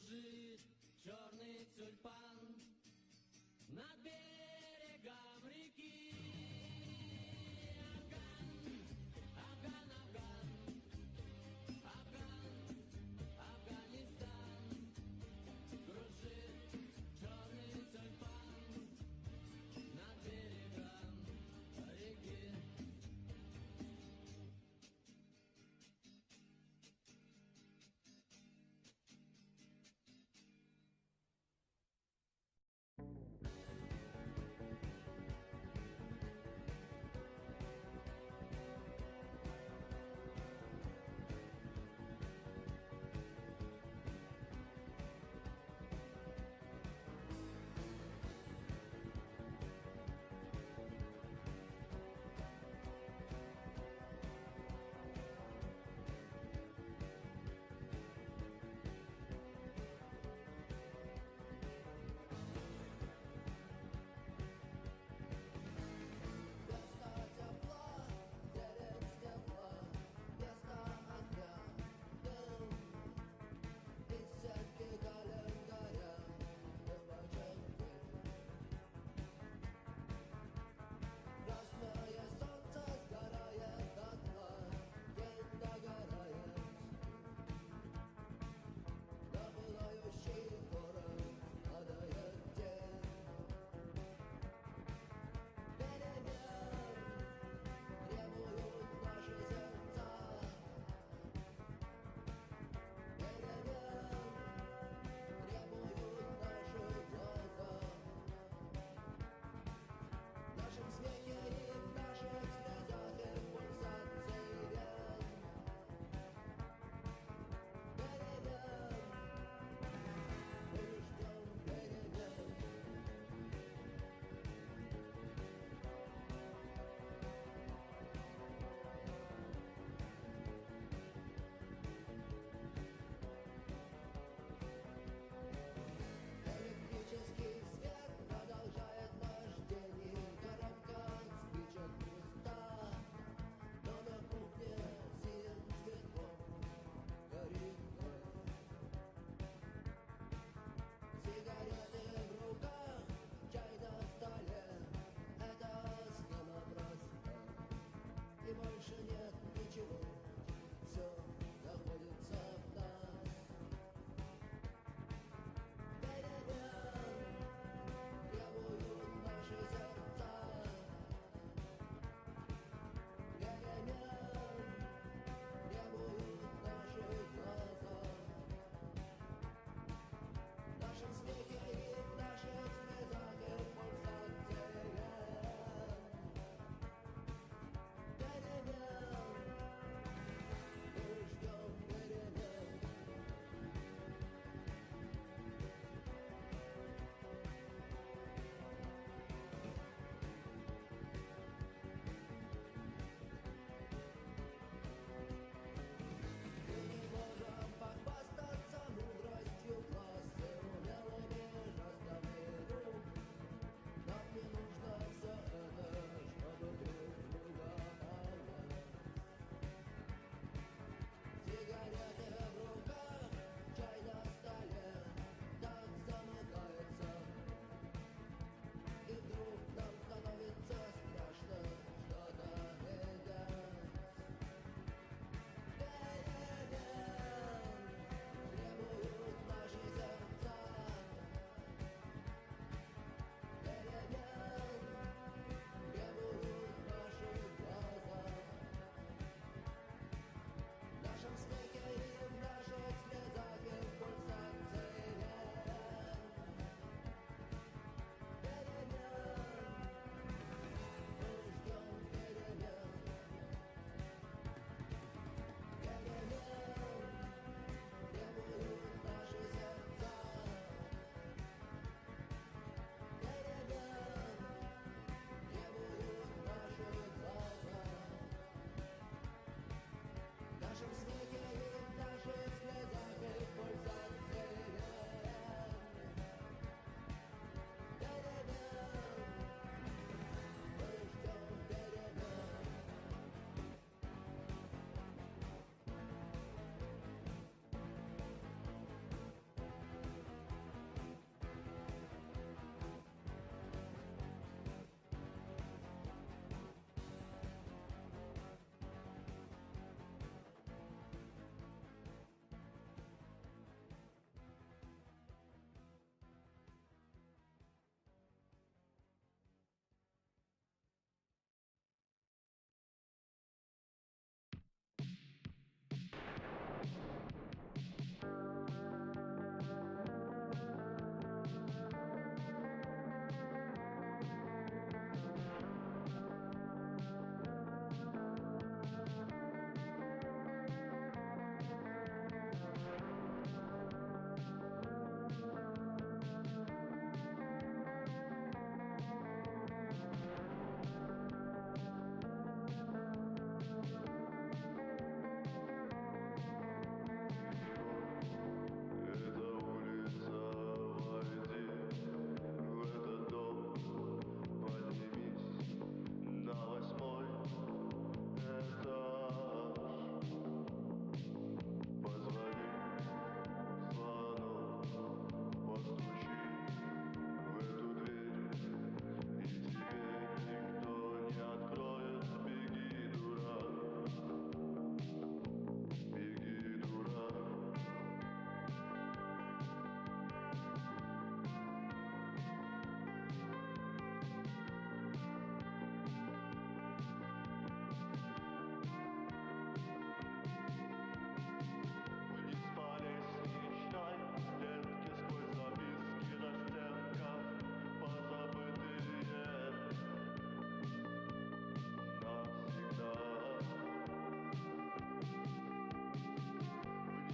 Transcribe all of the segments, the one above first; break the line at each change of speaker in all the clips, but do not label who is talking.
кружит черный тюльпан над берегом реки. Афган, Афган, Афган, Афганистан, кружит черный тюльпан над берегом реки.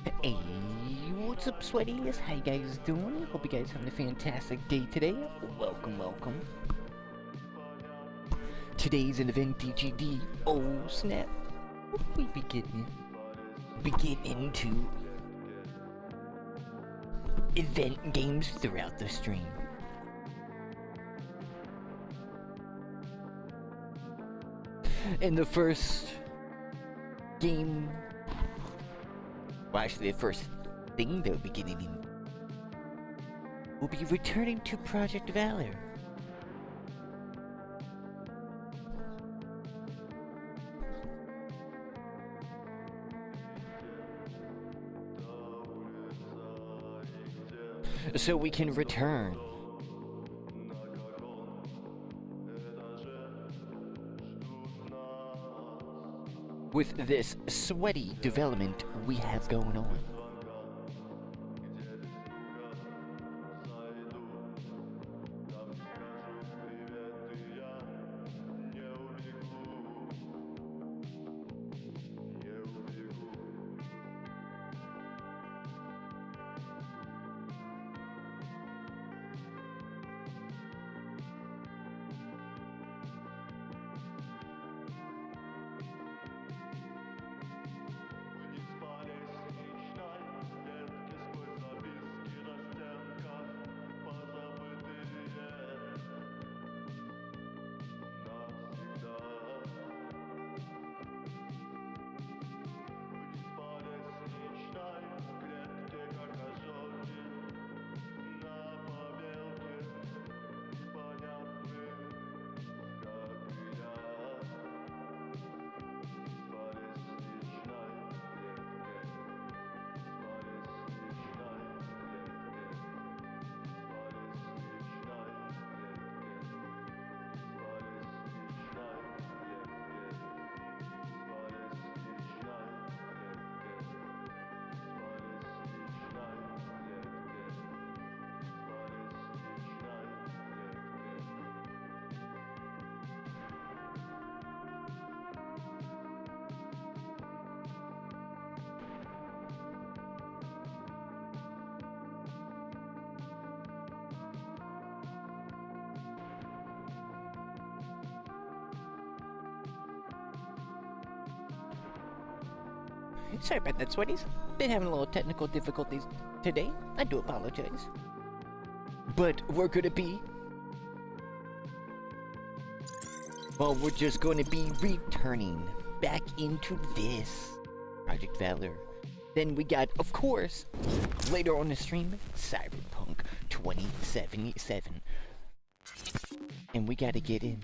Hey, what's up, sweaties? How you guys doing? Hope you guys having a fantastic day today. Welcome, welcome. Today's an event DGD. Oh snap! We be getting into event games throughout the stream. And the first game, well, actually, the first thing that we'll be getting in will be returning to Project Valor. So we can return with this sweaty development we have going on. Sorry about that, sweaties. Been having a little technical difficulties today. I do apologize. But we're gonna be... well, we're just gonna be returning back into this Project Valor. Then we got, of course, later on the stream, Cyberpunk 2077. And we gotta get in.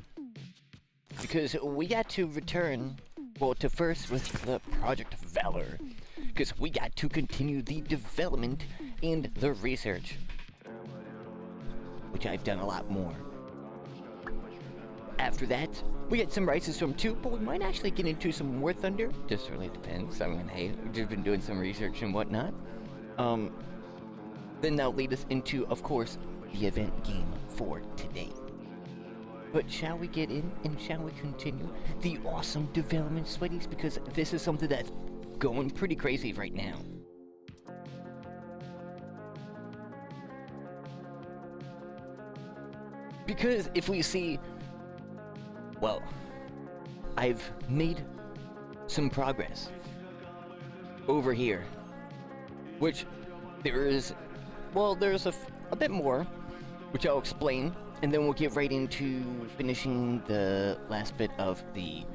Because we got to return... well, to first with the Project Valor, because we got to continue the development and the research, which I've done a lot more. After that, we get some Rise of Storm 2, but we might actually get into some War Thunder. Just really depends. I mean, hey, we've just been doing some research and whatnot. Then that'll lead us into, of course, the event game for today. But shall we get in and shall we continue the awesome development, sweaties? Because this is something that's going pretty crazy right now. Because if we see, well, I've made some progress over here, which there is, well, there's a bit more, which I'll explain. And then we'll get right into finishing the last bit of the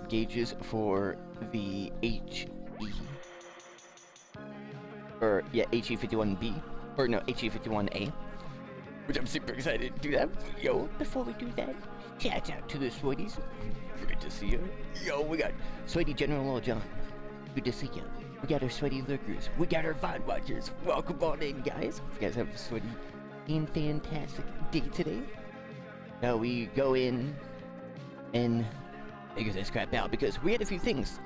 gauges for the HE51B, or no, HE51A, which I'm super excited to do that. Yo, before we do that, shout out to the sweaties. Great to see you. Yo, we got Sweaty General Old John. Good to see you. We got our sweaty lurkers. We got our Vine Watchers. Welcome on in, guys. Hope you guys have a sweaty and fantastic day today. Now we go in and figure this crap out because we had a few things.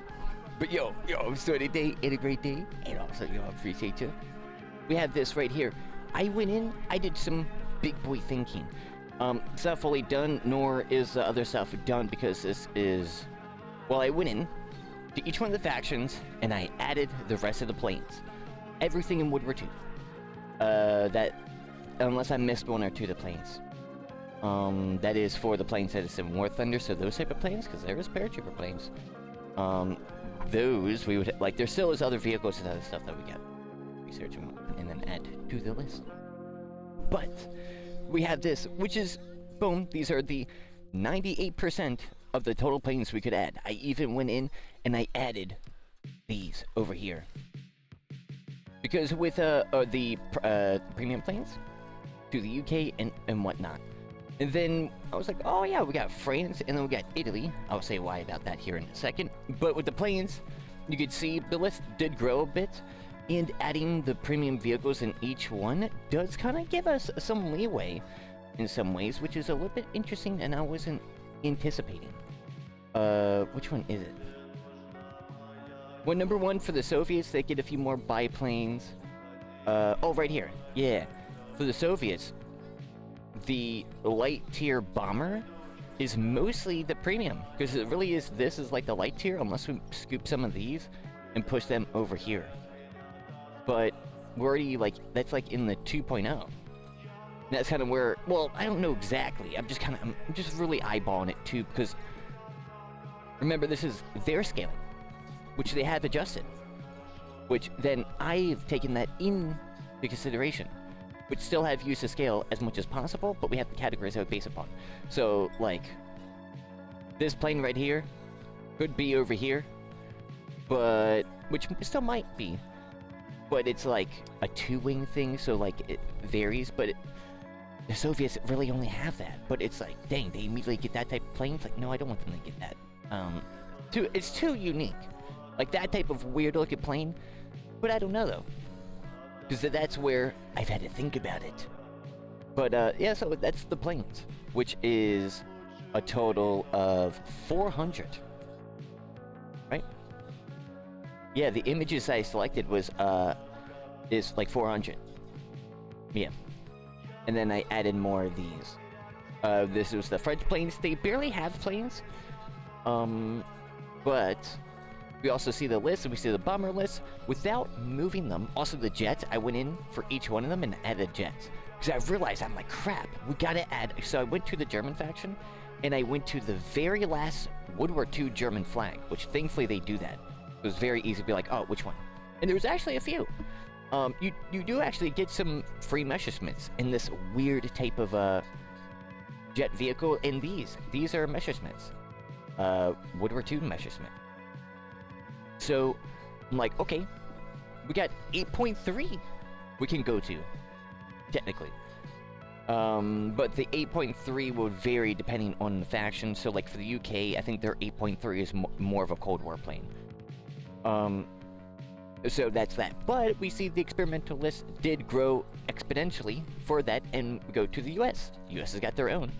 But yo, sweaty day and a great day. And also, yo, I appreciate you. We have this right here. I went in, I did some big boy thinking. It's not fully done, nor is the other stuff done because this is, well, I went in, to each one of the factions, and I added the rest of the planes. Everything in Woodward 2. That, unless I missed one or two of the planes. That is for the planes that is in War Thunder, so those type of planes, because there is paratrooper planes. Those we would, like, there still is other vehicles and other stuff that we get. Research them and then add to the list. But, we have this, which is, boom, these are the 98% of the total planes we could add. I even went in and I added these over here. Because with the premium planes to the UK and whatnot. And then I was like, oh yeah, we got France and then we got Italy. I'll say why about that here in a second. But with the planes, you could see the list did grow a bit. And adding the premium vehicles in each one does kind of give us some leeway in some ways, which is a little bit interesting and I wasn't anticipating. Which one is it? Well, number one for the Soviets, they get a few more biplanes. Oh, right here. Yeah. For the Soviets, the light tier bomber is mostly the premium. Because it really is, this is like the light tier, unless we scoop some of these and push them over here. But we're already like, that's like in the 2.0. That's kind of where, well, I don't know exactly. I'm just really eyeballing it too, because remember, this is their scaling, which they have adjusted, which then I've taken that into consideration, which still have used to scale as much as possible, but we have the categories that we base upon. So, like, this plane right here could be over here, but, which still might be, but it's like a two-wing thing, so like it varies, but the Soviets really only have that, but it's like, dang, they immediately get that type of plane. It's like, no, I don't want them to get that. It's too unique. Like that type of weird looking plane, but I don't know though. Because that's where I've had to think about it. But yeah, so that's the planes, which is a total of 400. Right? Yeah, the images I selected was, is like 400. Yeah. And then I added more of these. This was the French planes. They barely have planes. But we also see the list, and we see the bomber list without moving them. Also the jets, I went in for each one of them and added jets. Because I realized, I'm like, crap, we gotta add. So I went to the German faction, and I went to the very last World War II German flag, which thankfully they do that. It was very easy to be like, oh, which one? And there was actually a few. You do actually get some free Messerschmitts in this weird type of jet vehicle. And these are Messerschmitts. World War II Messerschmitt. So, I'm like, okay, we got 8.3 we can go to, technically. But the 8.3 will vary depending on the faction. So, like, for the UK, I think their 8.3 is more of a Cold War plane. So that's that. But we see the experimental list did grow exponentially for that, and we go to the US. The US has got their own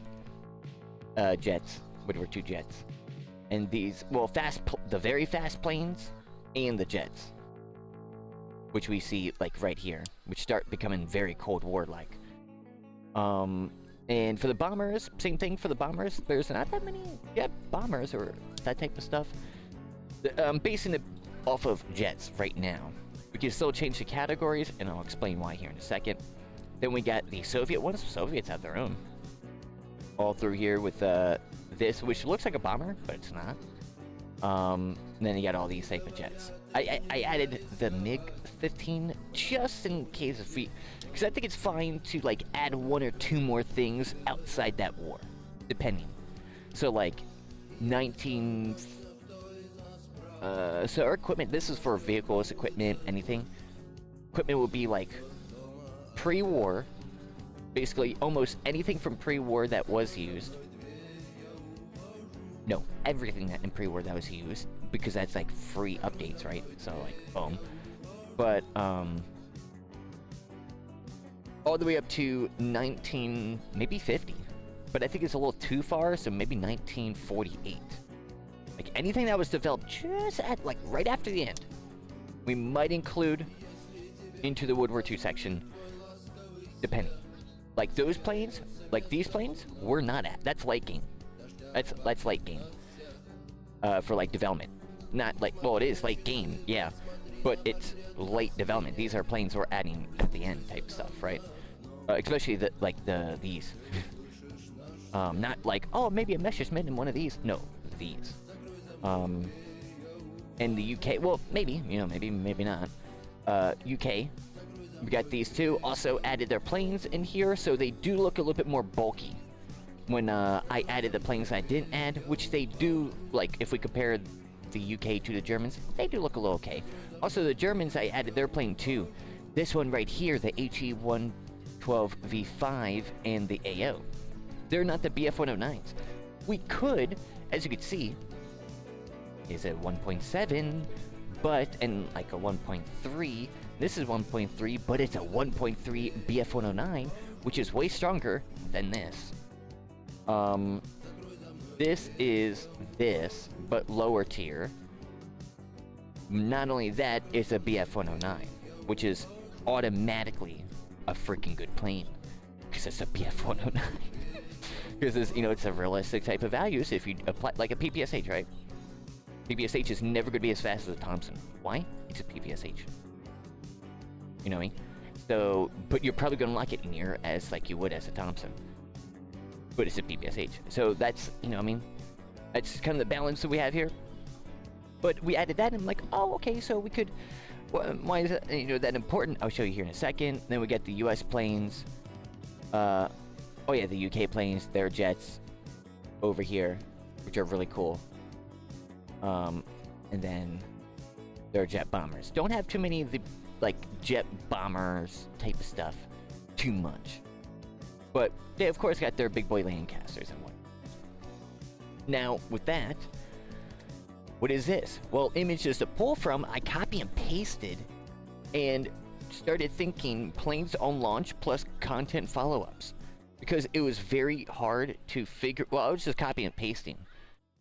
jets, World War II jets. And these, well, the very fast planes and the jets, which we see like right here, which start becoming very Cold War-like. And for the bombers, same thing for the bombers. There's not that many jet bombers or that type of stuff. I'm basing it off of jets right now. We can still change the categories, and I'll explain why here in a second. Then we got the Soviet ones. Soviets have their own. All through here with this, which looks like a bomber, but it's not. And then you got all these type of jets. I added the MiG-15 just in case of because I think it's fine to like add one or two more things outside that war, depending. So like 19. So our equipment, this is for vehicles, equipment, anything. Equipment would be like pre-war, basically almost anything from pre-war that was used. No, everything that in pre-war that was used, because that's like free updates, right? So like, boom. But, all the way up to 19, maybe 50. But I think it's a little too far, so maybe 1948. Like anything that was developed just at like right after the end, we might include into the World War II section, depending. Like those planes, like these planes, we're not at. That's late game. That's late game. For like development. not like, well, it is late game, yeah, but it's late development. These are planes we're adding at the end type stuff, right? Especially these. Not like, oh, maybe a Messerschmitt in one of these. No, these. And the UK, well, maybe, maybe not. UK, we got these two. Also added their planes in here, so they do look a little bit more bulky. When I added the planes I didn't add, which they do, like, if we compare the UK to the Germans, they do look a little okay. Also, the Germans, I added their plane too. This one right here, the HE-112V5 and the AO. They're not the BF-109s. We could, as you can see, is a 1.7, but, and like a 1.3. This is 1.3, but it's a 1.3 BF-109, which is way stronger than this. This is this, but lower tier. Not only that, it's a BF-109, which is automatically a freaking good plane, because it's a BF-109. Because it's, it's a realistic type of value, so if you apply, like a PPSH, right? PPSH is never going to be as fast as a Thompson. Why? It's a PPSH. You know what I mean? So, but you're probably going to like it near as like you would as a Thompson. But it's a PPSH. So that's, that's kind of the balance that we have here. But we added that, and I'm like, oh, okay, so we could, why is that, that important? I'll show you here in a second. Then we get the US planes. Oh yeah, the UK planes, their jets over here, which are really cool. And then their jet bombers. Don't have too many of the, like, jet bombers type of stuff. Too much. But they, of course, got their big boy Lancasters and what. Now, with that, what is this? Well, images to pull from, I copy and pasted and started thinking planes on launch plus content follow-ups. Because it was very hard to figure, well, I was just copying and pasting.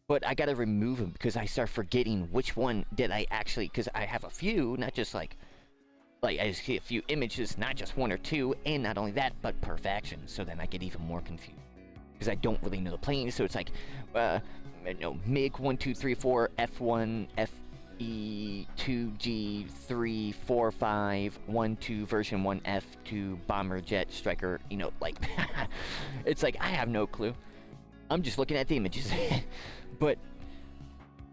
But I gotta remove them because I start forgetting which one did I actually, because I have a few, not just like I just see a few images, not just one or two, and not only that, but per faction. So then I get even more confused. Because I don't really know the planes, so it's like, MiG 1, 2, 3, 4, F1, FE, 2G, 3, 4, 5, 1, 2, version 1, F2, bomber, jet, striker, like, it's like, I have no clue. I'm just looking at the images. But,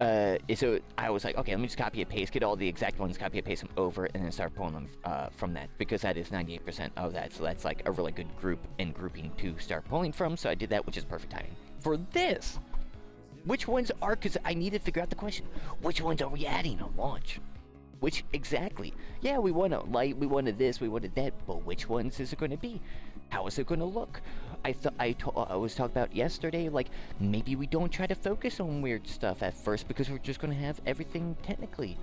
so I was like, okay, let me just copy and paste, get all the exact ones, copy and paste them over, and then start pulling them from that, because that is 98% of that, so that's like a really good group and grouping to start pulling from, so I did that, which is perfect timing. For this, which ones are, because I need to figure out the question, which ones are we adding on launch? Which, exactly. Yeah, we want a light, we wanted this, we wanted that, but which ones is it going to be? How is it going to look? I was talking about yesterday, like, maybe we don't try to focus on weird stuff at first because we're just going to have everything technically.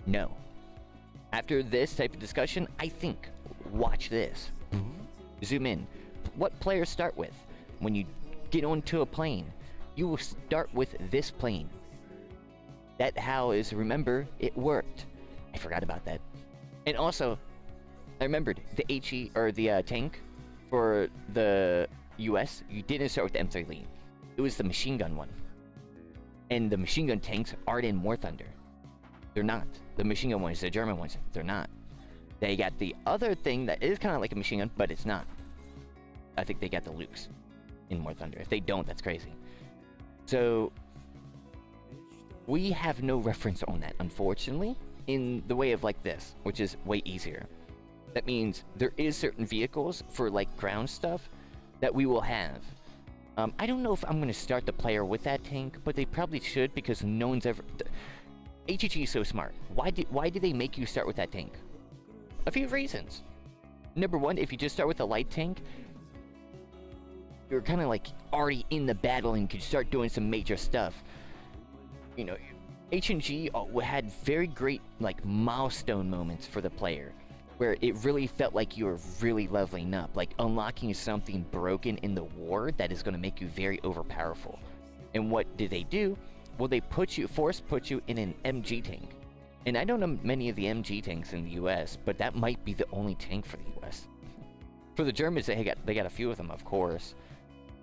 No. After this type of discussion, I think, watch this. Zoom in. What players start with? When you get onto a plane, you will start with this plane. That how is, remember, it worked. I forgot about that. And also, I remembered the HE, or the tank for the US, you didn't start with the M3 Lee. It was the machine gun one. And the machine gun tanks aren't in War Thunder. They're not. The machine gun ones, the German ones, they're not. They got the other thing that is kind of like a machine gun, but it's not. I think they got the Lukes in War Thunder. If they don't, that's crazy. So, we have no reference on that, unfortunately, in the way of like this, which is way easier. That means there is certain vehicles for like ground stuff that we will have. I don't know if I'm going to start the player with that tank, but they probably should, because no one's ever... HEG is so smart. Why did they make you start with that tank? A few reasons. Number one, if you just start with a light tank, you're kind of like already in the battle and could start doing some major stuff. H&G had very great like milestone moments for the player, where it really felt like you were really leveling up, like unlocking something broken in the war that is going to make you very overpowerful. And what did they do? Well, they put you in an MG tank. And I don't know many of the MG tanks in the US, but that might be the only tank for the US. For the Germans, they got a few of them, of course.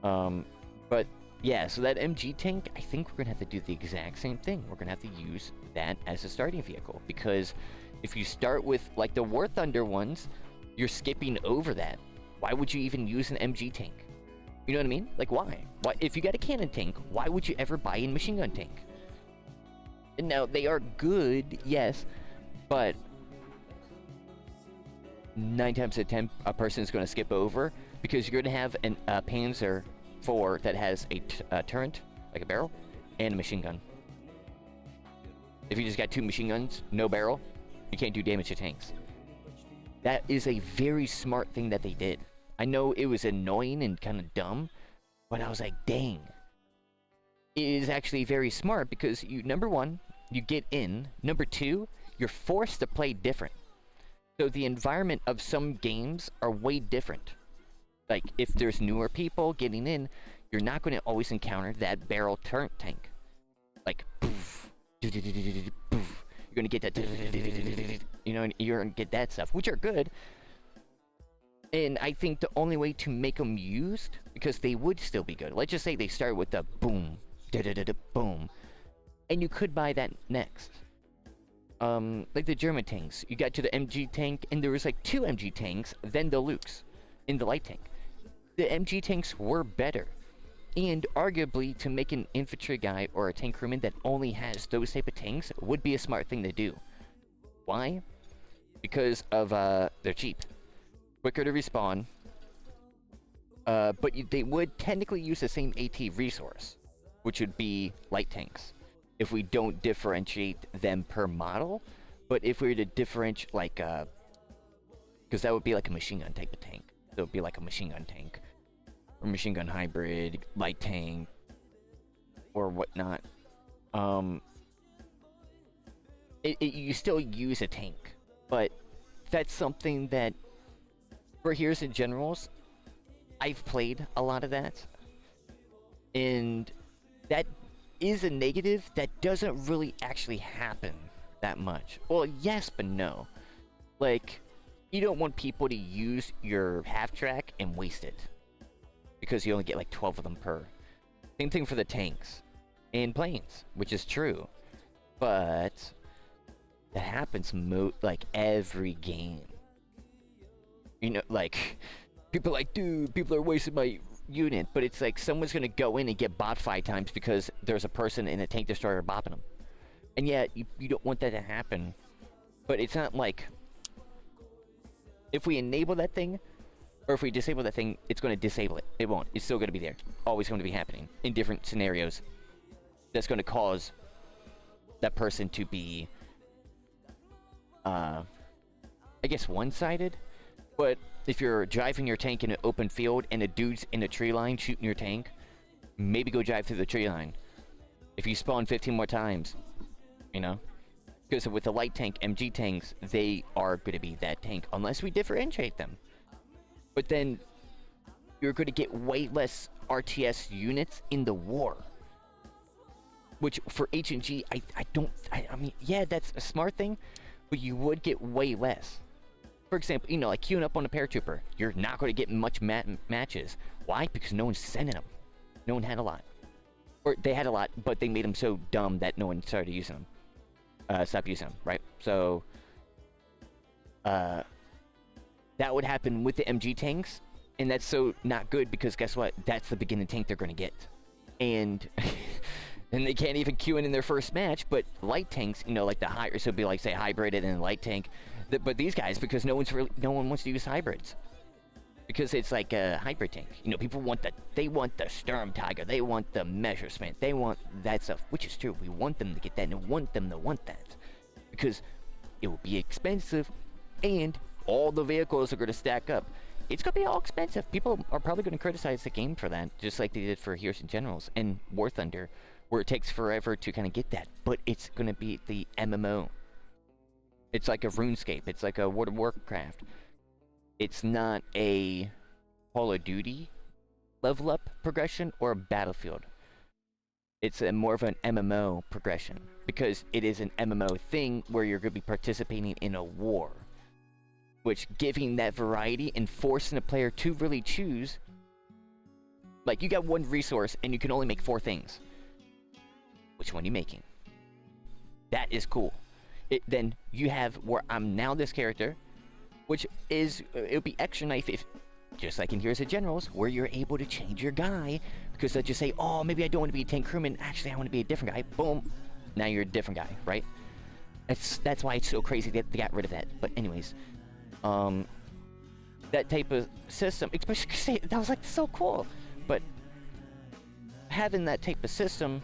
But yeah, so that MG tank, I think we're gonna have to do the exact same thing. We're gonna have to use that as a starting vehicle, because if you start with like the War Thunder ones, you're skipping over that. Why would you even use an MG tank? You know what I mean? Like, why? Why? If you got a cannon tank, why would you ever buy a machine gun tank? And now, they are good, yes, but 9 times out of 10, a person is going to skip over, because you're going to have a Panzer IV that has a turret, like a barrel, and a machine gun. If you just got 2 machine guns, no barrel, you can't do damage to tanks. That is a very smart thing that they did. I know it was annoying and kind of dumb, but I was like, dang. It is actually very smart, because you, number one, you get in. Number two, you're forced to play different. So the environment of some games are way different. Like, if there's newer people getting in, you're not going to always encounter that barrel turret tank. Like, poof, poof. You're going to get that, you know, you're going to get that stuff, which are good. And I think the only way to make them used, because they would still be good. Let's just say they start with the boom, boom. And you could buy that next. Like the German tanks. You got to the MG tank, and there was like 2 MG tanks, then the Lukes in the light tank. The MG tanks were better. And arguably, to make an infantry guy or a tank crewman that only has those type of tanks would be a smart thing to do. Why? Because of, they're cheap. Quicker to respawn. But they would technically use the same AT resource, which would be light tanks, if we don't differentiate them per model. But if we were to differentiate, like, because that would be like a machine gun type of tank. That would be like a machine gun tank, or machine gun hybrid, light tank, or whatnot. You still use a tank, but that's something that, for Heroes and Generals, I've played a lot of that, and that is a negative that doesn't really actually happen that much. Well, yes, but no. Like, you don't want people to use your half-track and waste it, because you only get like 12 of them per. Same thing for the tanks and planes, which is true, but that happens like every game. You know, like, people are like, dude, people are wasting my unit, but it's like someone's gonna go in and get bot 5 times because there's a person in a tank destroyer bopping them. And yet, you don't want that to happen. But it's not like, if we enable that thing, or if we disable that thing, it's going to disable it. It won't. It's still going to be there. Always going to be happening in different scenarios. That's going to cause that person to be, I guess, one-sided. But if you're driving your tank in an open field and a dude's in a tree line shooting your tank, maybe go drive through the tree line. If you spawn 15 more times, you know? Because with the light tank, MG tanks, they are going to be that tank, unless we differentiate them. But then, you're going to get way less RTS units in the war. Which, for H&G, I mean, yeah, that's a smart thing, but you would get way less. For example, you know, like queuing up on a paratrooper, you're not going to get much matches. Why? Because no one's sending them. No one had a lot. Or they had a lot, but they made them so dumb that no one started using them. Stop using them, right? So, that would happen with the MG tanks, and that's so not good, because guess what? That's the beginning tank they're going to get. And and they can't even queue in their first match, but light tanks, you know, like the high, so it'd be like, say, hybrid and light tank. But these guys, because no one wants to use hybrids. Because it's like a hybrid tank. You know, people want they want the Sturm Tiger, they want the Messerschmitt, they want that stuff, which is true. We want them to get that, and want them to want that. Because it will be expensive, and all the vehicles are going to stack up. It's going to be all expensive. People are probably going to criticize the game for that, just like they did for Heroes and Generals and War Thunder, where it takes forever to kind of get that. But it's going to be the MMO. It's like a RuneScape. It's like a World of Warcraft. It's not a Call of Duty level up progression or a Battlefield. It's more of an MMO progression, because it is an MMO thing where you're going to be participating in a war. Which, giving that variety and forcing a player to really choose, Like, you got one resource and you can only make 4 things. Which one are you making? That is cool. Then you have where I'm now this character, which is, it'll be extra nice if, just like in Heroes of Generals, where you're able to change your guy, because they'll just say, oh, maybe I don't want to be a tank crewman, actually I want to be a different guy, boom, now you're a different guy, right? That's why it's so crazy that they got rid of that. But anyways, that type of system, especially because that was like so cool, but having that type of system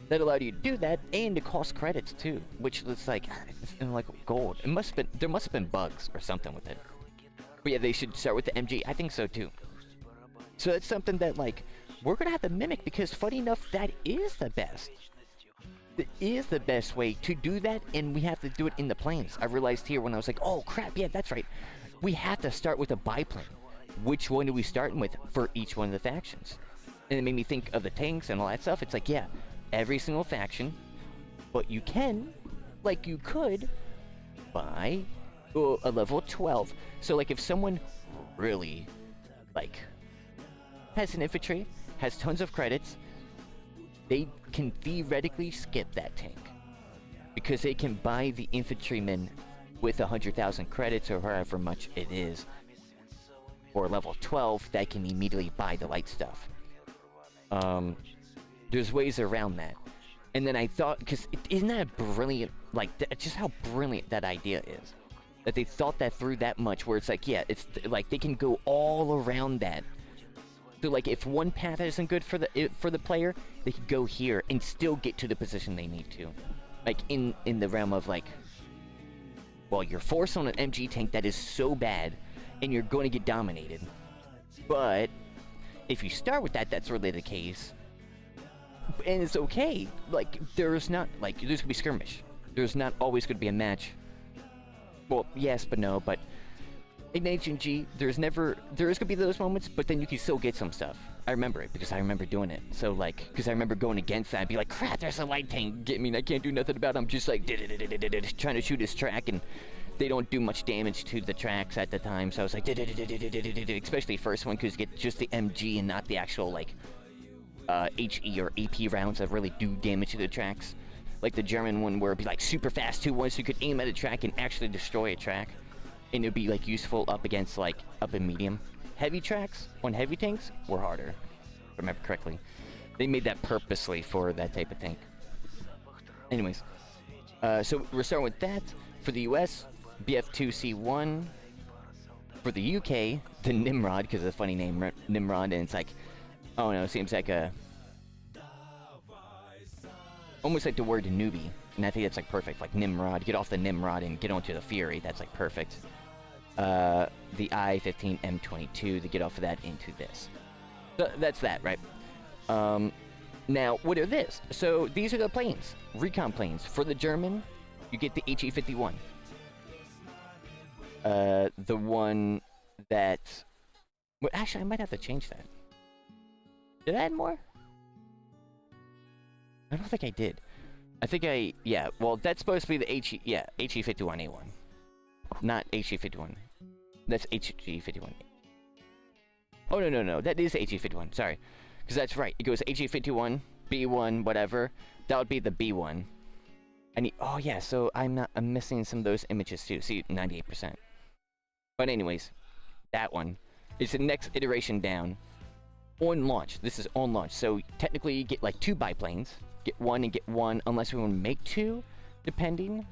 that allowed you to do that, and it cost credits too, which was like, like gold. There must have been bugs or something with it. But yeah, they should start with the MG. I think so too. So that's something that like we're gonna have to mimic, because funny enough, that is the best. That is the best way to do that, and we have to do it in the planes. I realized here when I was like, oh crap, yeah, that's right. We have to start with a biplane. Which one are we starting with for each one of the factions? And it made me think of the tanks and all that stuff. It's like, yeah, every single faction, but you can, like you could, buy a level 12. So like if someone really, like, has an infantry, has tons of credits, they can theoretically skip that tank. Because they can buy the infantryman with 100,000 credits or however much it is. Or level 12, that can immediately buy the light stuff. There's ways around that. And then I thought, because isn't that brilliant, like, just how brilliant that idea is. That they thought that through that much, where it's like, yeah, it's like they can go all around that. So like, if one path isn't good for the player, they can go here and still get to the position they need to. Like, in the realm of like, well, you're forced on an MG tank that is so bad, and you're going to get dominated. But if you start with that, that's really the case. And it's okay. Like, there's not, like, there's gonna be skirmish. There's not always gonna be a match. Well, yes, but no, but in HNG, there is gonna be those moments, but then you can still get some stuff. I remember it, because I remember doing it. So, like, because I remember going against that, I'd be like, crap, there's a light tank, get me, and I can't do nothing about it. I'm just like, trying to shoot his track, and they don't do much damage to the tracks at the time, so I was like, especially first one, because you get just the MG and not the actual, like, HE or AP rounds that really do damage to the tracks. Like the German one where it'd be like super fast 2-1, so you could aim at a track and actually destroy a track. And it'd be like useful up against like up and medium. Heavy tracks on heavy tanks were harder, if I remember correctly. They made that purposely for that type of tank. Anyways, so we're starting with that. For the US, BF2C1. For the UK, the Nimrod, because it's a funny name, Nimrod, and it's like, oh no, it seems like a... almost like the word newbie. And I think that's like perfect. Like Nimrod, get off the Nimrod and get onto the Fury. That's like perfect. The I-15M22 to get off of that into this. So that's that, right? Now, what are this? So these are the planes. Recon planes. For the German, you get the HE-51. The one that... well, actually, I might have to change that. Did I add more? I don't think I did. I think I... yeah, well, that's supposed to be the HE... yeah, HE-51A1. Not HE-51. That's HE-51. Oh, no. That is HE-51. Sorry. Because that's right. It goes HE-51, B1, whatever. That would be the B1. I need... oh, yeah, so I'm missing some of those images, too. See, 98%. But anyways, that one is the next iteration down. On launch. This is on launch. So technically you get like 2 biplanes. Get 1 and get 1, unless we want to make 2, depending.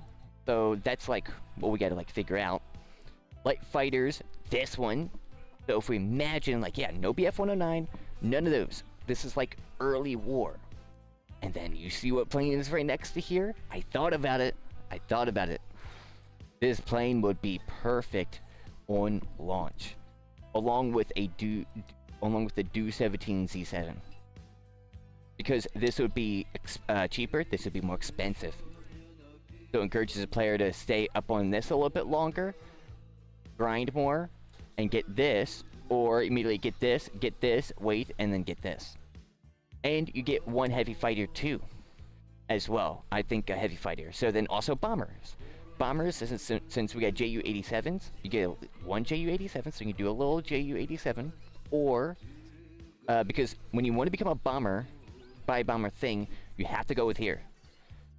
So that's like what we gotta like figure out. Light fighters, this one. So if we imagine like, yeah, no BF-109, none of those. This is like early war. And then you see what plane is right next to here? I thought about it. This plane would be perfect on launch. Along with the Do-17 Z7. Because this would be cheaper, this would be more expensive. So it encourages the player to stay up on this a little bit longer, grind more, and get this, or immediately get this, wait, and then get this. And you get 1 heavy fighter too, as well. I think a heavy fighter. So then also bombers. Bombers, since we got JU-87s, you get 1 JU-87, so you can do a little JU-87, or Because when you want to become a bomber, buy bomber thing, you have to go with here.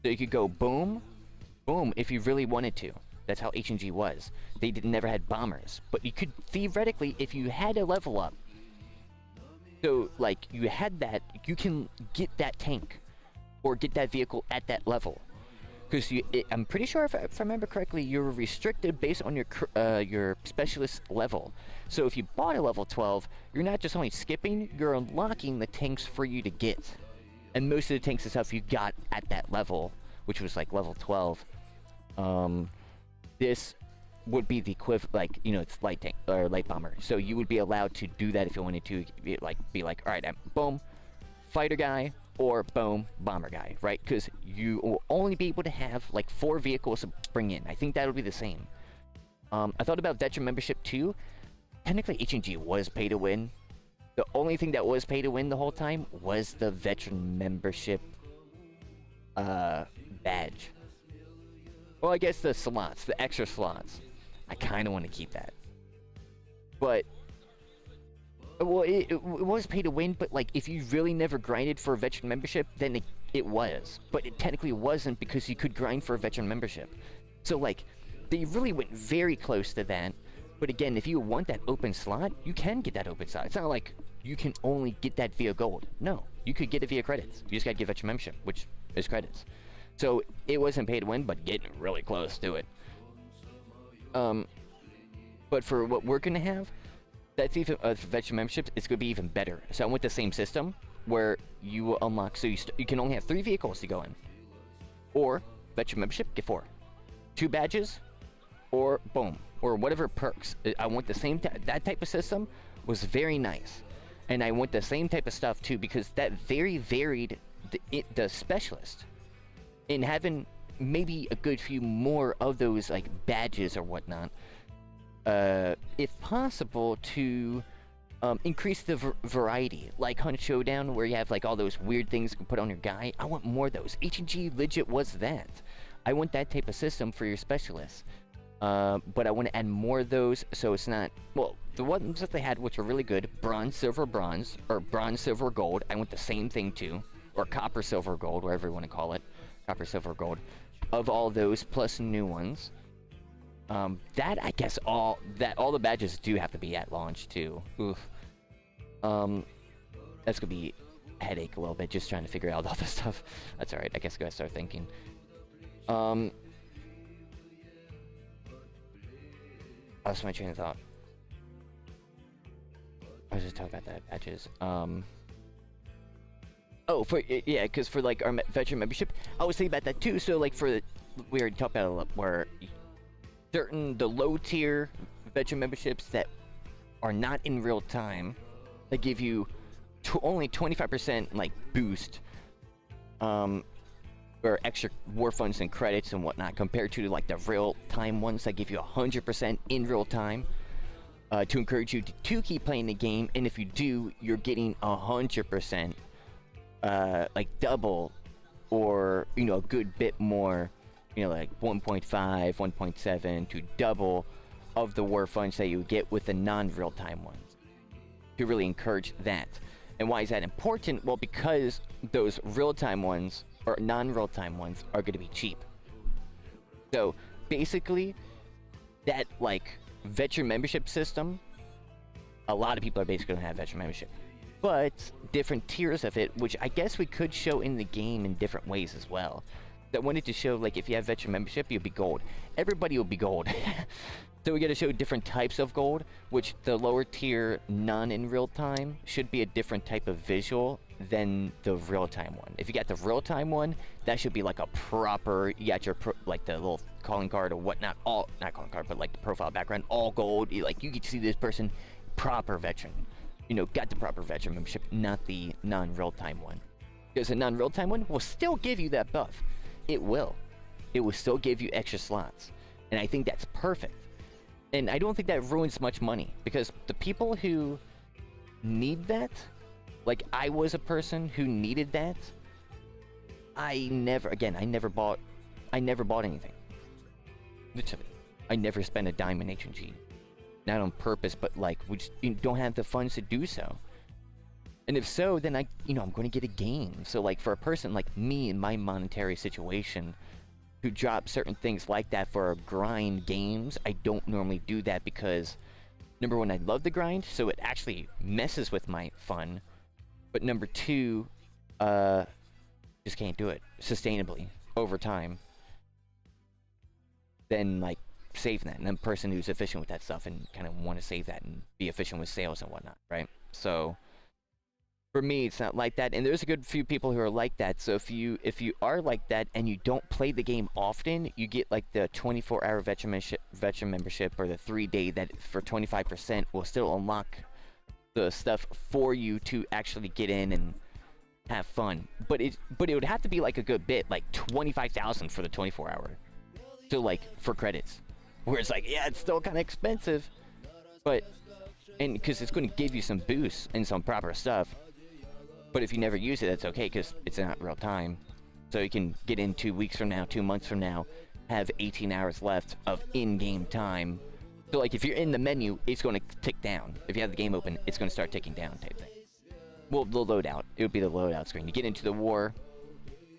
So you could go boom, boom if you really wanted to. That's how H&G was. They never had bombers. But you could theoretically, if you had a level up, so like you had that, you can get that tank or get that vehicle at that level. Because I'm pretty sure if I remember correctly, you're restricted based on your specialist level. So if you bought a level 12, you're not just only skipping, you're unlocking the tanks for you to get. And most of the tanks and stuff you got at that level, which was like level 12. This would be the equivalent, like, you know, it's light tank or light bomber. So you would be allowed to do that if you wanted to, be like, all right, I'm boom, fighter guy, or boom, bomber guy, right? Because you will only be able to have like 4 vehicles to bring in. I think that would be the same. I thought about veteran membership too. Technically, H&G was pay to win. The only thing that was pay to win the whole time was the veteran membership badge. Well, I guess the slots, the extra slots. I kind of want to keep that. But, well, it was pay to win, but like if you really never grinded for a veteran membership, then it was. But it technically wasn't because you could grind for a veteran membership. So like, they really went very close to that. But again, if you want that open slot, you can get that open slot. It's not like you can only get that via gold. No, you could get it via credits. You just gotta get veteran membership, which is credits. So it wasn't pay to win, but getting really close to it. But for what we're gonna have, that's even veteran membership. It's gonna be even better. So I went the same system where you will unlock. So you can only have 3 vehicles to go in, or veteran membership, get 4, 2 badges, or boom, or whatever perks. I want the same. That type of system was very nice, and I want the same type of stuff too because that very varied the specialist. In having maybe a good few more of those like badges or whatnot, if possible, to increase the variety, like Hunt Showdown, where you have like all those weird things you can put on your guy. I want more of those. H&G legit was that. I want that type of system for your specialists. But I want to add more of those, so it's not, well, the ones that they had, which are really good, bronze, silver, bronze, or bronze, silver, gold. I want the same thing too, or copper, silver, gold, whatever you want to call it. Copper, silver, gold, of all those plus new ones. That I guess all the badges do have to be at launch too. Oof. That's gonna be a headache a little bit just trying to figure out all this stuff. That's all right. I guess I gotta start thinking. I lost my train of thought. I was just talking about that badges. Oh, yeah, because for like our veteran membership, I was thinking about that too. So like we already talked about it, where the low tier veteran memberships that are not in real time, that give you only 25% like boost, or extra war funds and credits and whatnot, compared to like the real time ones that give you 100% in real time. To encourage you to keep playing the game, and if you do, you're getting 100%. Like double, or you know, a good bit more, you know, like 1.5, 1.7 to double of the war funds that you get with the non-real-time ones, to really encourage that. And why is that important? Well, because those real-time ones or non-real-time ones are going to be cheap. So basically, that like veteran membership system, a lot of people are basically going to have veteran membership. But different tiers of it, which I guess we could show in the game in different ways as well. That wanted to show, like, if you have veteran membership, you'll be gold. Everybody will be gold. So we got to show different types of gold, which the lower tier, none in real time, should be a different type of visual than the real time one. If you got the real time one, that should be like a proper, you got your, like the little calling card or whatnot, all, not calling card, but like the profile background, all gold. Like, you get to see this person, proper veteran. You know, got the proper veteran membership, not the non-real-time one. Because the non-real-time one will still give you that buff. It will. It will still give you extra slots. And I think that's perfect. And I don't think that ruins much money. Because the people who need that, like I was a person who needed that, I never bought anything. Literally. I never spent a dime in H&G. Not on purpose, but like we just don't have the funds to do so. And if so, then I'm going to get a game. So like for a person like me in my monetary situation who drop certain things like that for grind games, I don't normally do that because number one, I love the grind, so it actually messes with my fun. But number two, just can't do it sustainably over time. Then like save that, and I'm a person who's efficient with that stuff and kind of want to save that and be efficient with sales and whatnot, right? So for me, it's not like that, and there's a good few people who are like that. So if you are like that and you don't play the game often, you get like the 24-hour veteran membership or the 3-day that for 25% will still unlock the stuff for you to actually get in and have fun. But it would have to be like a good bit, like 25,000 for the 24-hour. So like for credits, where it's like, yeah, it's still kind of expensive, but and because it's going to give you some boosts and some proper stuff. But if you never use it, that's okay because it's not real time. So you can get in 2 weeks from now, 2 months from now, have 18 hours left of in-game time. So like if you're in the menu, it's going to tick down. If you have the game open, it's going to start ticking down type thing. Well, the loadout. It would be the loadout screen. You get into the war,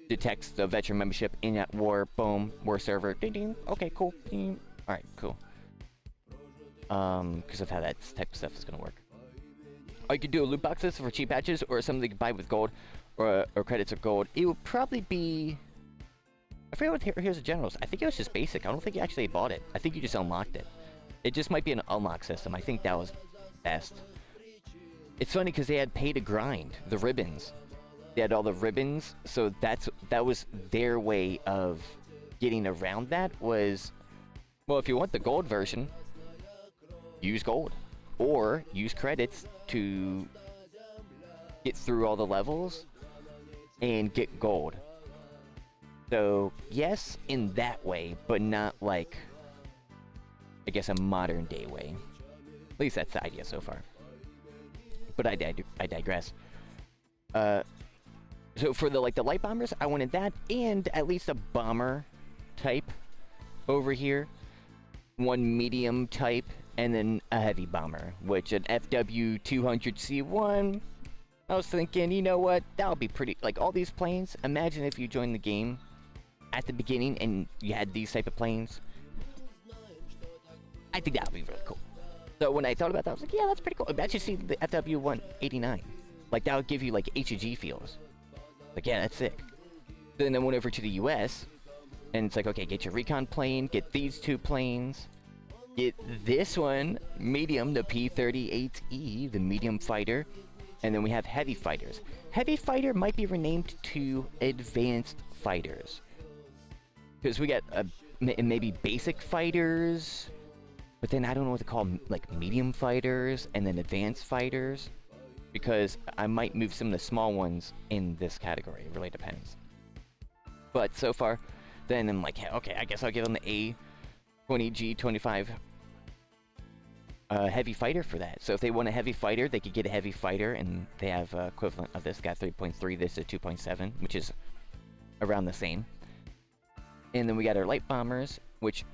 detects the veteran membership in that war, boom, war server, ding ding, okay, cool, ding. Alright, cool. Because of how that type of stuff is going to work. Or you could do a loot boxes for cheap patches, or something you can buy with gold, or credits or gold. It would probably be... I forget what Heroes of Generals. I think it was just basic. I don't think you actually bought it. I think you just unlocked it. It just might be an unlock system. I think that was best. It's funny because they had pay to grind, the ribbons. They had all the ribbons, so that was their way of getting around that was... Well, if you want the gold version, use gold. Or use credits to get through all the levels and get gold. So, yes, in that way, but not like, I guess, a modern day way. At least that's the idea so far. But I digress. So for the light bombers, I wanted that and at least a bomber type over here. One medium type. And then a heavy bomber, which an FW200C1, I was thinking, you know what, that would be pretty, like all these planes, imagine if you joined the game at the beginning and you had these type of planes. I think that would be really cool. So when I thought about that, I was like, yeah, that's pretty cool. Imagine seeing the FW189. Like that would give you like HG feels. Like, yeah, that's sick. Then I went over to the US, and it's like, okay, get your recon plane, get these 2 planes. Get this one, medium, the P-38E, the medium fighter, and then we have heavy fighters. Heavy fighter might be renamed to advanced fighters. Because we got maybe basic fighters, but then I don't know what to call them, like medium fighters, and then advanced fighters. Because I might move some of the small ones in this category, it really depends. But so far, then I'm like, okay, I guess I'll give them the A20G25 heavy fighter for that. So if they want a heavy fighter, they could get a heavy fighter, and they have equivalent of this. Got 3.3, this is 2.7, which is around the same. And then we got our light bombers, which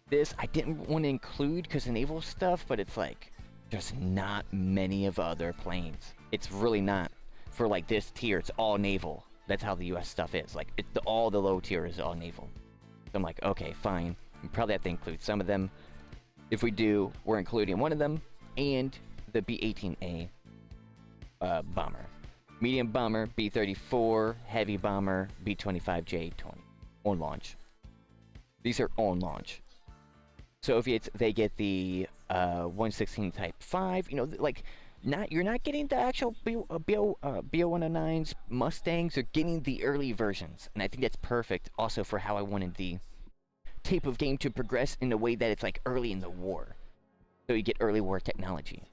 this I didn't want to include because of naval stuff, but it's like there's not many of other planes. It's really not. For like this tier, it's all naval. That's how the US stuff is. Like all the low tier is all naval. So I'm like, okay, fine. We probably have to include some of them. If we do, we're including one of them and the B-18A bomber. Medium bomber, B-34, heavy bomber, B-25J-20 on launch. These are on launch. So if they get the 116 Type 5, you know, like you're not getting the actual BO-109s, Mustangs, you're getting the early versions. And I think that's perfect also for how I wanted the type of game to progress in a way that it's like early in the war. So you get early war technology.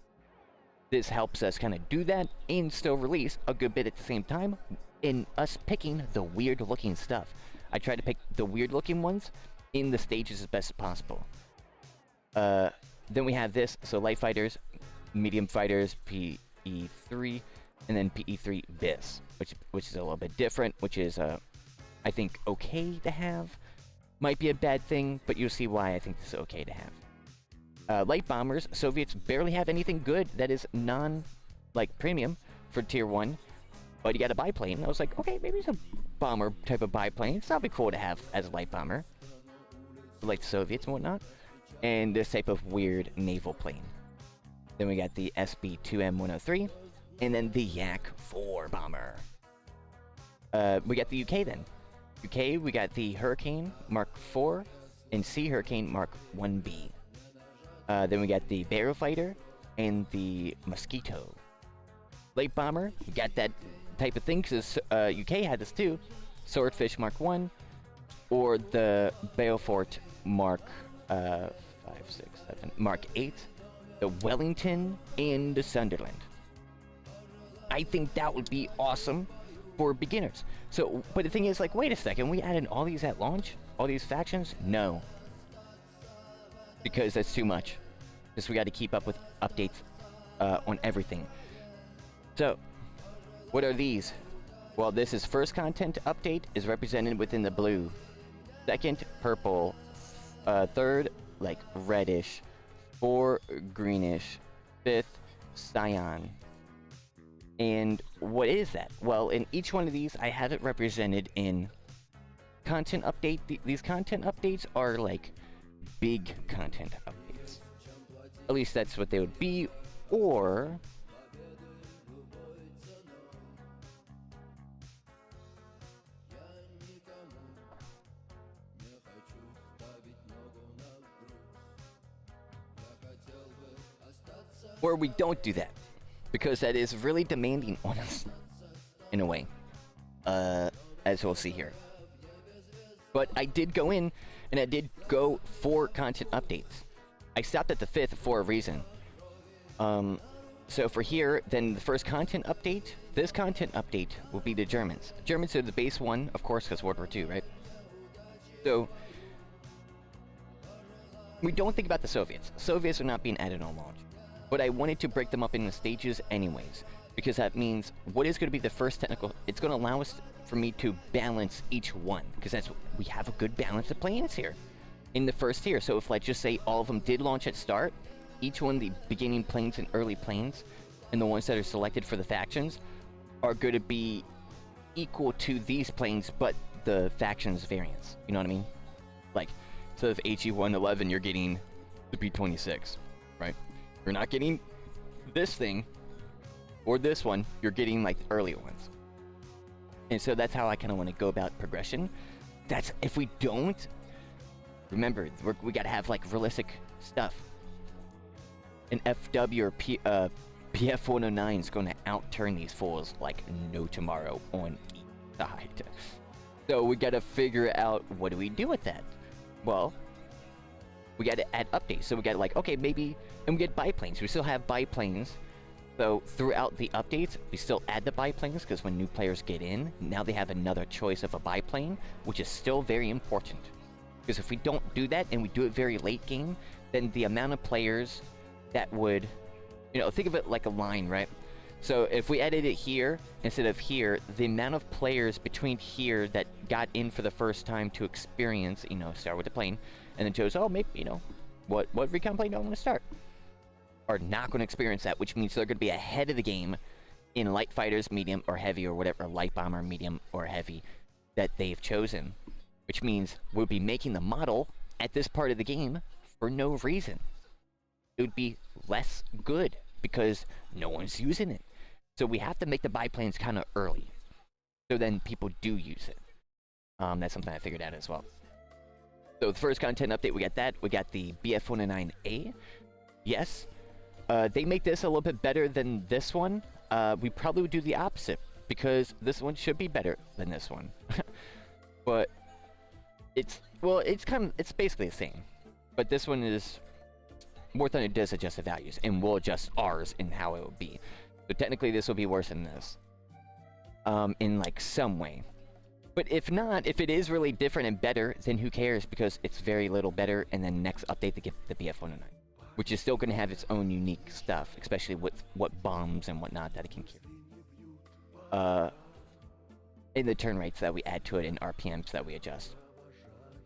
This helps us kind of do that and still release a good bit at the same time in us picking the weird looking stuff. I try to pick the weird looking ones in the stages as best as possible. Then we have this, so light fighters, medium fighters, PE3, and then PE3 BIS, which is a little bit different, which is I think okay to have. Might be a bad thing, but you'll see why I think this is okay to have. Light bombers, Soviets barely have anything good that is premium. for tier 1, but you got a biplane. I was like, okay, maybe it's a bomber type of biplane. It's probably cool to have as a light bomber, like the Soviets and whatnot. And this type of weird naval plane. Then we got the SB-2M103, and then the Yak-4 bomber. We got the UK then. UK, we got the Hurricane Mark IV and Sea Hurricane Mark 1B. Then we got the Barofighter and the Mosquito. Light bomber, we got that type of thing because UK had this too. Swordfish Mark 1 or the Beaufort Mark 5, 6, 7, Mark 8, the Wellington, and the Sunderland. I think that would be awesome for beginners. So, but the thing is, like, wait a second, we added all these at launch? All these factions? No. Because that's too much. Because we got to keep up with updates on everything. So, what are these? Well, this is first content update is represented within the blue. Second, purple. Third, like reddish. 4, greenish. 5th, cyan. And what is that? Well, in each one of these, I have it represented in content update. These content updates are like big content updates. At least that's what they would be. Or we don't do that, because that is really demanding on us, in a way, as we'll see here. But I did go in, and I did go for content updates. I stopped at the 5th for a reason. So for here, then the first content update, this content update will be the Germans. Germans are the base one, of course, because World War II, right? So we don't think about the Soviets. Soviets are not being added on launch. But I wanted to break them up into stages anyways, because that means what is going to be the first technical, it's going to allow us for me to balance each one, because that's, we have a good balance of planes here in the first tier. So if, let's just say, all of them did launch at start, each one, the beginning planes and early planes, and the ones that are selected for the factions, are going to be equal to these planes, but the factions variance, you know what I mean? Like, so if HE-111, you're getting the B-26, right? You're not getting this thing or this one, you're getting like the earlier ones. And so that's how I kind of want to go about progression. That's, if we don't, remember, we got to have like realistic stuff. An FW or PF-109 is going to outturn these fools like no tomorrow on each side. So we got to figure out, what do we do with that? Well, we got to add updates. So we got to, like, okay, maybe, and we get biplanes. We still have biplanes. So throughout the updates, we still add the biplanes, because when new players get in, now they have another choice of a biplane, which is still very important. Because if we don't do that, and we do it very late game, then the amount of players that would, you know, think of it like a line, right? So if we added it here instead of here, the amount of players between here that got in for the first time to experience, you know, start with the plane, and then chose, oh, maybe, you know, what recon plane do I want to start? Are not going to experience that, which means they're going to be ahead of the game in light fighters, medium, or heavy, or whatever, light bomber, medium, or heavy that they've chosen. Which means we'll be making the model at this part of the game for no reason. It would be less good because no one's using it. So we have to make the biplanes kind of early, so then people do use it. That's something I figured out as well. So the first content update, we got that. We got the BF-109A. Yes, they make this a little bit better than this one. We probably would do the opposite, because this one should be better than this one. But it's, well, it's basically the same. But this one is more than it does adjust the values, and we'll adjust ours in how it will be. So technically this will be worse than this, in like some way. But if not, if it is really different and better, then who cares, because it's very little better, and then next update they get the BF-109, which is still going to have its own unique stuff, especially with what bombs and whatnot that it can carry. In the turn rates that we add to it, and RPMs that we adjust.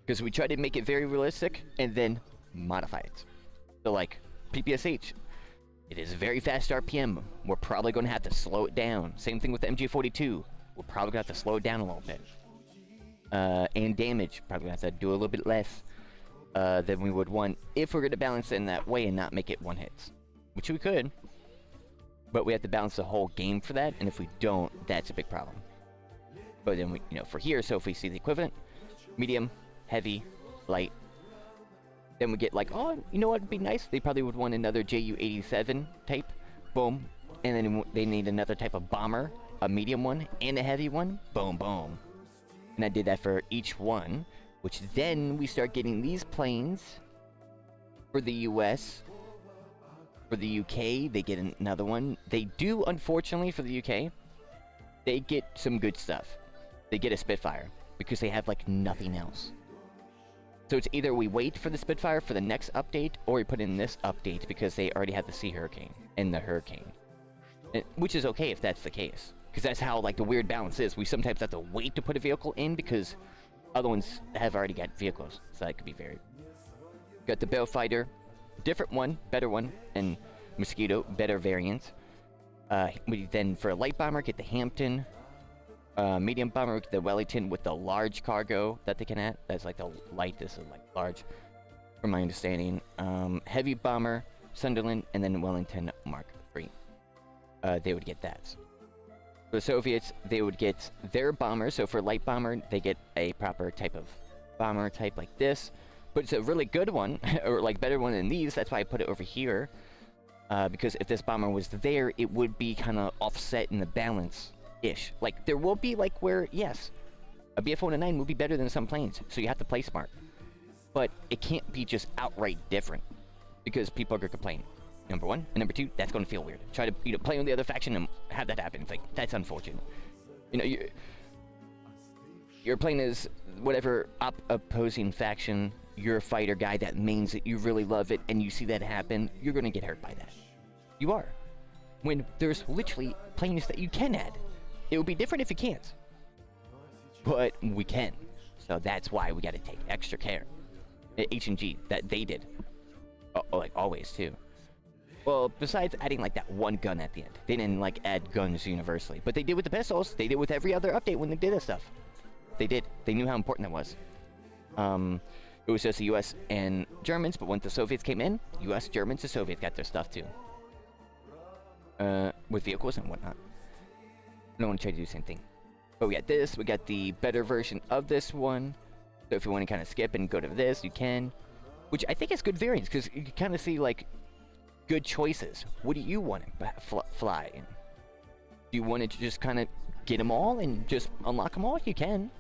Because we try to make it very realistic, and then modify it. So like, PPSH. It is very fast RPM. We're probably going to have to slow it down. Same thing with the MG42. We're probably going to have to slow it down a little bit. And damage, probably going to have to do a little bit less than we would want if we're going to balance it in that way and not make it one hits. Which we could. But we have to balance the whole game for that, and if we don't, that's a big problem. But then we, for here, so if we see the equivalent, medium, heavy, light, then we get like, oh, you know what would be nice? They probably would want another Ju-87 type, boom, and then they need another type of bomber, a medium one, and a heavy one, boom, boom. And I did that for each one, which then we start getting these planes for the US. For the UK, they get another one. They do, unfortunately, for the UK, they get some good stuff. They get a Spitfire, because they have, like, nothing else. So it's either we wait for the Spitfire for the next update, or we put in this update, because they already have the Sea Hurricane and the Hurricane. Which is okay if that's the case. Because that's how, like, the weird balance is. We sometimes have to wait to put a vehicle in, because other ones have already got vehicles. So that could be varied. Got the Bellfighter. Different one, better one, and Mosquito, better variants. We then, for a light bomber, get the Hampton. Medium bomber, get the Wellington with the large cargo that they can add. That's like the light, this is like large, from my understanding. Heavy bomber, Sunderland, and then Wellington Mark III. They would get that. For the Soviets, they would get their bomber. So for light bomber, they get a proper type of bomber type like this. But it's a really good one, or like better one than these. That's why I put it over here. Because if this bomber was there, it would be kind of offset in the balance-ish. Like, there will be, like, where, yes, a BF-109 will be better than some planes, so you have to play smart. But it can't be just outright different, because people are going to complain, number one. And number two, that's going to feel weird. Try to, play on the other faction and have that happen. It's like, that's unfortunate. You're playing as whatever opposing faction, you're a fighter guy, that means that you really love it, and you see that happen, you're going to get hurt by that. You are. When there's literally planes that you can add. It would be different if you can't. But we can. So that's why we got to take extra care. H&G, that they did. Like, always, too. Well, besides adding, like, that one gun at the end. They didn't, like, add guns universally. But they did with the pistols. They did with every other update when they did this stuff. They did. They knew how important that was. It was just the US and Germans, but when the Soviets came in, US, Germans, and Soviets got their stuff too. With vehicles and whatnot. I don't want to try to do the same thing. But we got this, we got the better version of this one. So if you want to kind of skip and go to this, you can. Which I think is good variants, because you can kind of see, like, good choices. What do you want to fly in? Do you want to just kind of get them all and just unlock them all? You can.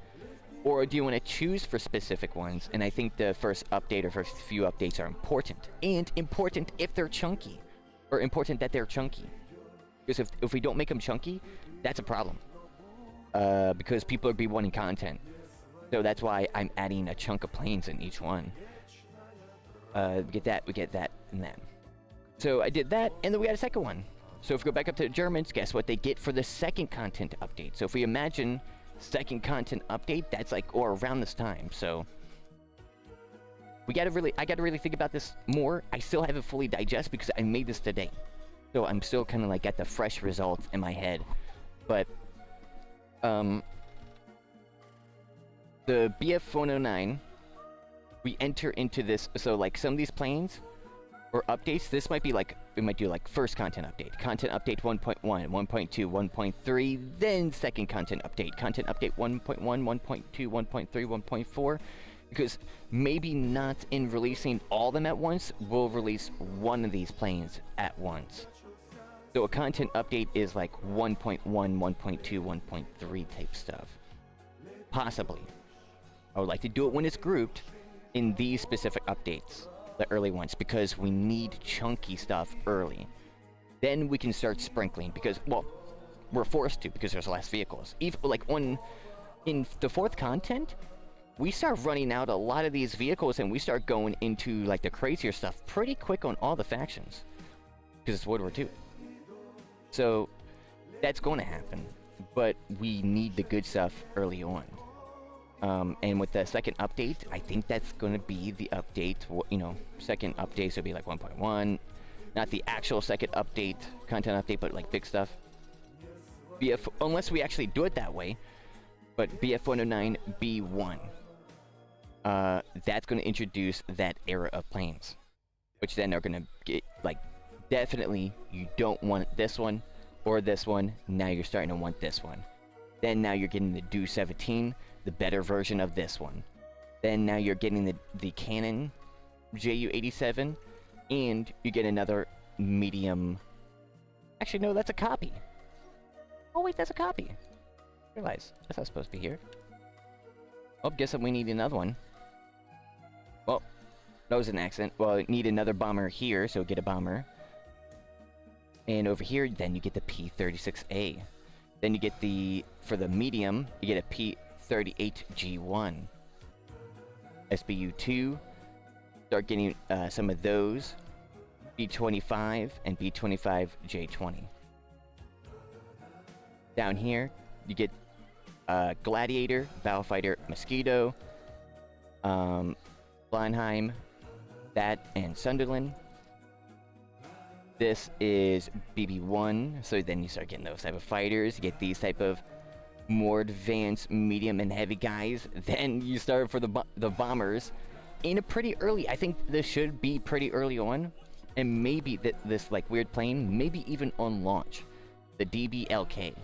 Or do you want to choose for specific ones? And I think the first update or first few updates are important. And important if they're chunky. Or important that they're chunky. Because if we don't make them chunky, that's a problem. Because people are be wanting content. So that's why I'm adding a chunk of planes in each one. We get that, and that. So I did that, and then we got a second one. So if we go back up to the Germans, guess what they get for the second content update? So if we imagine second content update, that's like, or around this time, so I gotta really think about this more. I still haven't fully digested because I made this today, so I'm still kind of like got the fresh results in my head. But the BF-109, we enter into this, so like some of these planes or updates, this might be like, we might do like first content update 1.1, 1.2, 1.3, then second content update 1.1, 1.2, 1.3, 1.4, because maybe not in releasing all of them at once, we'll release one of these planes at once. So a content update is like 1.1, 1.2, 1.3 type stuff. Possibly. I would like to do it when it's grouped in these specific updates. The early ones, because we need chunky stuff early. Then we can start sprinkling, because, well, we're forced to, because there's less vehicles. Even, like, in the fourth content, we start running out a lot of these vehicles, and we start going into, like, the crazier stuff pretty quick on all the factions. Because it's World War II. So, that's going to happen. But we need the good stuff early on. And with the second update, I think that's going to be the update, second updates will be like 1.1. not the actual second update, content update, but like big stuff. Unless we actually do it that way, but BF-109B1, that's going to introduce that era of planes, which then are going to get, like, definitely you don't want this one or this one. Now you're starting to want this one. Then now you're getting the Do-17, the better version of this one. Then now you're getting the Canon Ju-87, and you get another medium. Actually, no, that's a copy. Oh wait, that's a copy. Realize that's not supposed to be here. Oh, guess we need another one. Well, that was an accident. Well, I need another bomber here, so get a bomber. And over here, then you get the P-36A. Then you get for the medium, you get a P-38G1. SBU-2, start getting some of those. B-25 and B-25J20. Down here, you get Gladiator, Battlefighter, Mosquito, Blindheim, that, and Sunderland. This is BB-1, so then you start getting those type of fighters. You get these type of more advanced, medium, and heavy guys. Then you start for the bombers in a pretty early. I think this should be pretty early on, and maybe this like weird plane, maybe even on launch, the DBLK.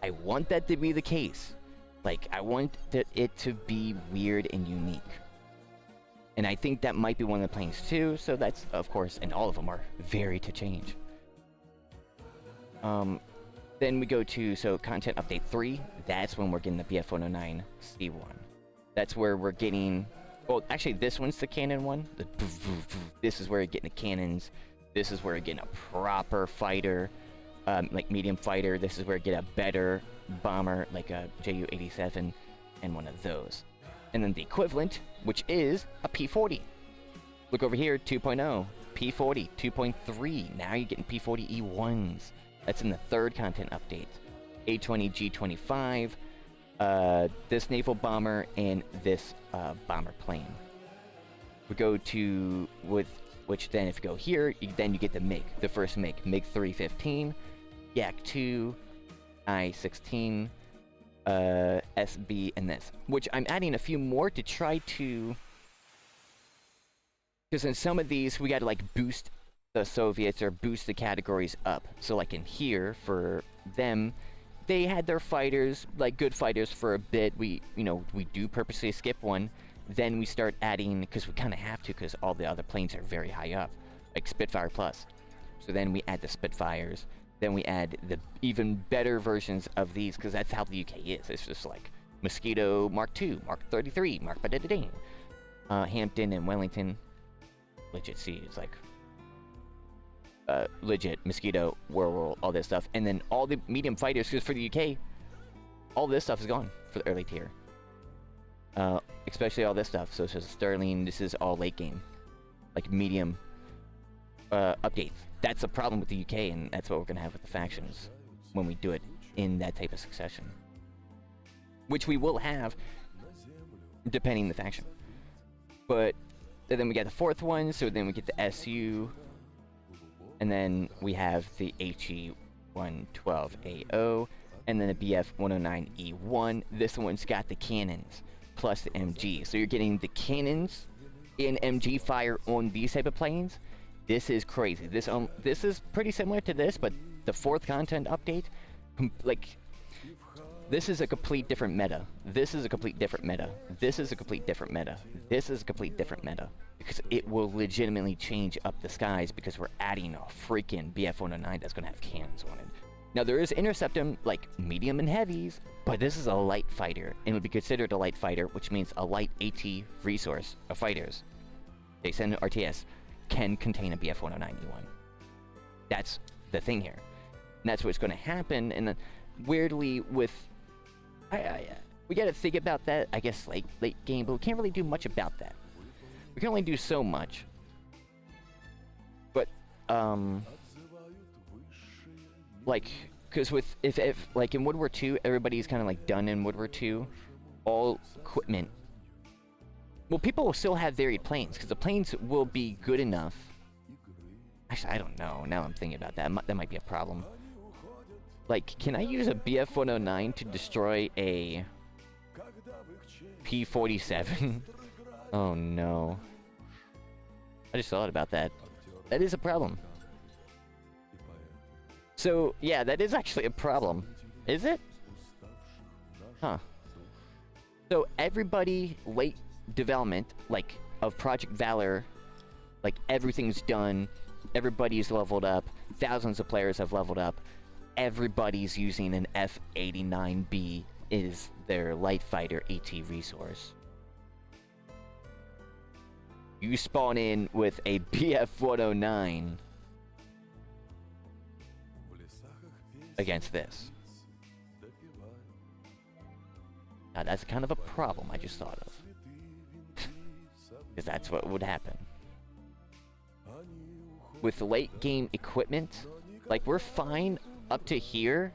I want that to be the case. Like, I want it to be weird and unique. And I think that might be one of the planes too, so that's, of course, and all of them are very to change. Then we go to, so content update 3, that's when we're getting the BF-109C1. That's where we're getting, well, actually this one's the Canon one. This is where you're getting the cannons. This is where you're getting a proper fighter, like medium fighter. This is where you get a better bomber, like a Ju-87, and one of those. And then the equivalent, which is a P-40. Look over here, 2.0, P-40, 2.3. Now you're getting P-40E1s. That's in the third content update. A-20G25, this naval bomber, and this bomber plane. We go to, which then if you go here, then you get the MiG, the first MiG, MiG-315, Yak-2, I-16, SB, and this, which I'm adding a few more to try to, because in some of these we got to like boost the Soviets or boost the categories up. So like in here for them, they had their fighters, like good fighters for a bit. We do purposely skip one, then we start adding, because we kind of have to, because all the other planes are very high up, like Spitfire Plus. So then we add the Spitfires. Then we add the even better versions of these, because that's how the UK is. It's just like Mosquito Mark II, Mark 33, Mark Badadadane, Hampton and Wellington. Legit C, it's like legit Mosquito, Whirlwill, all this stuff. And then all the medium fighters, because for the UK, all this stuff is gone for the early tier. Especially all this stuff. So this is Sterling, this is all late game. Like medium updates. That's the problem with the UK, and that's what we're going to have with the factions when we do it in that type of succession. Which we will have, depending on the faction. But then we got the fourth one, so then we get the SU, and then we have the HE-112AO, and then the BF-109E1. This one's got the cannons, plus the MG. So you're getting the cannons and MG fire on these type of planes. This is crazy. This is pretty similar to this, but the fourth content update, like, this is a complete different meta. This is a complete different meta. This is a complete different meta. This is a complete different meta. Because it will legitimately change up the skies, because we're adding a freaking BF-109 that's going to have cannons on it. Now, there is Interceptum, like medium and heavies, but this is a light fighter, and would be considered a light fighter, which means a light AT resource of fighters. They send an RTS. Can contain a BF-109E1. That's the thing here. And that's what's going to happen. And then, weirdly, with... we got to think about that, I guess, late game, but we can't really do much about that. We can only do so much. But, like, because with... If, like, in World War II, everybody's kind of, like, done in World War II. All equipment... Well, people will still have varied planes, because the planes will be good enough. Actually, I don't know. Now I'm thinking about that. That might be a problem. Like, can I use a BF-109 to destroy a P-47? Oh no. I just thought about that. That is a problem. So, yeah, that is actually a problem. Is it? Huh. So, everybody, late development, like, of Project Valor, like, everything's done. Everybody's leveled up. Thousands of players have leveled up. Everybody's using an F-89B is their light fighter AT resource. You spawn in with a BF-109 against this. Now that's kind of a problem I just thought of. Because that's what would happen. With late game equipment, like we're fine up to here,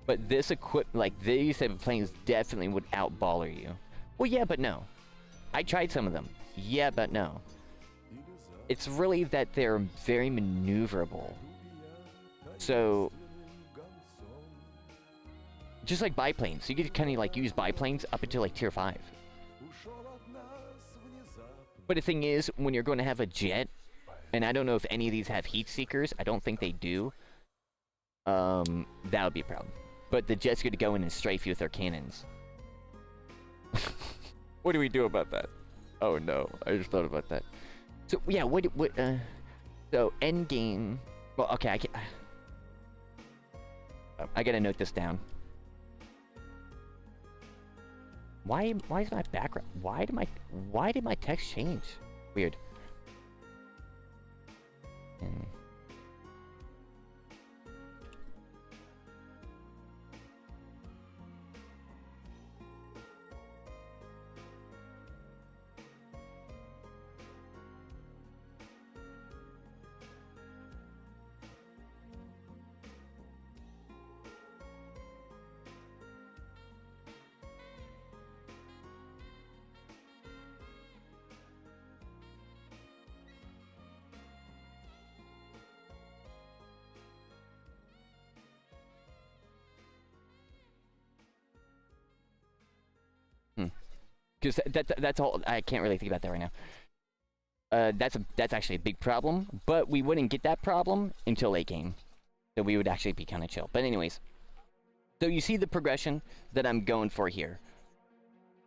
but this like these type of planes definitely would outballer you. Well, yeah, but no. I tried some of them. Yeah, but no. It's really that they're very maneuverable. So, just like biplanes, you could kind of like use biplanes up until like tier 5. But the thing is, when you're going to have a jet, and I don't know if any of these have heat seekers, I don't think they do. That would be a problem. But the jet's going to go in and strafe you with their cannons. What do we do about that? Oh no, I just thought about that. So yeah, so end game. Well, okay, I gotta note this down. Why is my background? Why did my text change? Weird. Because that's all. I can't really think about that right now. That's actually a big problem, but we wouldn't get that problem until late game, so we would actually be kind of chill. But anyways, so you see the progression that I'm going for here.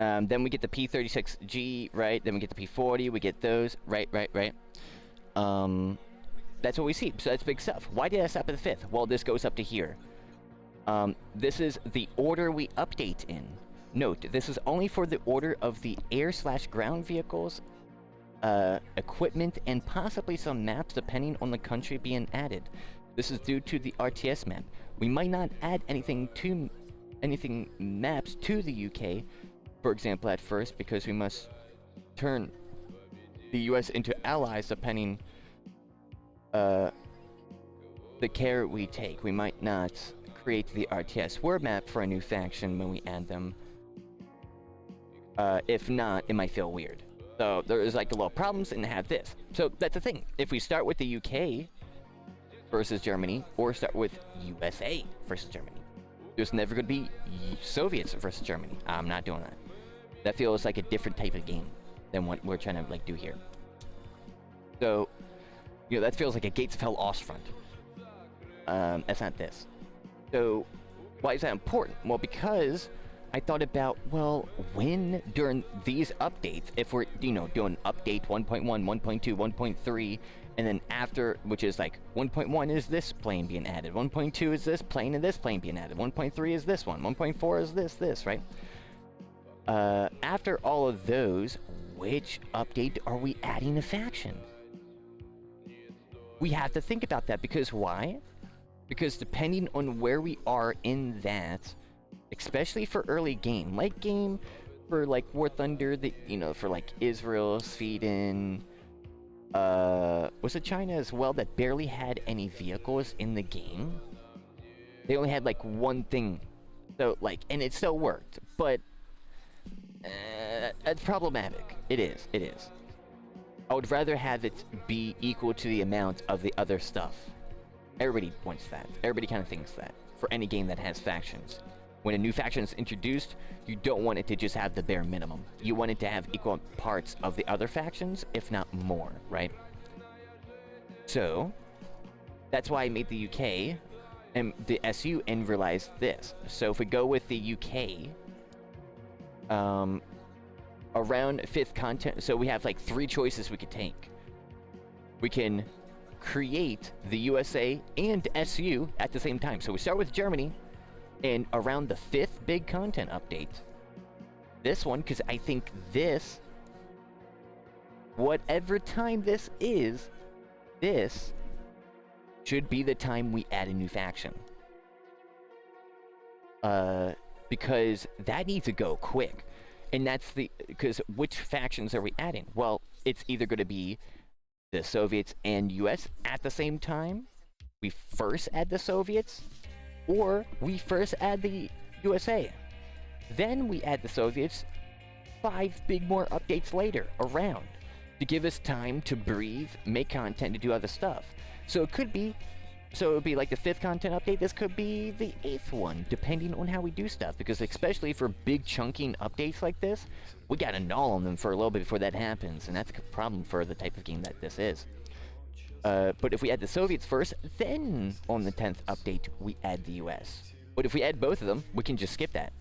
Then we get the P36G, right? Then we get the P40. We get those, right. That's what we see. So that's big stuff. Why did I stop at the 5th? Well, this goes up to here. This is the order we update in. Note, this is only for the order of the air/ground vehicles, equipment, and possibly some maps depending on the country being added. This is due to the RTS map. We might not add anything maps to the UK, for example, at first, because we must turn the US into allies depending the care we take. We might not create the RTS word map for a new faction when we add them. If not, it might feel weird. So there's like a little problems and have this. So that's the thing. If we start with the UK versus Germany, or start with USA versus Germany, there's never going to be Soviets versus Germany. I'm not doing that. That feels like a different type of game than what we're trying to like do here. So, you know, that feels like a Gates of Hell Ostfront. That's not this. So, why is that important? Well, because I thought about, well, when during these updates, if we're, you know, doing update 1.1, 1.2, 1.3, and then after, which is like 1.1 is this plane being added, 1.2 is this plane and this plane being added, 1.3 is this one, 1.4 is this, right? After all of those, which update are we adding a faction? We have to think about that, because why? Because depending on where we are in that, especially for early game, late game, for like War Thunder, you know, for like Israel, Sweden, was it China as well, that barely had any vehicles in the game? They only had like one thing, so like, and it still worked, but it's problematic. It is. I would rather have it be equal to the amount of the other stuff. Everybody wants that. Everybody kind of thinks that for any game that has factions. When a new faction is introduced, you don't want it to just have the bare minimum. You want it to have equal parts of the other factions, if not more, right? So, that's why I made the UK and the SU and realized this. So if we go with the UK, around 5th content, so we have like 3 choices we could take. We can create the USA and SU at the same time. So we start with Germany, and around the 5th big content update, this one, because I think this, whatever time this is, this should be the time we add a new faction. Because that needs to go quick. And that's because which factions are we adding? Well, it's either going to be the Soviets and US at the same time. We first add the Soviets, or we first add the USA. Then we add the Soviets 5 big more updates later around to give us time to breathe, make content, to do other stuff. So it could be, so it would be like the 5th content update. This could be the 8th one, depending on how we do stuff. Because especially for big chunking updates like this, we gotta gnaw on them for a little bit before that happens. And that's a problem for the type of game that this is. But if we add the Soviets first, then on the 10th update, we add the US. But if we add both of them, we can just skip that.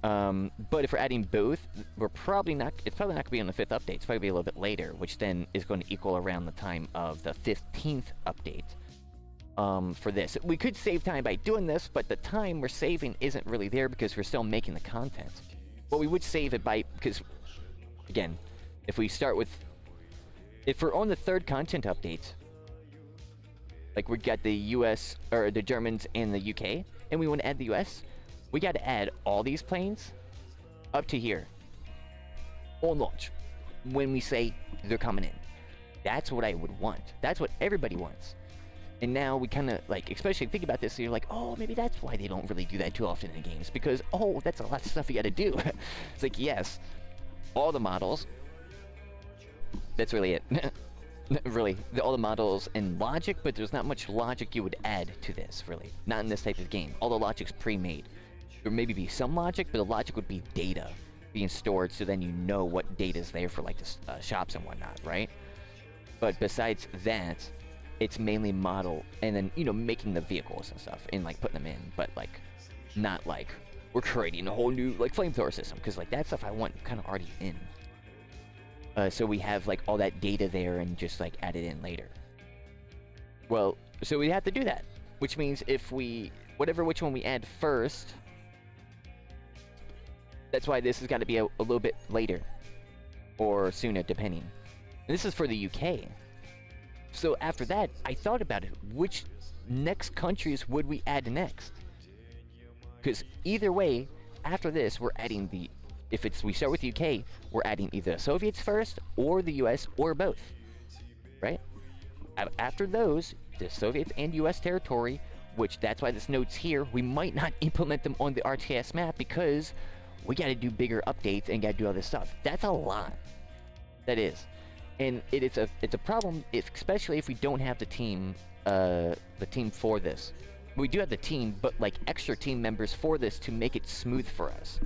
But if we're adding both, we're probably not, it's probably not gonna be on the 5th update. It's probably be a little bit later, which then is going to equal around the time of the 15th update. For this. We could save time by doing this, but the time we're saving isn't really there because we're still making the content. But we would save it by, because, again, if we start with, if we're on the 3rd content update, like we got the US, or the Germans and the UK, and we want to add the US, we got to add all these planes up to here on launch when we say they're coming in. That's what I would want. That's what everybody wants. And now we kind of, like, especially think about this, so you're like, oh, maybe that's why they don't really do that too often in games, because, oh, that's a lot of stuff you gotta do. It's like, yes, all the models, that's really it. Really, all the models and logic, but there's not much logic you would add to this, really. Not in this type of game. All the logic's pre-made. There may be some logic, but the logic would be data being stored, so then you know what data's there for, like, the shops and whatnot, right? But besides that, it's mainly model, and then, you know, making the vehicles and stuff, and, like, putting them in, but, like, not, like, we're creating a whole new, like, flamethrower system, because, like, that stuff I want kind of already in. So we have, like, all that data there, and just, like, add it in later. Well, so we have to do that, which means if we, which one we add first, that's why this has got to be a little bit later, or sooner, depending. And this is for the UK. So after that, I thought about it. Which next countries would we add next? Because either way, after this, we're adding the... If it's we start with UK, we're adding either the Soviets first, or the US, or both. Right? After those, the Soviets and US territory, which that's why this note's here, we might not implement them on the RTS map because we gotta do bigger updates and gotta do all this stuff. That's a lot. That is. And it's a problem, especially if we don't have the team for this. We do have the team, but like extra team members for this to make it smooth for us,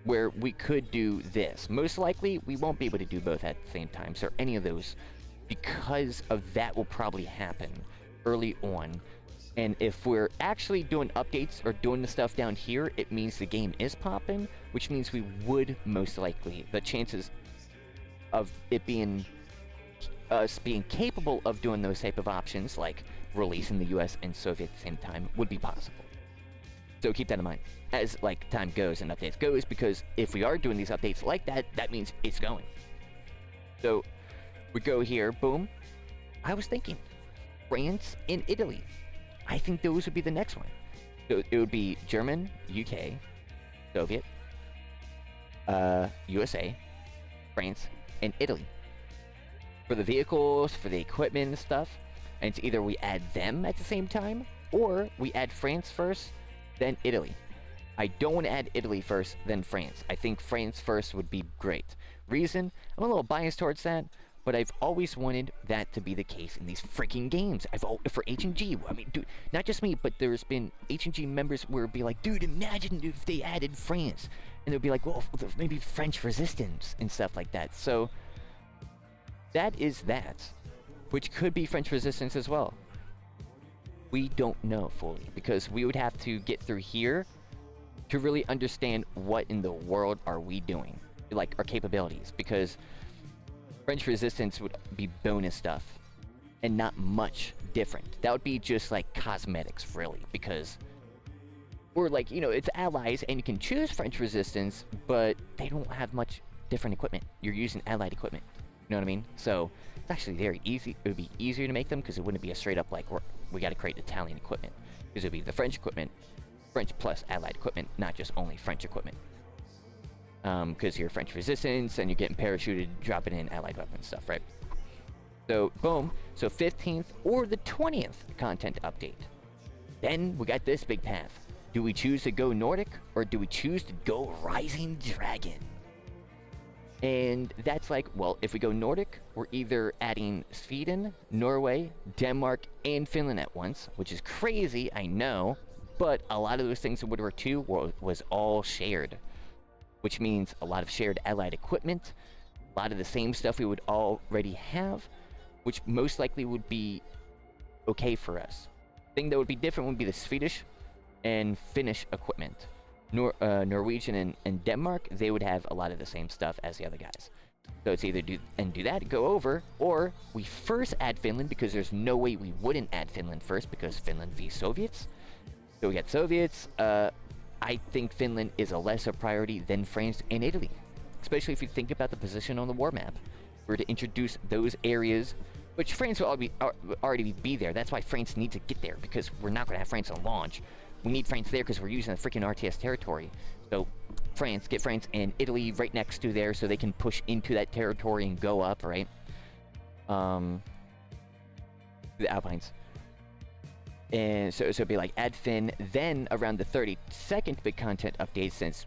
where we could do this. Most likely, we won't be able to do both at the same time, so any of those, because of that will probably happen early on. And if we're actually doing updates or doing the stuff down here, it means the game is popping, which means we would most likely, the chances of it being us being capable of doing those type of options, like releasing the US and Soviet at the same time, would be possible. So keep that in mind as like time goes and updates goes, because if we are doing these updates like that, that means it's going. So we go here, boom. I was thinking France and Italy. I think those would be the next one. So it would be German, UK, Soviet, USA, France, and Italy. For the vehicles, for the equipment and stuff. And it's either we add them at the same time, or we add France first, then Italy. I don't want to add Italy first, then France. I think France first would be great. Reason, I'm a little biased towards that, but I've always wanted that to be the case in these freaking games. For H&G, I mean, dude, not just me, but there's been H&G members where it'd be like, dude, imagine if they added France, and they'd be like, well, maybe French resistance and stuff like that. So that is that, which could be French resistance as well. We don't know fully, because we would have to get through here to really understand what in the world are we doing, like our capabilities, because French resistance would be bonus stuff and not much different. That would be just like cosmetics, really, because we're like, you know, it's allies and you can choose French resistance, but they don't have much different equipment. You're using allied equipment. You know what I mean? So it's actually very easy. It would be easier to make them because it wouldn't be a straight up like, we got to create Italian equipment, because it would be the French equipment, French plus allied equipment, not just only French equipment. Because you're French resistance and you're getting parachuted, dropping in allied weapon stuff, right? So, boom. So 15th or the 20th content update. Then we got this big path. Do we choose to go Nordic or do we choose to go Rising Dragon? And that's like, well, if we go Nordic, we're either adding Sweden, Norway, Denmark, and Finland at once, which is crazy, I know, but a lot of those things in World War II was all shared, which means a lot of shared allied equipment, a lot of the same stuff we would already have, which most likely would be okay for us. The thing that would be different would be the Swedish and Finnish equipment. Norwegian and Denmark, they would have a lot of the same stuff as the other guys. So it's either do that, go over, or we first add Finland, because there's no way we wouldn't add Finland first, because Finland v Soviets. So we got Soviets. I think Finland is a lesser priority than France and Italy, especially if you think about the position on the war map. We're to introduce those areas, which France will already be there. That's why France needs to get there, because we're not going to have France on launch. We need France there because we're using the freaking RTS territory. So France, get France and Italy right next to there so they can push into that territory and go up, right? The Alpines. And so it'd be like add Finn, then around the 32nd big content update, since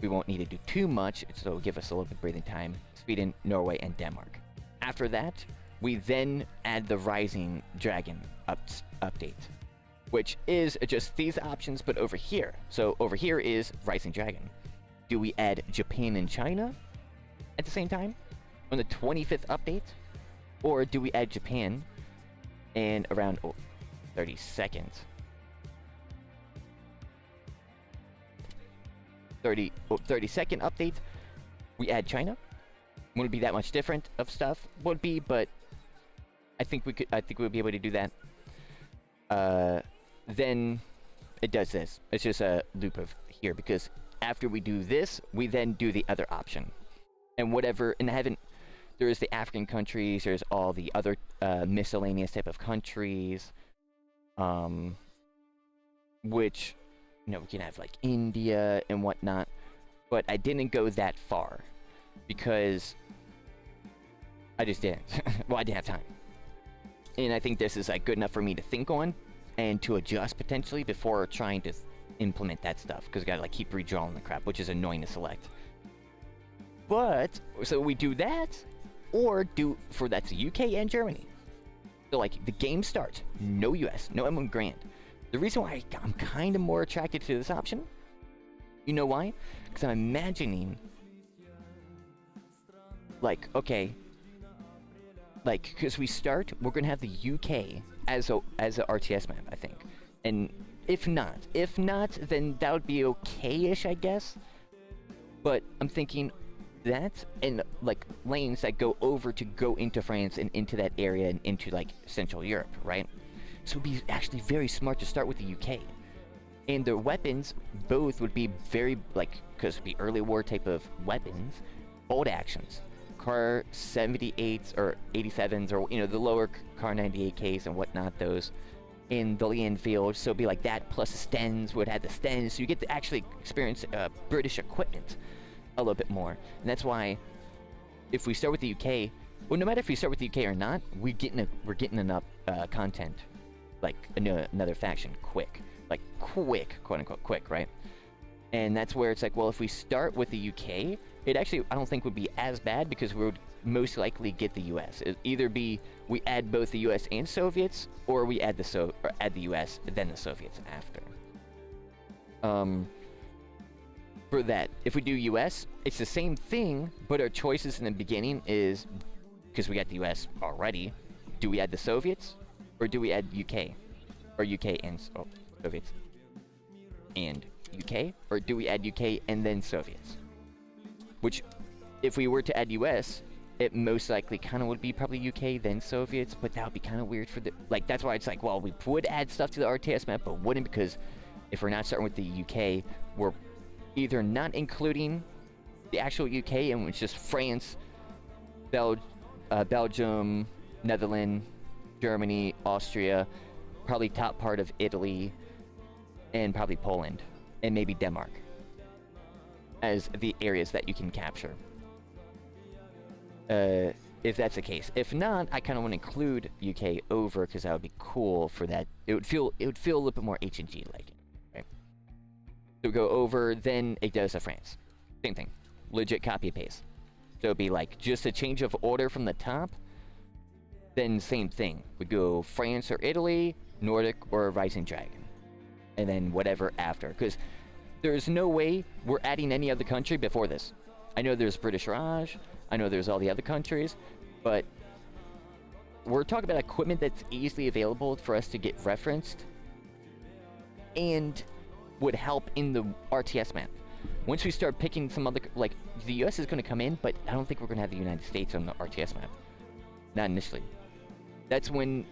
we won't need to do too much, so it'll give us a little bit of breathing time, Sweden, Norway, and Denmark. After that, we then add the Rising Dragon update, which is just these options, but over here. So over here is Rising Dragon. Do we add Japan and China at the same time on the 25th update? Or do we add Japan and around 32nd? 32nd update, we add China. Wouldn't be that much different of stuff, would be, but I think we'll be able to do that. Then it does this. It's just a loop of here, because after we do this, we then do the other option. And whatever, and there's the African countries, there's all the other miscellaneous type of countries, which, you know, we can have like India and whatnot, but I didn't go that far because I just didn't. Well, I didn't have time. And I think this is like good enough for me to think on and to adjust potentially before trying to implement that stuff, because I gotta like keep redrawing the crap, which is annoying to select. But so we do that, or that's the UK and Germany. So like the game starts, no US, no M1 Grand. The reason why I'm kind of more attracted to this option, you know why? Because I'm imagining, like, okay, like, because we start, we're gonna have the UK as a RTS map, I think. And if not, then that would be okay-ish, I guess. But I'm thinking that, and like lanes that go into France and into that area and into like Central Europe, right? So it'd be actually very smart to start with the UK. And the weapons, both would be very, like, because it'd be early war type of weapons, bolt actions. Car 78s or 87s, or, you know, the lower Car 98Ks and whatnot, those in the land field. So it'd be like that, plus the Stens would have the Stens, so you get to actually experience British equipment a little bit more. And that's why if we start with the UK, well, no matter if we start with the UK or not, we're getting enough content, like another faction quick, quote unquote quick, right? And that's where it's like, well, if we start with the UK, it actually, I don't think would be as bad because we would most likely get the U.S. It'd either be we add both the U.S. and Soviets, or we add the U.S. then the Soviets after. For that, if we do U.S., it's the same thing, but our choices in the beginning is, because we got the U.S. already, do we add the Soviets, or do we add UK? Or UK and Soviets and UK? Or do we add UK and then Soviets? Which, if we were to add US, it most likely kind of would be probably UK then Soviets, but that would be kind of weird for the... Like, that's why it's like, well, we would add stuff to the RTS map, but wouldn't, because if we're not starting with the UK, we're either not including the actual UK, and it's just France, Belgium, Netherlands, Germany, Austria, probably top part of Italy, and probably Poland, and maybe Denmark as the areas that you can capture. If that's the case. If not, I kind of want to include UK over, because that would be cool for that. It would feel a little bit more H&G like. Right? So go over, then it goes to France. Same thing. Legit copy paste. So it'd be like just a change of order from the top. Then same thing. We go France or Italy, Nordic or Rising Dragon. And then whatever after. Because there's no way we're adding any other country before this. I know there's British Raj. I know there's all the other countries. But we're talking about equipment that's easily available for us to get referenced. And would help in the RTS map. Once we start picking some other... Like, the US is going to come in, but I don't think we're going to have the United States on the RTS map. Not initially. That's when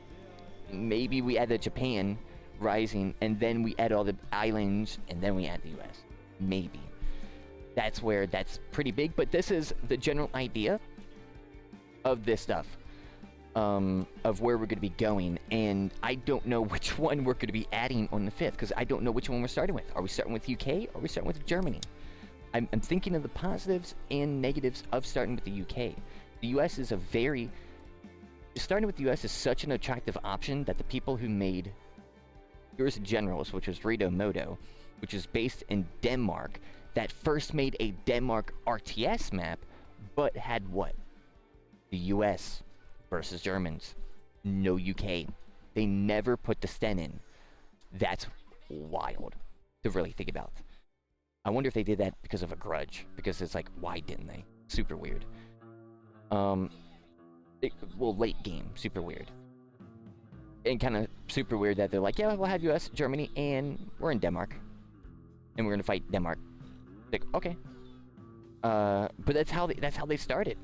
maybe we add the Japan Rising, and then we add all the islands, and then we add the US. Maybe. That's where that's pretty big, but this is the general idea of this stuff. Of where we're going to be going, and I don't know which one we're going to be adding on the 5th, because I don't know which one we're starting with. Are we starting with UK, or are we starting with Germany? I'm thinking of the positives and negatives of starting with the UK. The US is a very... Starting with the US is such an attractive option that the people who made Heroes Generals, which was Rito Moto, which is based in Denmark, that first made a Denmark RTS map, but had what? The US versus Germans. No UK. They never put the Sten in. That's wild to really think about. I wonder if they did that because of a grudge. Because it's like, why didn't they? Super weird. Well, late game. Super weird. And kind of super weird that they're like, yeah, we'll have US, Germany, and we're in Denmark. And we're going to fight Denmark. Like, okay. But that's how they started.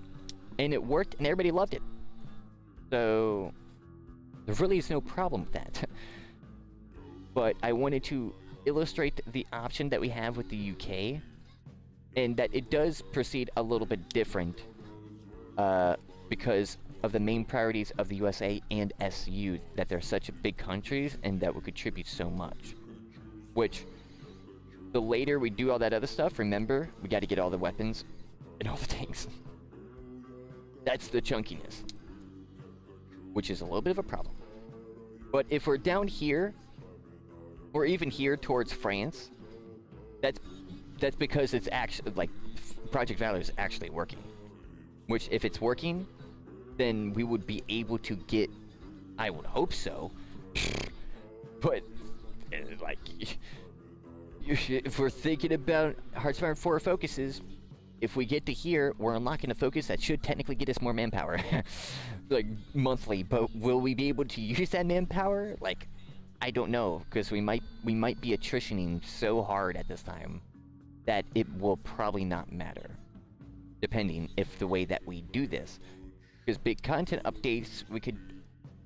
And it worked, and everybody loved it. So, there really is no problem with that. But I wanted to illustrate the option that we have with the UK, and that it does proceed a little bit different because of the main priorities of the USA and SU, that they're such big countries and that would contribute so much. Which, the later we do all that other stuff, remember, we got to get all the weapons and all the tanks. That's the chunkiness. Which is a little bit of a problem. But if we're down here, or even here towards France, that's because it's actually, like, Project Valor is actually working. Which, if it's working, then we would be able to get, I would hope so, but, like, if we're thinking about Hearthstone 4 focuses, if we get to here, we're unlocking a focus that should technically get us more manpower. Like, monthly, but will we be able to use that manpower? Like, I don't know, because we might be attritioning so hard at this time that it will probably not matter, depending if the way that we do this. Because big content updates, we could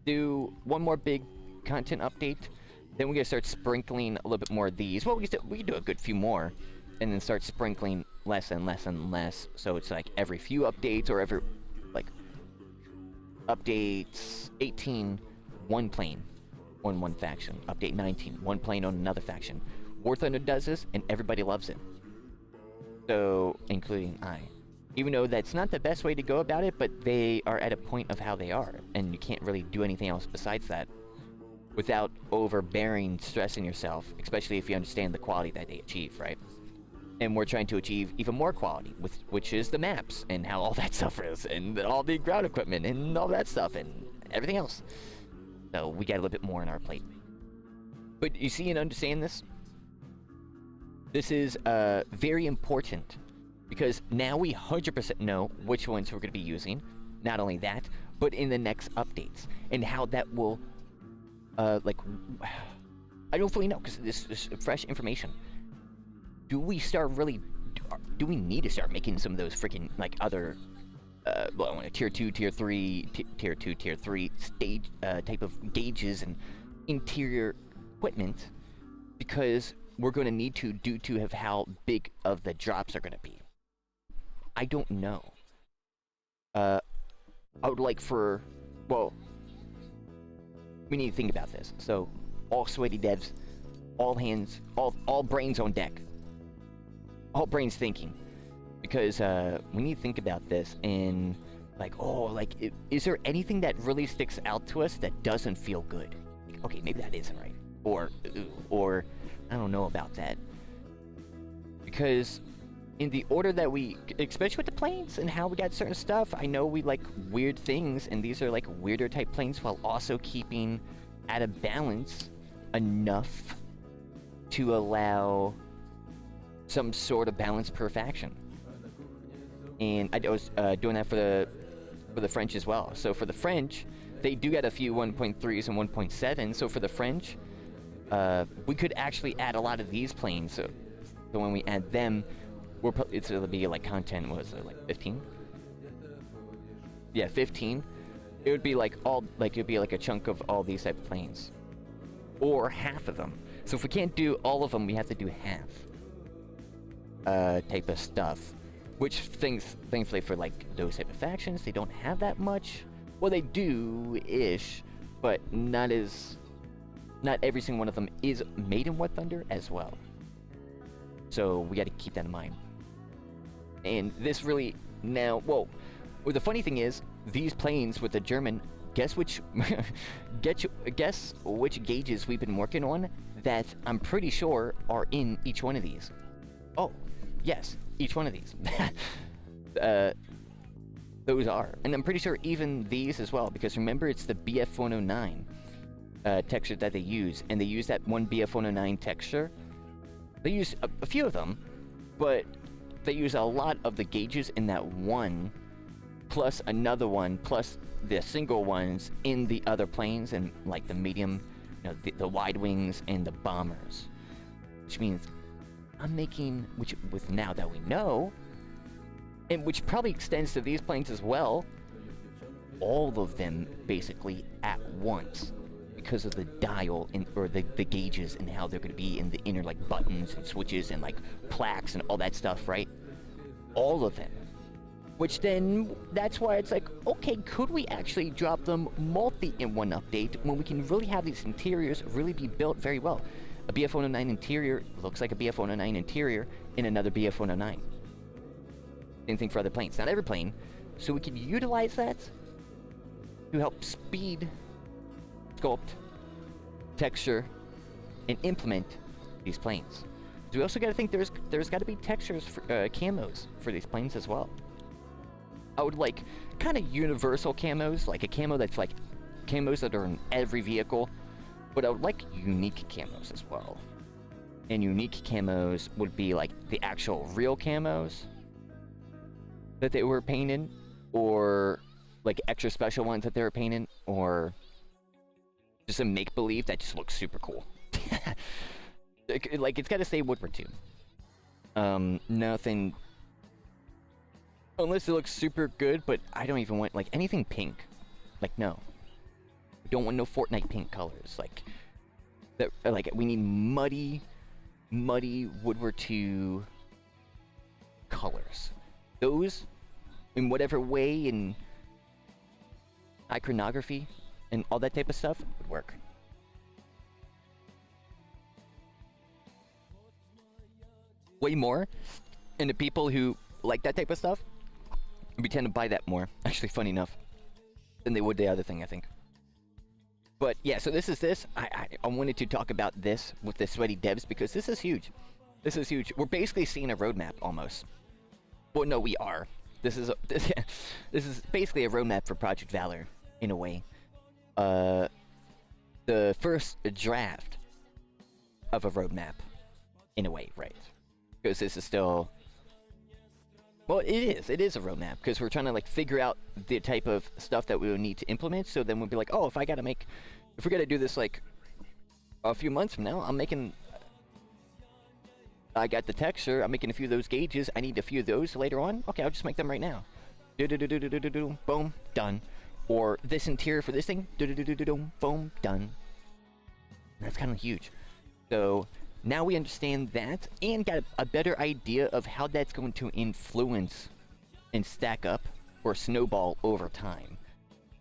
do one more big content update, then we're going to start sprinkling a little bit more of these. Well, we can do a good few more, and then start sprinkling less and less and less, so it's like every few updates, or every, like, updates 18, one plane on one faction. Update 19, one plane on another faction. War Thunder does this, and everybody loves it. So, including I. Even though that's not the best way to go about it, but they are at a point of how they are, and you can't really do anything else besides that without overbearing stressing yourself, especially if you understand the quality that they achieve, right? And we're trying to achieve even more quality, which is the maps and how all that stuff is, and all the ground equipment and all that stuff and everything else. So we got a little bit more on our plate. But you see and understand this? This is very important, because now we 100% know which ones we're going to be using. Not only that, but in the next updates, and how that will, like, I don't fully know, because this is fresh information. Do we start really, do we need to start making some of those freaking, like, other, well, tier 2, tier 3, tier 2, tier 3 stage, type of gauges and interior equipment, because we're going to need to, due to have how big of the drops are going to be. I don't know. I would like for, well, we need to think about this. So, all sweaty devs, all hands, all brains on deck. All brains thinking. Because we need to think about this and, like, oh, like, is there anything that really sticks out to us that doesn't feel good? Like, okay, maybe that isn't right. Or, I don't know about that. Because in the order that we, especially with the planes and how we got certain stuff, I know we like weird things, and these are like weirder type planes, while also keeping at a balance enough to allow some sort of balance per faction. And I was doing that for the French as well. So for the French, they do get a few 1.3s and 1.7. So for the French, we could actually add a lot of these planes. So when we add them, it'll be like content, what was it, like 15? Yeah, 15. It would be like it'd be like a chunk of all these type of planes. Or half of them. So if we can't do all of them, we have to do half. Type of stuff. Which thankfully for like those type of factions, they don't have that much. Well, they do-ish, but not every single one of them is made in War Thunder as well. So we got to keep that in mind. And this really now, well, the funny thing is, these planes with the German, guess which gauges we've been working on that I'm pretty sure are in each one of these. Oh, yes, each one of these. Those are. And I'm pretty sure even these as well, because remember, it's the BF109 texture that they use, and they use that one BF109 texture. They use a few of them, but they use a lot of the gauges in that one, plus another one, plus the single ones in the other planes, and like the medium, you know, the wide wings and the bombers. Which means I'm making, which with now that we know, and which probably extends to these planes as well, all of them basically at once, because of the dial or the gauges and how they're going to be in the inner like buttons and switches and like plaques and all that stuff, right? All of them. Which then, that's why it's like, okay, could we actually drop them multi in one update when we can really have these interiors really be built very well? A BF-109 interior looks like a BF-109 interior in another BF-109. Same thing for other planes. Not every plane. So we can utilize that to help speed, sculpt, texture, and implement these planes. So we also got to think there's got to be textures for camos for these planes as well. I would like kind of universal camos, like a camo that's like camos that are in every vehicle, but I would like unique camos as well. And unique camos would be like the actual real camos that they were painted, or like extra special ones that they were painted, or just a make-believe that just looks super cool. Like, it's got to say Woodward too. Nothing, unless it looks super good, but I don't even want, like, anything pink. Like, no. We don't want no Fortnite pink colors. Like, that, like, we need muddy Woodward 2 colors. Those, in whatever way, in iconography and all that type of stuff, would work. Way more, and the people who like that type of stuff, we tend to buy that more, actually, funny enough, than they would the other thing, I think. But yeah, so this is this. I wanted to talk about this with the sweaty devs because this is huge. This is huge. We're basically seeing a roadmap almost. Well, no, we are. This is this is basically a roadmap for Project Valor in a way. The first draft of a roadmap in a way, right? Because this is still, well, it is a roadmap because we're trying to like figure out the type of stuff that we will need to implement. So then we'll be like, oh, if we gotta do this like a few months from now, I got the texture, I'm making a few of those gauges, I need a few of those later on. Okay, I'll just make them right now. Boom, done. Or this interior for this thing, boom, done. That's kind of huge. So now we understand that and got a better idea of how that's going to influence and stack up or snowball over time.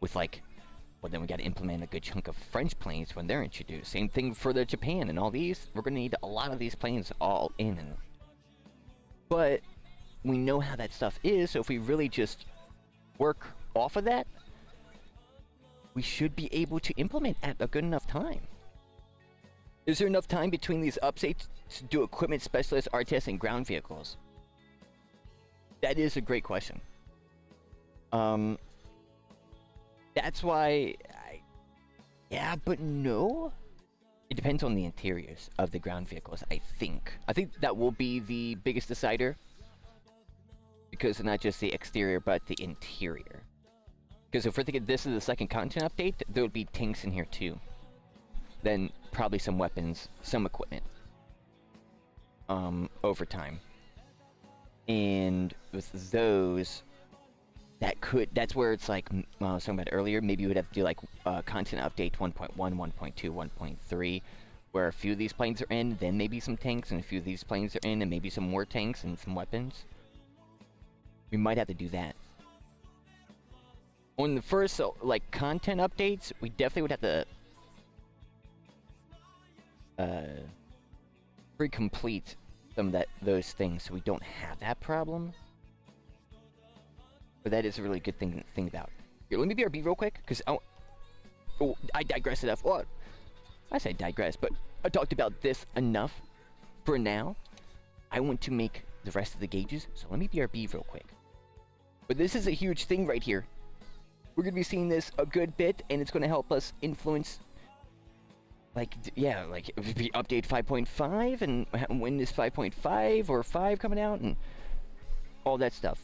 With like, well, then we got to implement a good chunk of French planes when they're introduced. Same thing for the Japan and all these. We're going to need a lot of these planes all in. But we know how that stuff is, so if we really just work off of that, we should be able to implement at a good enough time. Is there enough time between these updates to do equipment specialist, RTS, and ground vehicles? That is a great question. That's why yeah, but no. It depends on the interiors of the ground vehicles, I think. I think that will be the biggest decider. Because not just the exterior, but the interior. Because if we're thinking this is the second content update, there would be tanks in here too. Then probably some weapons, some equipment. Over time. And with those, that's where it's like, I was talking about earlier, maybe you would have to do like content update 1.1, 1.2, 1.3, where a few of these planes are in, then maybe some tanks, and a few of these planes are in, and maybe some more tanks and some weapons. We might have to do that. On the first, like, content updates, we definitely would have to pre-complete some of those things so we don't have that problem. But that is a really good thing to think about. Here, let me BRB real quick, because I digress enough. Well, I say digress, but I talked about this enough for now. I want to make the rest of the gauges, so let me BRB real quick. But this is a huge thing right here. We're going to be seeing this a good bit, and it's going to help us influence, like, yeah, like, it would be update 5.5, and when is 5.5 or 5 coming out, and all that stuff.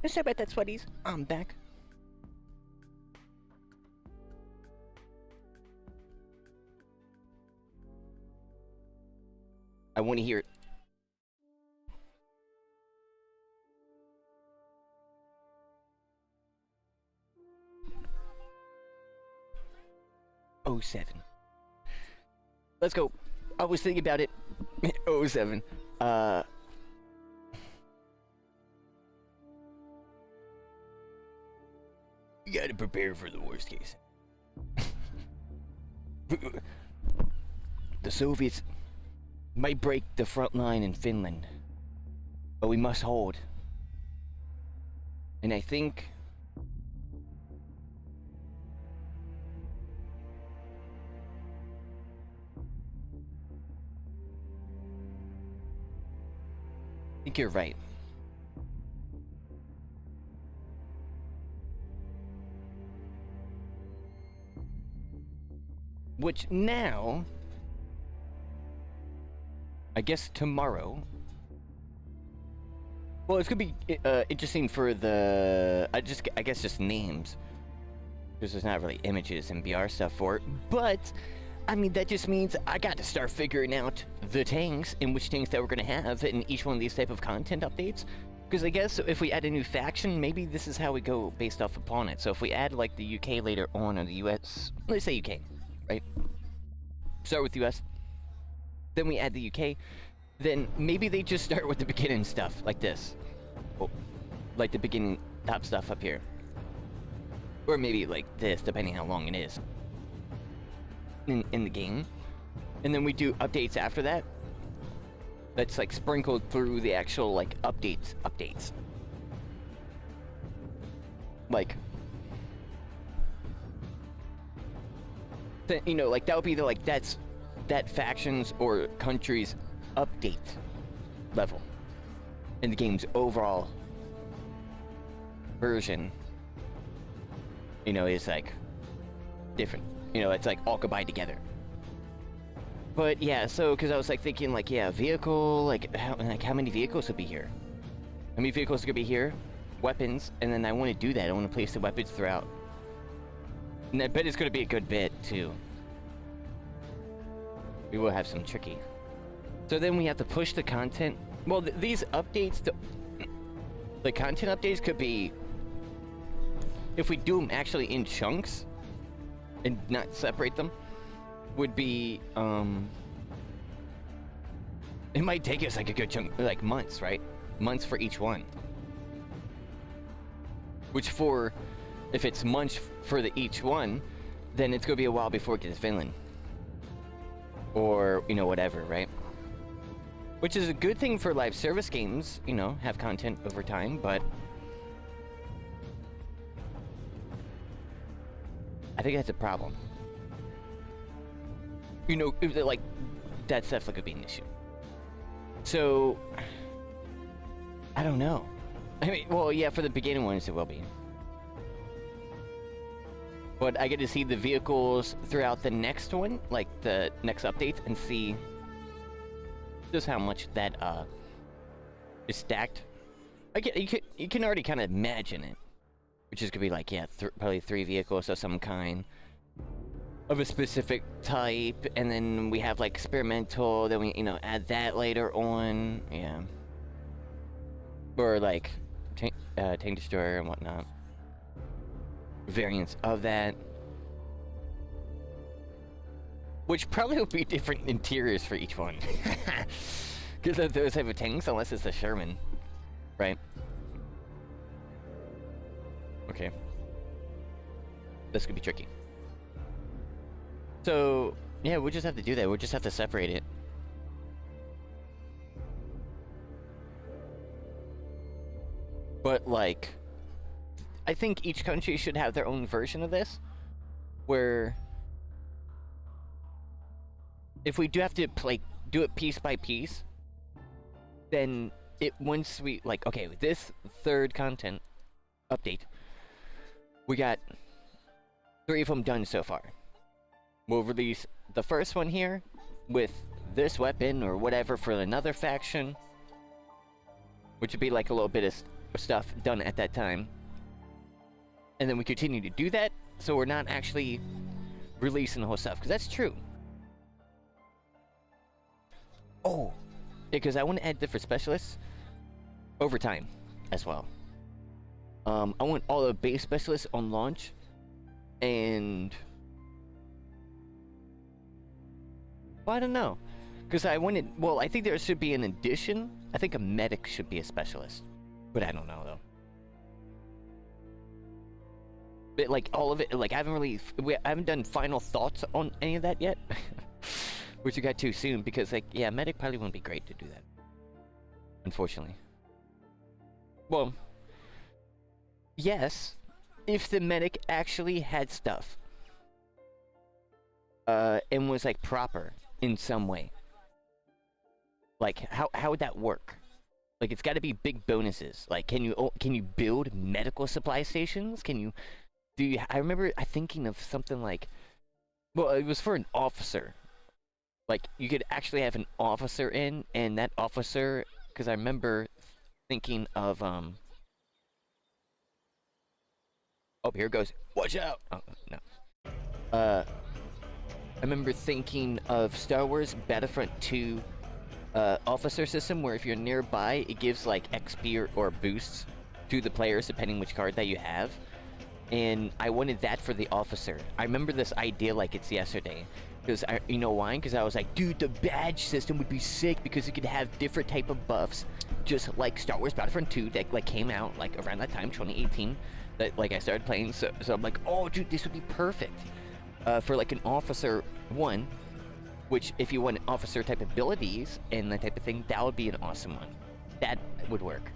Sorry about that, sweaties. I'm back. I want to hear it. Oh, 07. Let's go. I was thinking about it. 07. You gotta prepare for the worst case. The Soviets might break the front line in Finland, but we must hold. And I think you're right. Which now, I guess tomorrow. Well, it's gonna be interesting for the I guess just names, because there's not really images and VR stuff for it. But I mean, that just means I got to start figuring out the tanks and which tanks that we're gonna have in each one of these type of content updates. Because I guess if we add a new faction, maybe this is how we go based off upon it. So if we add like the UK later on, or the US, let's say UK, right? Start with US, then we add the UK, then maybe they just start with the beginning stuff like this. Oh, like the beginning top stuff up here. Or maybe like this, depending how long it is in the game. And then we do updates after that. That's like sprinkled through the actual like updates. Like, you know, like that would be the like that factions or countries update level in the game's overall version. You know, is like different. You know, it's like all combined together. But yeah, so because I was like thinking like, yeah, vehicle, like how many vehicles would be here? How many vehicles could be here? Weapons, and then I want to do that. I want to place the weapons throughout. And I bet it's going to be a good bit too. We will have some tricky. So then we have to push the content. Well, these updates, the content updates could be, if we do them actually in chunks and not separate them, would be, it might take us like a good chunk, like months, right? Months for each one. Which for, if it's months for each one, then it's gonna be a while before it gets to Finland. Or, you know, whatever, right? Which is a good thing for live service games, you know, have content over time, but I think that's a problem. You know, like, that definitely could be an issue. So, I don't know. I mean, well, yeah, for the beginning ones it will be. But I get to see the vehicles throughout the next one, like the next update, and see just how much that is stacked. You can already kind of imagine it, which is gonna be like, yeah, probably 3 vehicles of some kind of a specific type, and then we have like experimental. Then we, you know, add that later on, yeah, or like tank destroyer and whatnot. Variants of that, which probably will be different interiors for each one, because of those type of tanks, unless it's a Sherman, right? Okay, this could be tricky. So yeah, we'll just have to do that. We'll just have to separate it. But like, I think each country should have their own version of this, where if we do have to do it piece by piece, then once we like, okay, with this third content update, we got 3 of them done so far. We'll release the first one here with this weapon or whatever for another faction, which would be like a little bit of stuff done at that time. And then we continue to do that, so we're not actually releasing the whole stuff, because that's true. Oh, because I want to add different specialists over time as well. I want all the base specialists on launch, and well, I don't know, because I wanted. Well, I think there should be an addition. I think a medic should be a specialist, but I don't know though. But like all of it, like I haven't done final thoughts on any of that yet, which you got too soon, because like yeah, medic probably wouldn't be great to do that, unfortunately. Well, yes, if the medic actually had stuff, and was like proper in some way. Like how would that work? Like it's got to be big bonuses. Like can you build medical supply stations? Can you I remember thinking of something like, well, it was for an officer. Like you could actually have an officer in, and that officer, because I remember thinking of oh, here it goes. Watch out. Oh, no. I remember thinking of Star Wars Battlefront 2 officer system, where if you're nearby, it gives like XP or boosts to the players depending which card that you have. And I wanted that for the officer. I remember this idea like it's yesterday. Because you know why? Because I was like, dude, the badge system would be sick because you could have different type of buffs, just like Star Wars Battlefront 2 that like came out like around that time, 2018. That like I started playing. So I'm like, oh, dude, this would be perfect for like an officer one. Which, if you want officer type abilities and that type of thing, that would be an awesome one. That would work.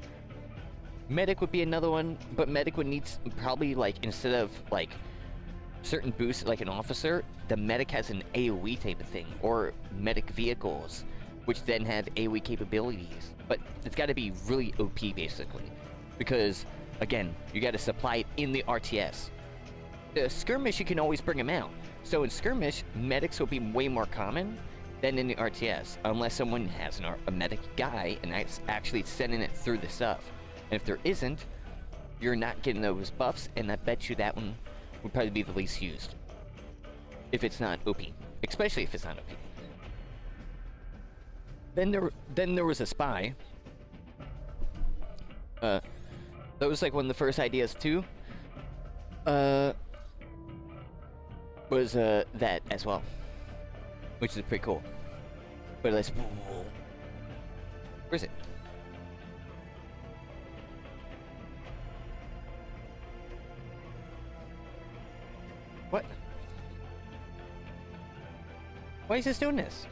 Medic would be another one, but medic would need probably like, instead of like certain boosts like an officer, the medic has an AoE type of thing, or medic vehicles, which then have AoE capabilities. But it's got to be really OP basically, because again, you got to supply it in the RTS. The skirmish, you can always bring them out. So in skirmish, medics will be way more common than in the RTS, unless someone has a medic guy and is actually sending it through the stuff. And if there isn't, you're not getting those buffs, and I bet you that one would probably be the least used. If it's not OP. Especially if it's not OP. Then there was a spy. That was like one of the first ideas too. Was that as well, which is pretty cool. But let's. Where is it? What? Why is this doing this?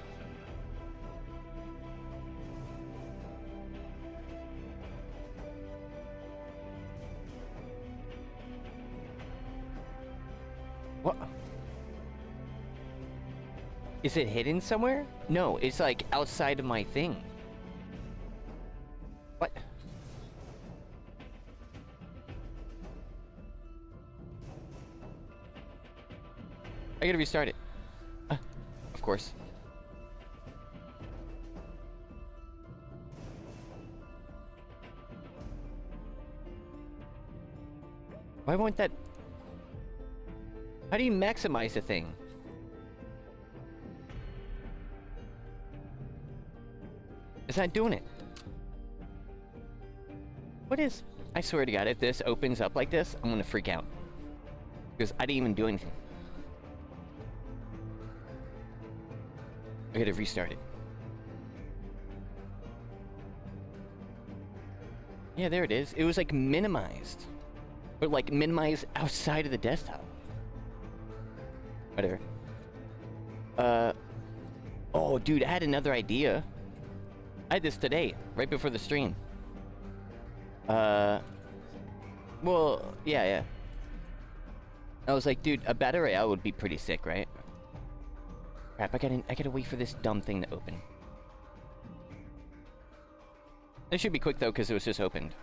What? Is it hidden somewhere? No, it's like outside of my thing. What? I gotta restart it. Of course. Why won't that... How do you maximize the thing? It's not doing it. What is... I swear to God, if this opens up like this, I'm gonna freak out. Because I didn't even do anything. I gotta restart it. Yeah, there it is. It was like minimized. But like minimized outside of the desktop. Whatever. Oh, dude, I had another idea. I had this today, right before the stream. Well, yeah. I was like, dude, a battle royale would be pretty sick, right? Crap, I gotta wait for this dumb thing to open. It should be quick, though, because it was just opened.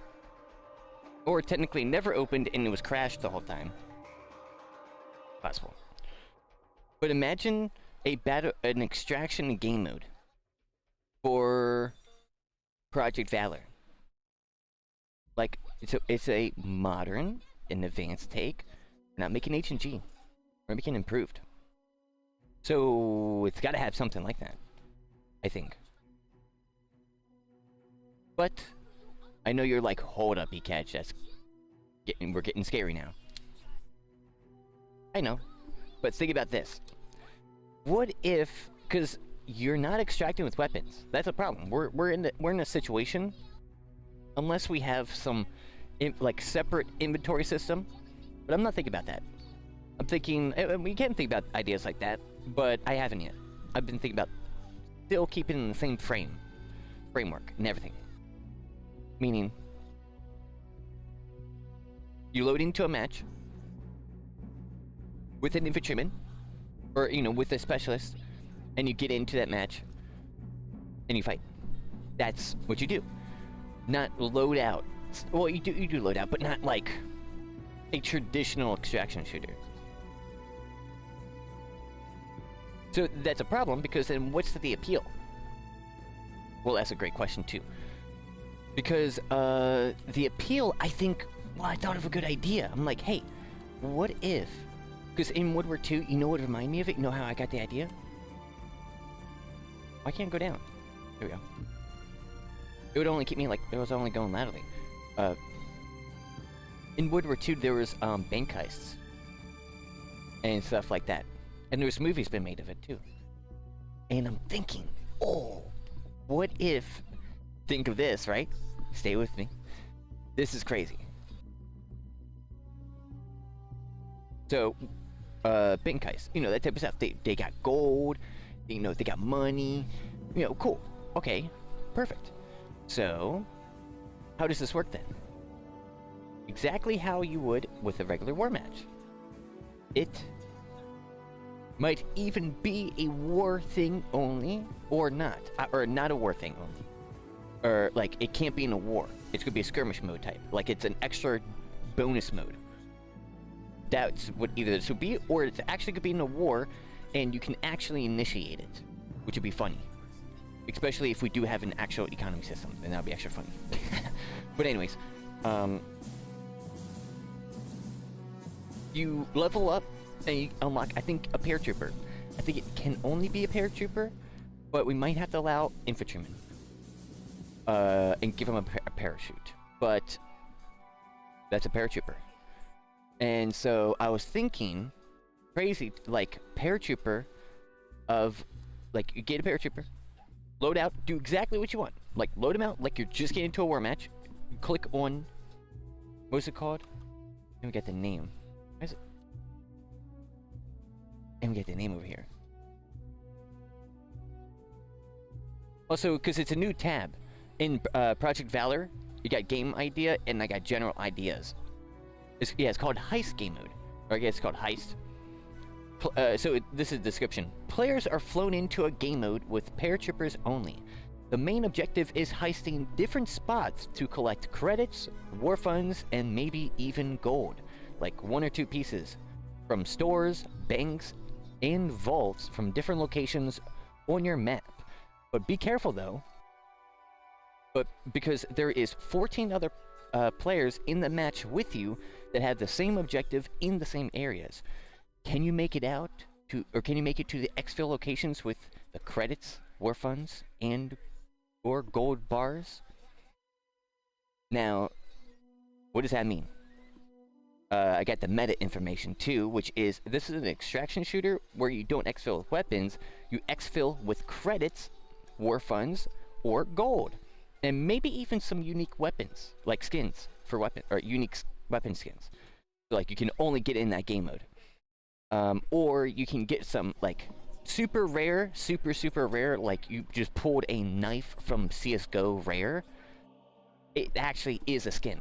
Or technically never opened and it was crashed the whole time. Possible. But imagine an extraction in game mode for Project Valor. Like, it's a modern and advanced take. We're not making H&G. We're making improved. So it's got to have something like that, I think. But I know you're like, hold up, Ekaj, we're getting scary now. I know, but think about this. What if, because you're not extracting with weapons. That's a problem. We're in a situation, unless we have some like separate inventory system. But I'm not thinking about that. I'm thinking we can think about ideas like that, but I haven't yet. I've been thinking about still keeping in the same framework and everything. Meaning, you load into a match with an infantryman, or with a specialist, and you get into that match and you fight. That's what you do. Not load out. Well, you do load out, but not like a traditional extraction shooter. So that's a problem, because then what's the appeal? Well, that's a great question too. Because the appeal, I think, I thought of a good idea. I'm like, hey, what if? Because in World War II, you know what reminded me of it? You know how I got the idea? Why can't it go down? There we go. It would only keep me like, it was only going laterally. In World War II, there was bank heists and stuff like that. And there's movies been made of it too. And I'm thinking, oh, what if, think of this, right? Stay with me. This is crazy. So, bank heists, that type of stuff. They got gold, they got money, cool. Okay, perfect. So, how does this work then? Exactly how you would with a regular war match. It might even be a war thing only, or not a war thing only. Or, like, it can't be in a war. It's gonna be a skirmish mode type. Like, it's an extra bonus mode. That's what either this would be, or it's actually gonna be in a war, and you can actually initiate it, which would be funny. Especially if we do have an actual economy system, then that would be extra funny. But anyways, you level up, and you unlock, I think, a paratrooper. I think it can only be a paratrooper, but we might have to allow infantrymen. And give him a parachute. But that's a paratrooper. And so I was thinking, crazy, like, paratrooper of, like, you get a paratrooper, load out, do exactly what you want. Like, load him out like you're just getting into a war match. You click on, what's it called? Let me get the name. Where is it? Let me get the name over here. Also, because it's a new tab. In Project Valor, you got game idea, and I got general ideas. It's called Heist game mode. Or I guess it's called Heist. This is the description. Players are flown into a game mode with paratroopers only. The main objective is heisting different spots to collect credits, war funds, and maybe even gold. Like 1 or 2 pieces. From stores, banks, and vaults from different locations on your map. But be careful though. Because there is 14 other players in the match with you that have the same objective in the same areas. Can you make it out to, or can you make it to the exfil locations with the credits, war funds, or gold bars? Now, what does that mean? I got the meta information too, which is this is an extraction shooter where you don't exfil with weapons, you exfil with credits, war funds, or gold. And maybe even some unique weapons, like skins for weapon, or unique weapon skins. So, like, you can only get in that game mode. Or you can get some, like, super rare, super rare, like you just pulled a knife from CSGO rare. It actually is a skin,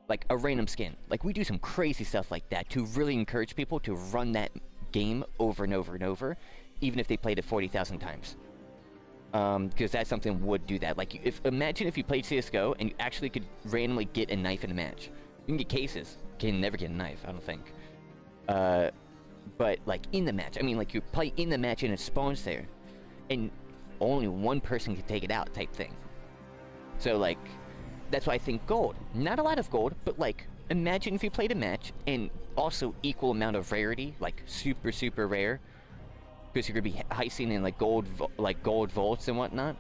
like a random skin. Like, we do some crazy stuff like that to really encourage people to run that game over and over and over, even if they played it 40,000 times. Because that's something would do that. Like, imagine if you played CSGO and you actually could randomly get a knife in a match. You can get cases. You can never get a knife, I don't think. But, like, in the match. I mean, like, you play in the match and it spawns there. And only one person can take it out type thing. So, like, that's why I think gold. Not a lot of gold, but like, imagine if you played a match and also equal amount of rarity, like super, super rare, because you're gonna be heisting in like gold vaults and whatnot,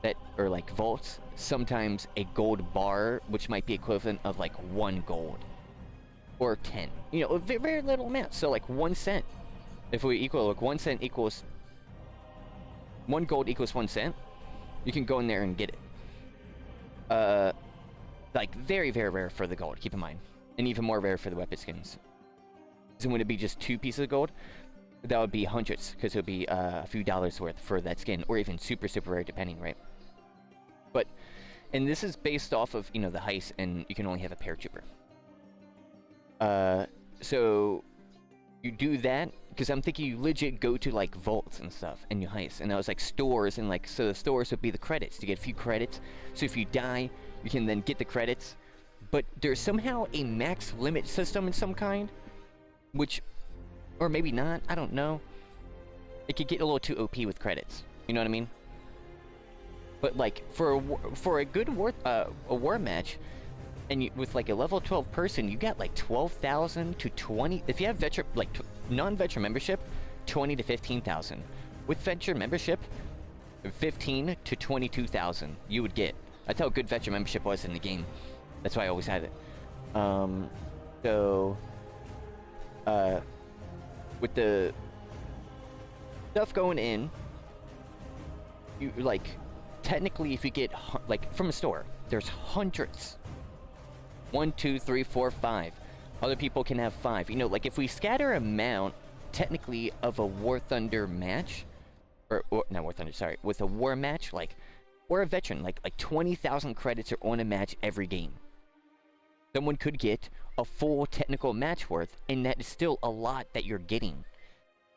that, or like vaults, sometimes a gold bar, which might be equivalent of like 1 gold. Or 10. You know, a very little amount. So like 1 cent. If we equal, like 1 cent equals 1 gold equals 1 cent, you can go in there and get it. Like very, very rare for the gold, keep in mind. And even more rare for the weapon skins. So would it be just 2 pieces of gold? That would be hundreds, because it would be a few dollars worth for that skin, or even super, super rare depending, right? But, and this is based off of, you know, the heist, and you can only have a paratrooper. So you do that, because I'm thinking you legit go to like vaults and stuff, and you heist, and that was like stores, and like, so the stores would be the credits, to get a few credits, so if you die, you can then get the credits, but there's somehow a max limit system in some kind, which, or maybe not, I don't know, it could get a little too OP with credits, you know what I mean? But like, for a good war match, and you, with like a level 12 person, you got like 12,000 to 20. If you have veteran, like non-veteran membership, 20 to 15,000. With veteran membership, 15 to 22,000 you would get. That's how good veteran membership was in the game. That's why I always had it. With the stuff going in, you like, technically, if you get like from a store, there's hundreds. 1, 2, 3, 4, 5. Other people can have 5. You know, like if we scatter amount, technically, of a War Thunder match, or not War Thunder, sorry, with a war match, like, or a veteran, like 20,000 credits are on a match every game. Someone could get a full technical match worth, and that is still a lot that you're getting.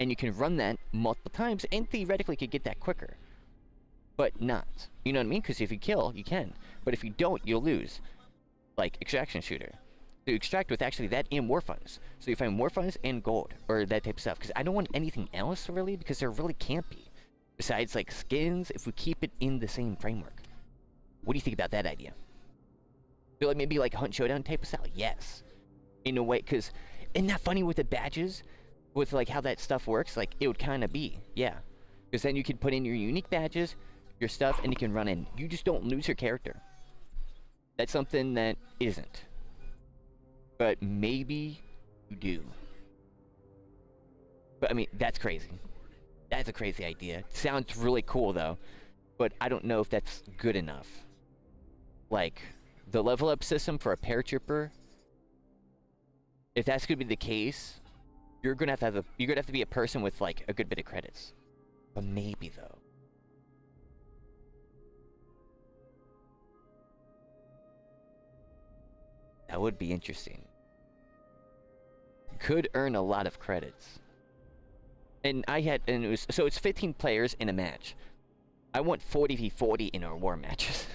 And you can run that multiple times, and theoretically could get that quicker. But not. You know what I mean? Because if you kill, you can. But if you don't, you'll lose. Like extraction shooter. To extract with actually that and war funds. So you find war funds and gold, or that type of stuff. Because I don't want anything else really, because there really can't be. Besides like skins, if we keep it in the same framework. What do you think about that idea? Feel like maybe like Hunt Showdown type of style? Yes. In a way, because isn't that funny with the badges? With like how that stuff works? Like it would kind of be, yeah. Because then you can put in your unique badges, your stuff, and you can run in. You just don't lose your character. That's something that isn't. But maybe you do. But I mean, that's crazy. That's a crazy idea. Sounds really cool though. But I don't know if that's good enough. Like, the level up system for a paratrooper, if that's gonna be the case, you're gonna have to be a person with like a good bit of credits. But maybe though. That would be interesting. Could earn a lot of credits. And it was, so it's 15 players in a match. I want 40v40 in our war matches.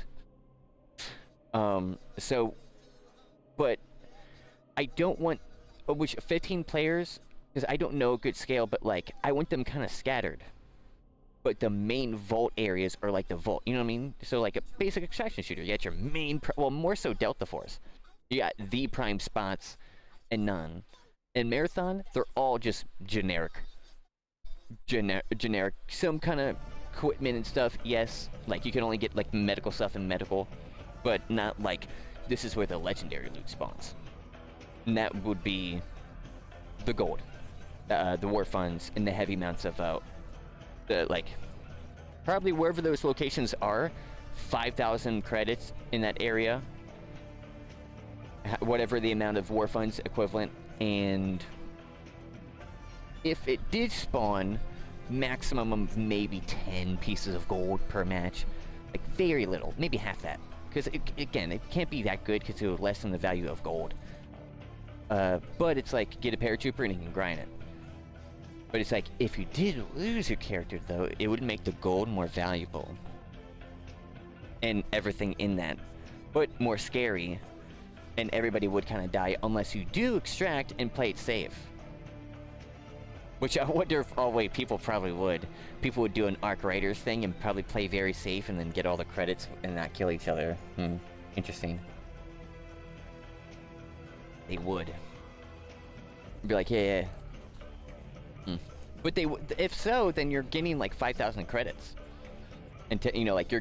But I don't want, which 15 players, because I don't know a good scale, but like, I want them kind of scattered. But the main vault areas are like the vault, you know what I mean? So like a basic extraction shooter, you got your main, well, more so Delta Force. You got the prime spots and none. In Marathon, they're all just generic. Generic. Some kind of equipment and stuff, yes. Like, you can only get, like, medical stuff and medical. But not, like, this is where the legendary loot spawns. And that would be the gold. The war funds and the heavy amounts of, like, probably wherever those locations are, 5,000 credits in that area. Whatever the amount of war funds equivalent, and if it did spawn, maximum of maybe 10 pieces of gold per match, like very little, maybe half that, because again, it can't be that good because it would lessen the value of gold. But it's like, get a paratrooper and you can grind it. But it's like, if you did lose your character though, it would make the gold more valuable. And everything in that, but more scary. And everybody would kind of die unless you do extract and play it safe. Which I wonder if, oh wait, people probably would. People would do an Arc Raiders thing and probably play very safe and then get all the credits and not kill each other. Interesting. They would. Be like, yeah. But they if so, then you're getting like 5,000 credits. And you know, like you're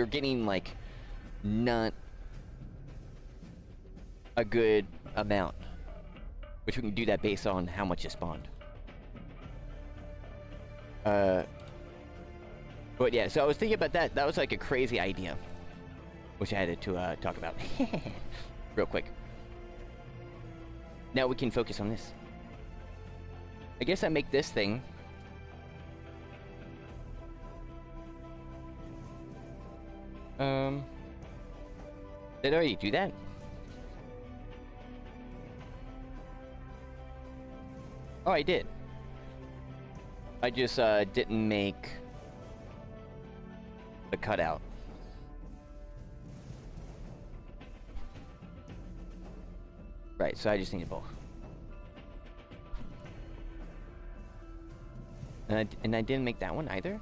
getting like not a good amount, which we can do that based on how much you spawned. But yeah, so I was thinking about that. That was like a crazy idea, which I had to talk about real quick. Now we can focus on this. I guess I make this thing. Did I already do that? Oh, I did. I just didn't make the cutout. Right, so I just need both. And I didn't make that one either?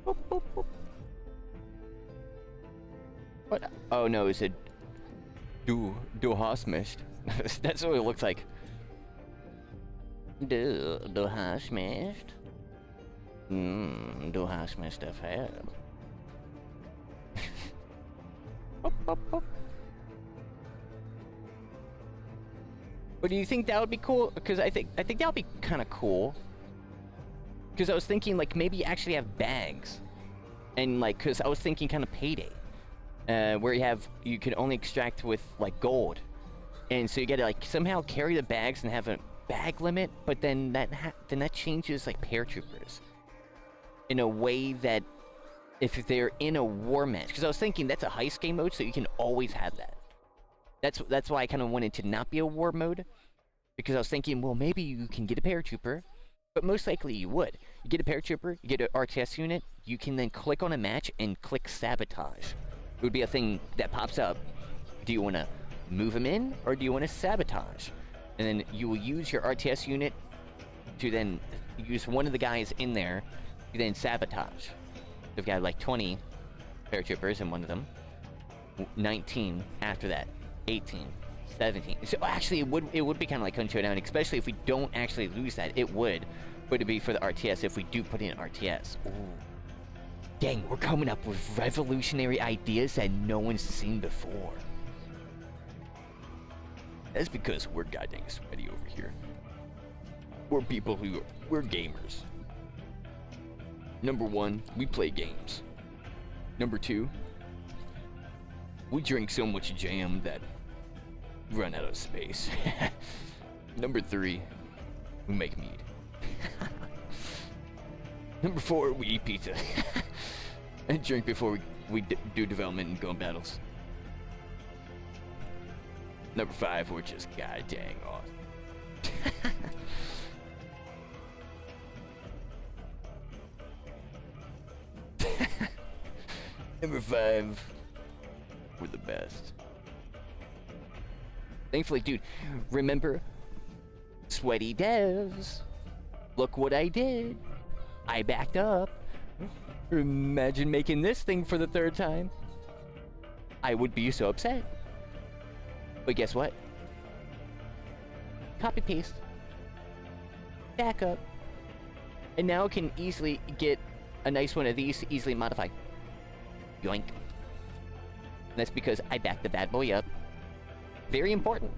Boop, boop, boop. What? Oh no, it said du hast mich. That's what it looks like. Du hast mich. Du hast mich gefällt. Boop, boop, boop. But do you think that would be cool? Because I think that would be kind of cool. Because I was thinking like maybe you actually have bags, and like because I was thinking kind of Payday, where you can only extract with like gold, and so you got to like somehow carry the bags and have a bag limit. But then that changes like paratroopers in a way that if they're in a war match, because I was thinking that's a heist game mode, so you can always have that. That's why I kind of wanted to not be a war mode, because I was thinking, well, maybe you can get a paratrooper, but most likely you would. You get a paratrooper, you get an RTS unit, you can then click on a match and click sabotage. It would be a thing that pops up. Do you want to move them in, or do you want to sabotage? And then you will use your RTS unit to then use one of the guys in there to then sabotage. We've got like 20 paratroopers in one of them, 19 after that. 18, 17. So actually, it would be kind of like Gun Showdown, especially if we don't actually lose that. It would, but it'd be for the RTS if we do put in RTS. Ooh. Dang, we're coming up with revolutionary ideas that no one's seen before. That's because we're goddamn sweaty over here. We're people we're gamers. Number one, we play games. Number two, we drink so much jam that we run out of space. Number three, we make mead. Number four, we eat pizza. And drink before we do development and go in battles. Number five, we're just god dang awesome. Number five, we're the best. Thankfully, dude, remember Sweaty Devs? Look what I did. I backed up. Imagine making this thing for the third time. I would be so upset. But guess what? Copy paste. Back up. And now I can easily get a nice one of these to easily modify. Yoink. And that's because I backed the bad boy up. Very important.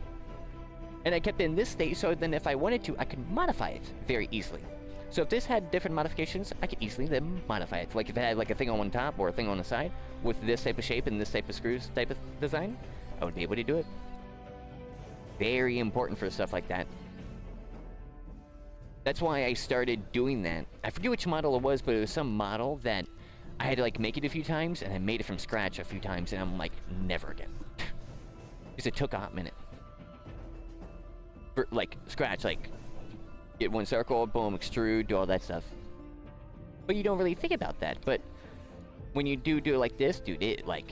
And I kept it in this state so then if I wanted to, I could modify it very easily. So if this had different modifications, I could easily then modify it. Like if it had like a thing on one top or a thing on the side with this type of shape and this type of screws type of design, I would be able to do it. Very important for stuff like that. That's why I started doing that. I forget which model it was, but it was some model that I had to like make it a few times, and I made it from scratch a few times, and I'm like, never again. Because it took a hot minute. For, like, scratch, like, get one circle, boom, extrude, do all that stuff. But you don't really think about that, but when you do it like this, dude, it, like,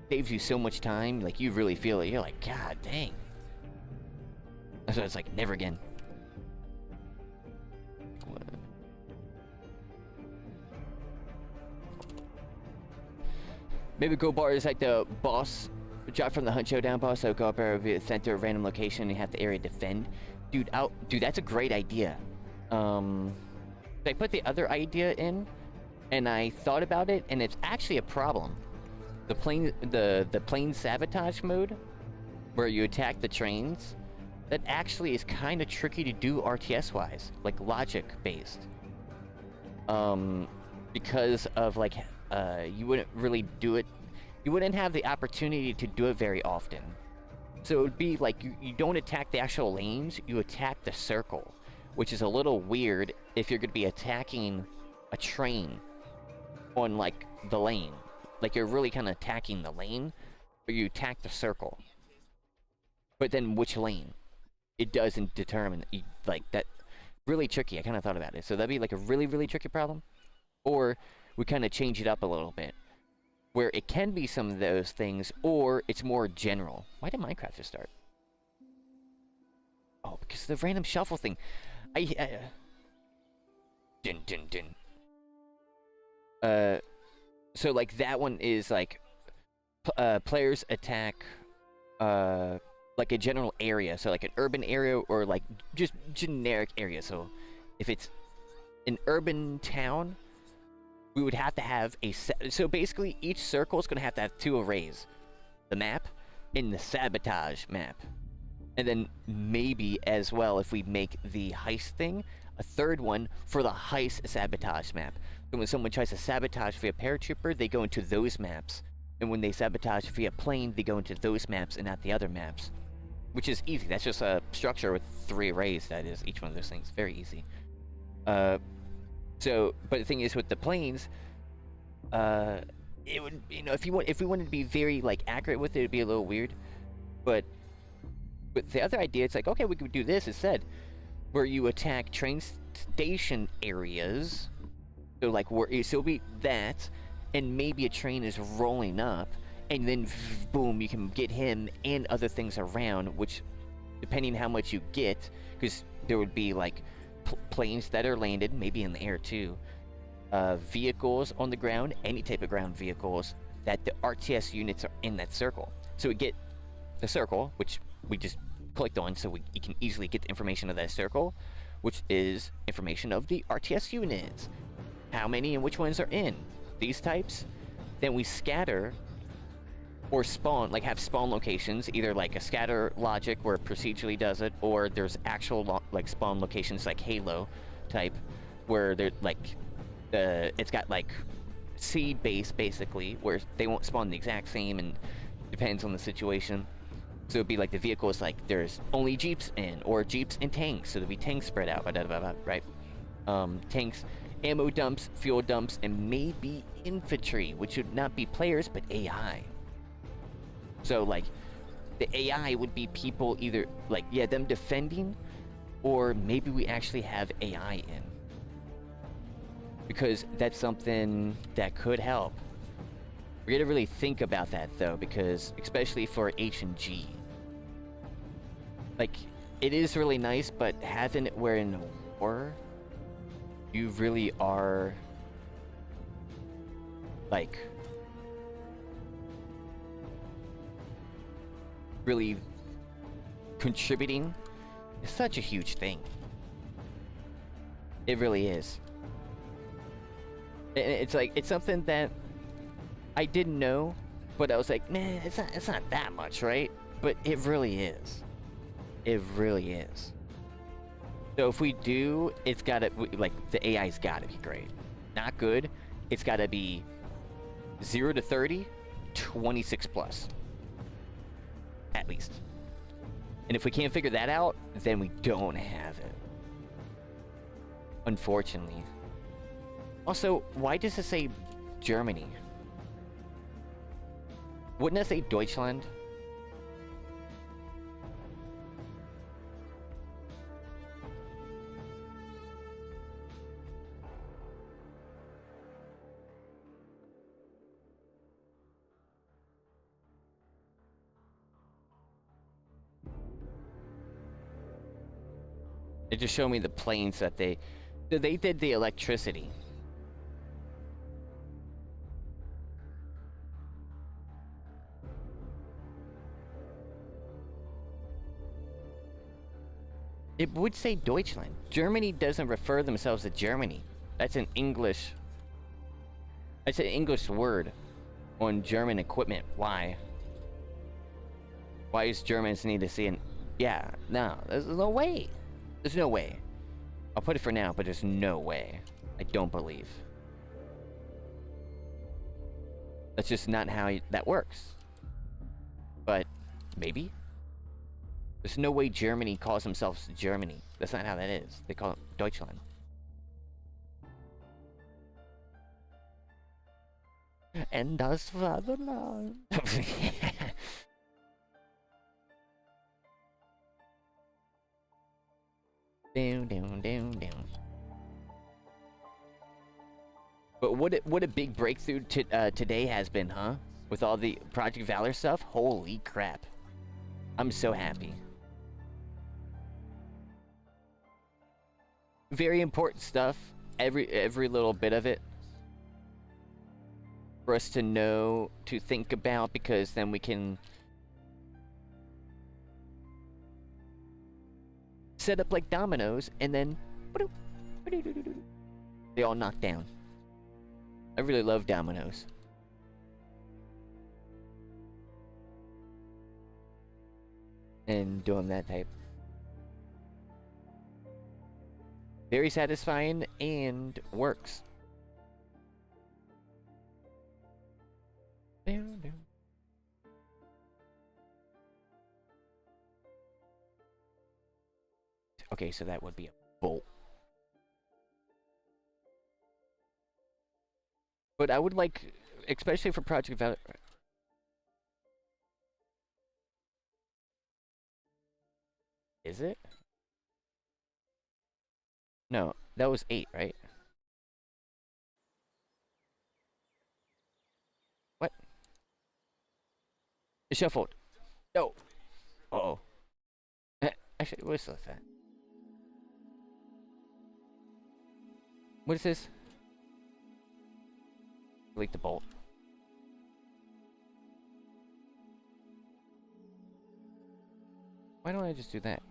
saves you so much time, like, you really feel it. You're like, god dang. So it's like, never again. Maybe Go Bar is like the boss. Drop from the Hunt Showdown boss, so go up there, be a center of random location, and you have the area defend. Dude, dude, that's a great idea. I put the other idea in, and I thought about it, and it's actually a problem. The plane sabotage mode, where you attack the trains, that actually is kind of tricky to do RTS-wise, like logic-based. Because of like, you wouldn't really do it. You wouldn't have the opportunity to do it very often. So it would be like you don't attack the actual lanes, you attack the circle, which is a little weird if you're going to be attacking a train on like the lane. Like you're really kind of attacking the lane, but you attack the circle. But then which lane? It doesn't determine, like that. Really tricky. I kind of thought about it. So that'd be like a really, really tricky problem. Or we kind of change it up a little bit, where it can be some of those things, or it's more general. Why did Minecraft just start? Oh, because the random shuffle thing. Din din din. So like that one is like, players attack, like a general area, so like an urban area or like just generic area. So if it's an urban town, we would have to have a so basically each circle is going to have 2 arrays, the map and the sabotage map, and then maybe as well, if we make the heist thing, a third one for the heist sabotage map. So when someone tries to sabotage via paratrooper, they go into those maps, and when they sabotage via plane, they go into those maps and not the other maps, which is easy. That's just a structure with 3 arrays. That is each one of those things. Very easy. So, but the thing is with the planes, it would, you know, if we wanted to be very like accurate with it, it'd be a little weird. But with the other idea, it's like, okay, we could do this instead, where you attack train station areas. So like, so it'll be that, and maybe a train is rolling up, and then boom, you can get him and other things around, which, depending how much you get, because there would be like planes that are landed, maybe in the air too, vehicles on the ground, any type of ground vehicles, that the RTS units are in that circle. So we get the circle, which we just clicked on, so you can easily get the information of that circle, which is information of the RTS units. How many and which ones are in these types. Then we scatter or spawn, like have spawn locations, either like a scatter logic where it procedurally does it, or there's actual like spawn locations like Halo type, where they're like, it's got like seed base basically, where they won't spawn the exact same and depends on the situation. So it'd be like the vehicles, like there's only Jeeps in, or Jeeps and tanks, so there'd be tanks spread out, right? Tanks, ammo dumps, fuel dumps, and maybe infantry, which would not be players, but AI. So like, the AI would be people either, like, yeah, them defending, or maybe we actually have AI in. Because that's something that could help. We gotta really think about that though, because especially for H and G. Like, it is really nice, but having it where in war, you really are, like, really contributing is such a huge thing. It really is. It's like, it's something that I didn't know, but I was like, man, it's not that much, right? But it really is. It really is. So if we do, it's gotta, like, the AI's gotta be great. Not good, it's gotta be 0 to 30, 26 plus. At least. And if we can't figure that out, then we don't have it. Unfortunately. Also, why does it say Germany? Wouldn't it say Deutschland? It just showed me the planes that they did the electricity. It would say Deutschland. Germany doesn't refer themselves to Germany. That's an English... That's an English word on German equipment. Why? Why does Germans need to see an... Yeah, no, there's no way. There's no way. I'll put it for now, but there's no way. I don't believe. That's just not how that works. But maybe? There's no way Germany calls themselves Germany. That's not how that is. They call it Deutschland. And das Vaterland. Down. But what a big breakthrough today has been, huh? With all the Project Valor stuff. Holy crap. I'm so happy. Very important stuff. Every little bit of it. For us to know, to think about, because then we can set up like dominoes, and then they all knock down. I really love dominoes. And doing that type. Very satisfying and works. Okay, so that would be a bolt. But I would like, especially for Project Valor... Is it? No, that was 8, right? What? It shuffled. No. Uh-oh. Actually, what's that? What is this? Delete the bolt. Why don't I just do that?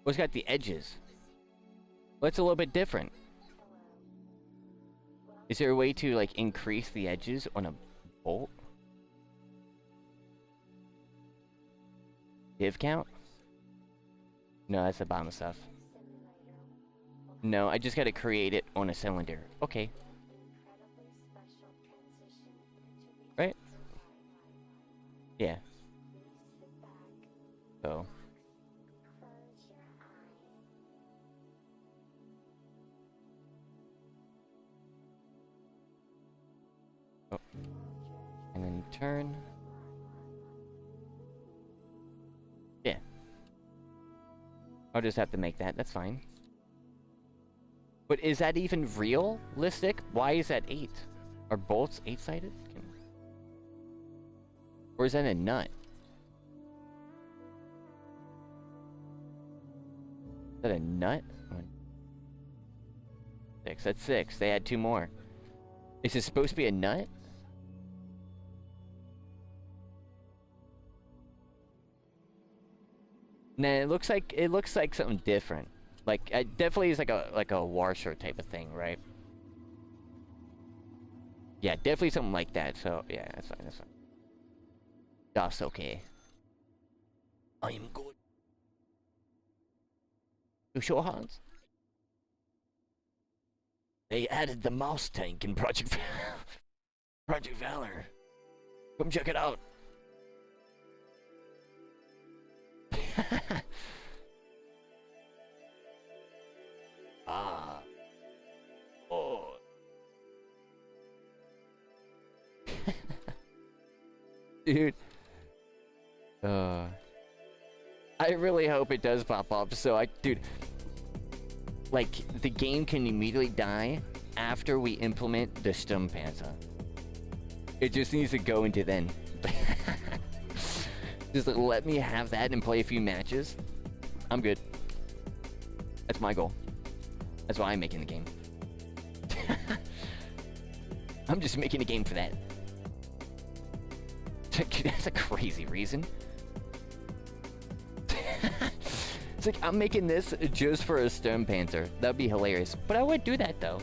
Well, it's got the edges. Well, it's a little bit different. Is there a way to, like, increase the edges on a bolt? Div count? No, that's the bottom stuff. No, I just gotta create it on a cylinder. Okay. Right? Yeah. So. Oh. And then turn. Yeah. I'll just have to make that. That's fine. But is that even realistic? Why is that 8? Are bolts 8-sided? Or is that a nut? Is that a nut? 6. That's 6. They had 2 more. Is it supposed to be a nut? Nah, it looks like something different. Like, it definitely is like a washer type of thing, right? Yeah, definitely something like that. So yeah, that's fine. That's fine. That's okay. I am good. You sure, Hans? They added the mouse tank in Project Valor. Come check it out. Ah. Oh. Dude. I really hope it does pop up. So dude, like, the game can immediately die after we implement the Sturmpanzer. It just needs to go into then. Just let me have that and play a few matches. I'm good. That's my goal. That's why I'm making the game. I'm just making a game for that. That's a crazy reason. It's like, I'm making this just for a Stone Panther. That'd be hilarious. But I would do that, though.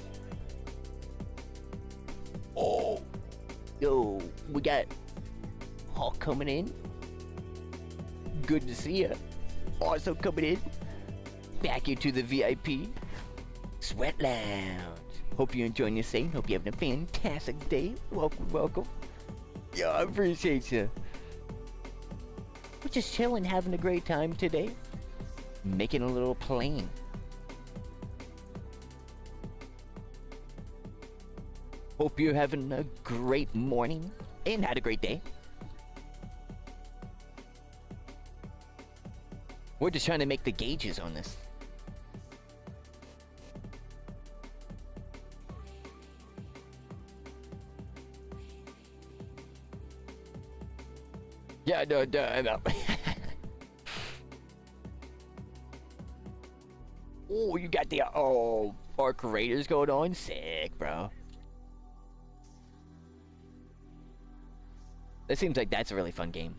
Oh. Yo, we got Hawk coming in. Good to see ya. Also coming in. Back into the VIP. Sweat Lounge. Hope you're enjoying your stay. Hope you're having a fantastic day. Welcome, welcome. Yo, I appreciate you. We're just chilling, having a great time today. Making a little plane. Hope you're having a great morning and had a great day. We're just trying to make the gauges on this. Yeah, no, I know. Oh, you got the Arc Raiders going on? Sick, bro. That seems like that's a really fun game.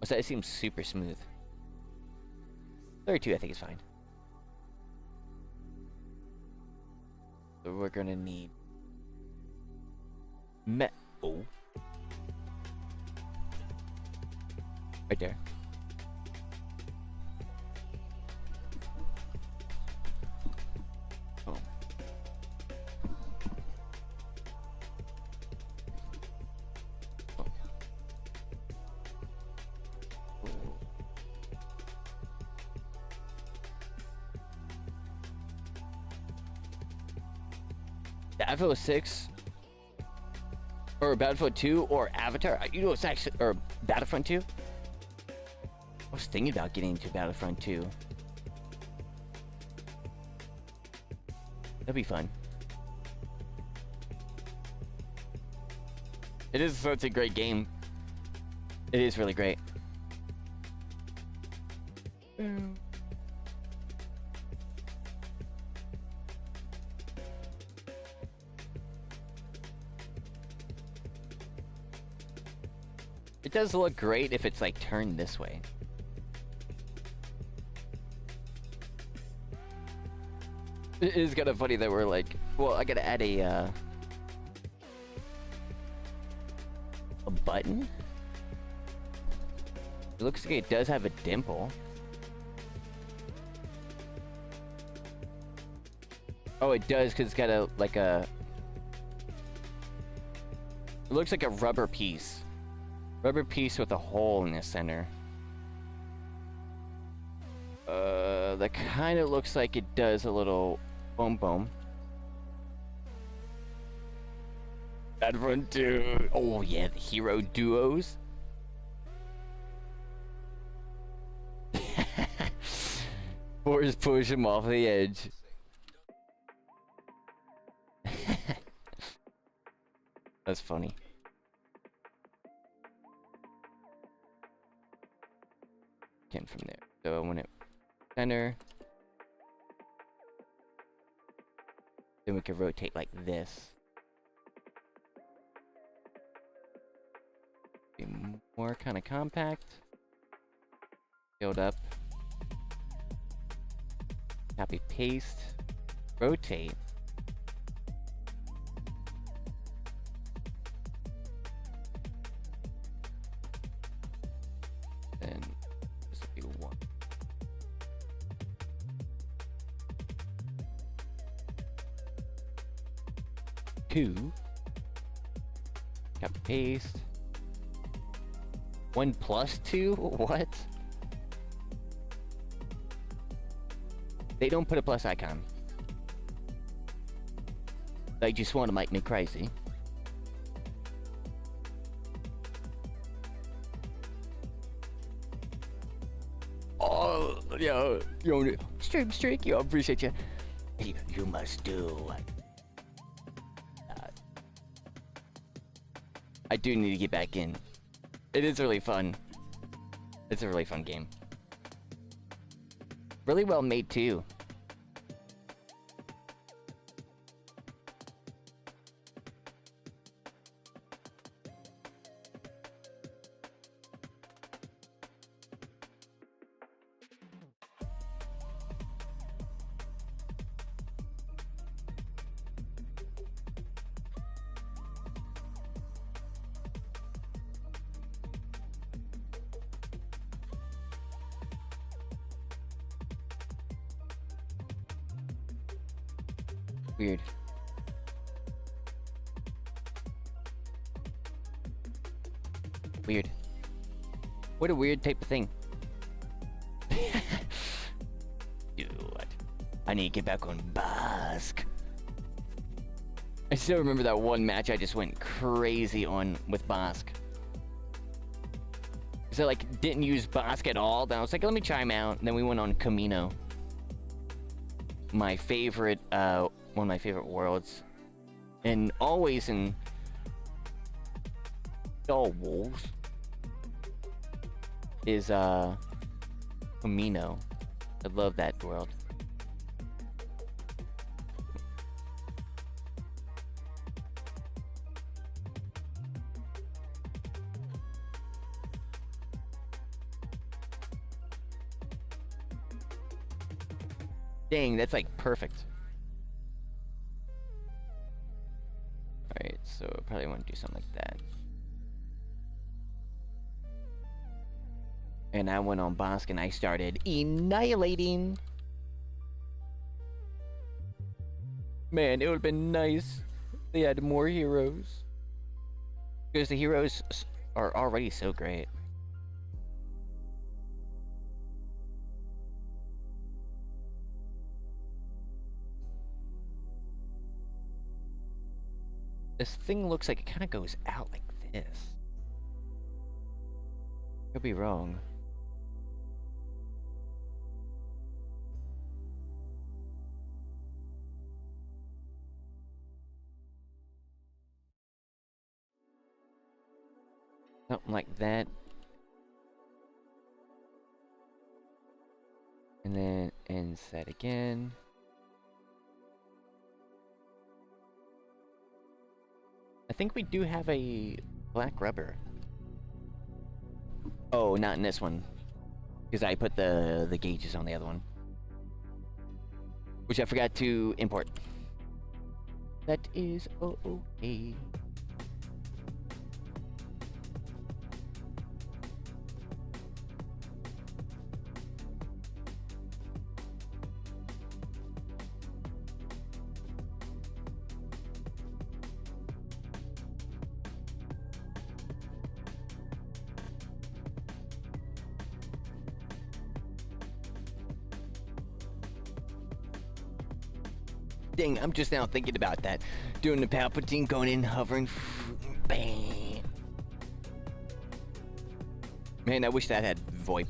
So it seems super smooth. 32, I think is fine. So we're gonna need oh. Right there. Oh. Oh. Battlefield 6 or Battlefield 2 or Avatar. You know, it's actually or Battlefront 2. I was thinking about getting into Battlefront 2. That'd be fun. It is such a great game. It is really great. It does look great if it's like turned this way. It is kind of funny that we're like, well, I gotta add a button. It looks like it does have a dimple. Oh, it does, because it's got a, like a... It looks like a rubber piece. Rubber piece with a hole in the center. That kind of looks like it does a little boom boom. Battlefront 2. Oh yeah, the hero duos. Force push him off the edge. That's funny. Came from there. So when it center, then we can rotate like this. Be more kind of compact. Build up. Copy paste. Rotate. Then this will be one. Two. Copy paste. 1 plus 2? What? They don't put a plus icon. They just want to make me crazy. Oh, yo, stream streak, yo, appreciate you. You must do. I do need to get back in. It is really fun. It's a really fun game. Really well made too. Weird. Weird. What a weird type of thing. Dude, I need to get back on Basque. I still remember that one match I just went crazy on with Basque. Cause I like didn't use Basque at all. Then I was like, let me try him out. And then we went on Camino. My favorite, one of my favorite worlds. And always in Star Wars is Camino. I love that world. Dang, that's like perfect. Alright, so I probably want to do something like that. And I went on Bosk and I started annihilating. Man, it would have been nice if they had more heroes. Because the heroes are already so great. This thing looks like it kind of goes out like this. Could be wrong. Something like that. And then inset again. I think we do have a black rubber. Oh, not in this one. Because I put the gauges on the other one. Which I forgot to import. That is okay. Dang, I'm just now thinking about that. Doing the Palpatine going in, hovering. Bam. Man, I wish that had VoIP.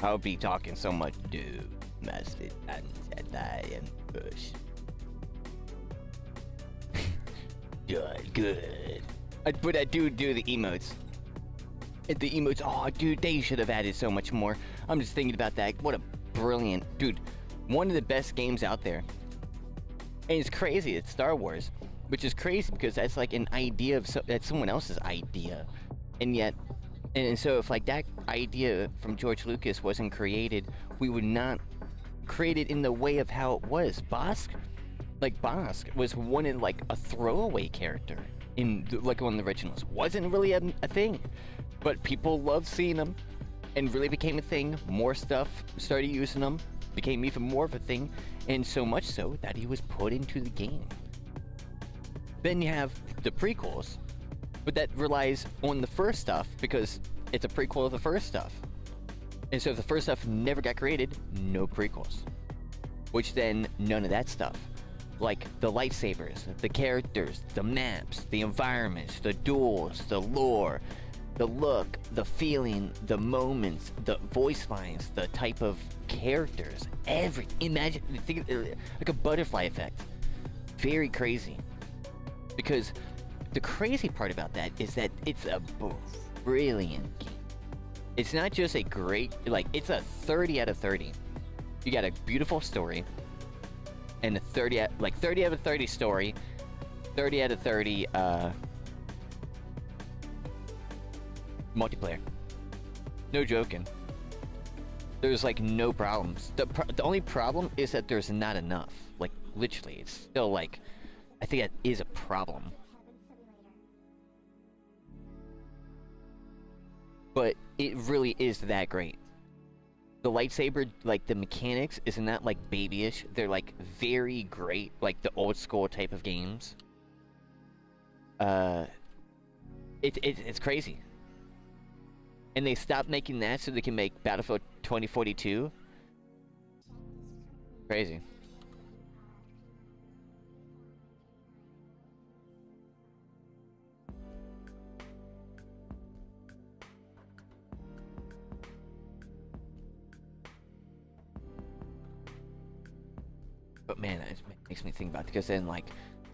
I would be talking so much. Dude, Master Jedi and push. Good. But I do the emotes. And the emotes, oh, dude, they should have added so much more. I'm just thinking about that. What a brilliant, dude. One of the best games out there. And it's crazy, it's Star Wars. Which is crazy because that's like an idea of that's someone else's idea. And yet, and so if like that idea from George Lucas wasn't created, we would not create it in the way of how it was. Bosk was wanted like a throwaway character in like one of the originals. Wasn't really a thing. But people loved seeing him and really became a thing. More stuff started using them. Became even more of a thing, and so much so that he was put into the game. Then you have the prequels, but that relies on the first stuff because it's a prequel of the first stuff. And so if the first stuff never got created, no prequels. Which then, none of that stuff. Like the lightsabers, the characters, the maps, the environments, the duels, the lore, the look, the feeling, the moments, the voice lines, the type of characters, imagine, think of, like a butterfly effect. Very crazy. Because the crazy part about that is that it's a brilliant game. It's not just a great, like, it's a 30 out of 30. You got a beautiful story, and a 30 out of 30 story, 30 out of 30, multiplayer. No joking. There's like no problems. The only problem is that there's not enough. Like literally, it's still like, I think that is a problem. But it really is that great. the lightsaber, like the mechanics, isn't that like babyish? They're like very great, like the old school type of games. It's crazy. And they stopped making that so they can make Battlefield 2042. Crazy. But man, it makes me think about it, because then like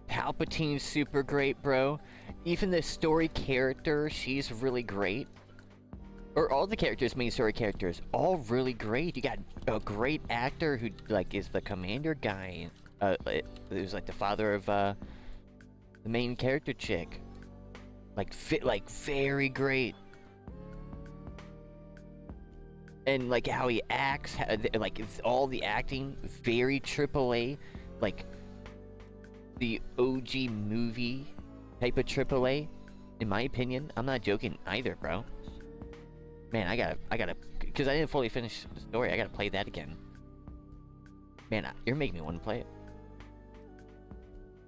Palpatine's super great, bro. Even the story character, she's really great. Or all the characters, main story characters, all really great. You got a great actor who like is the commander guy. Who's like the father of the main character chick. Like very great. And like how he acts, like it's all the acting, very AAA, like the OG movie type of AAA. In my opinion, I'm not joking either, bro. Man, I gotta, because I didn't fully finish the story. I gotta play that again. Man, you're making me want to play it.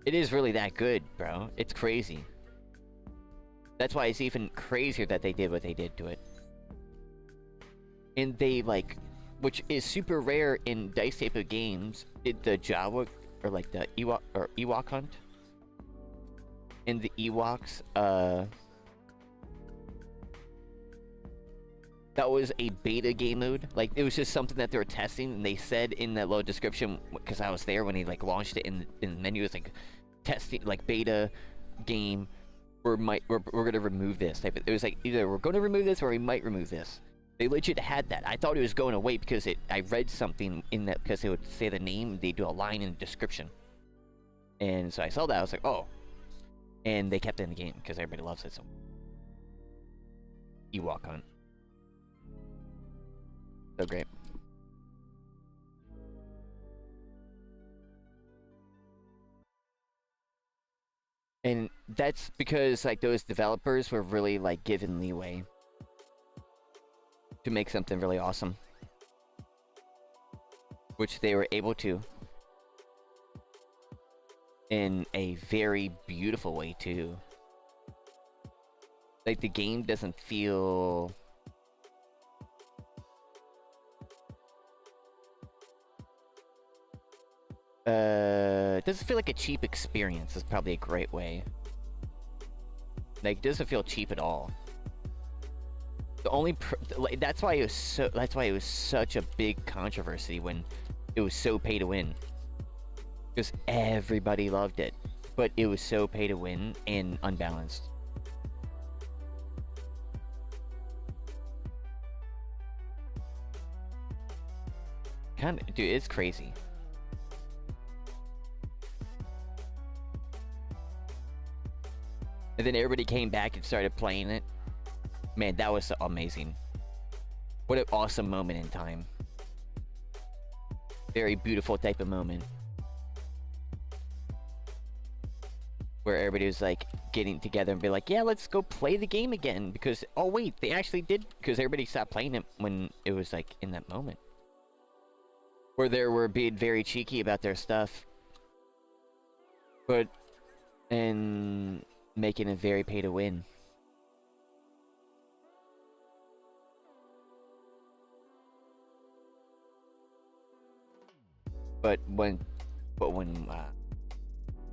It is really that good, bro. It's crazy. That's why it's even crazier that they did what they did to it. And they like, which is super rare in DICE type of games, did the Jawa, or like the Ewok hunt. And the Ewoks, that was a beta game mode. Like, it was just something that they were testing, and they said in that little description, because I was there when he like launched it in the menu, it's like testing, like beta game. We're gonna remove this type of, it was like either we're gonna remove this or we might remove this. They legit had that. I thought it was going away because I read something in that, because they would say the name, they do a line in the description. And so I saw that, I was like, oh. And they kept it in the game because everybody loves it so. Ewok hunt. So great. And that's because like those developers were really like given leeway to make something really awesome, which they were able to in a very beautiful way too. Like the game doesn't feel it doesn't feel like a cheap experience is probably a great way. Like, it doesn't feel cheap at all. The only like, that's why it was such a big controversy when it was so pay to win. Because everybody loved it, but it was so pay to win and unbalanced. Dude, it's crazy. And then everybody came back and started playing it. Man, that was amazing. What an awesome moment in time. Very beautiful type of moment. Where everybody was like getting together and be like, yeah, let's go play the game again. Because, oh wait, they actually did. Because everybody stopped playing it when it was like in that moment. Where they were being very cheeky about their stuff. But, and making it very pay to win. But when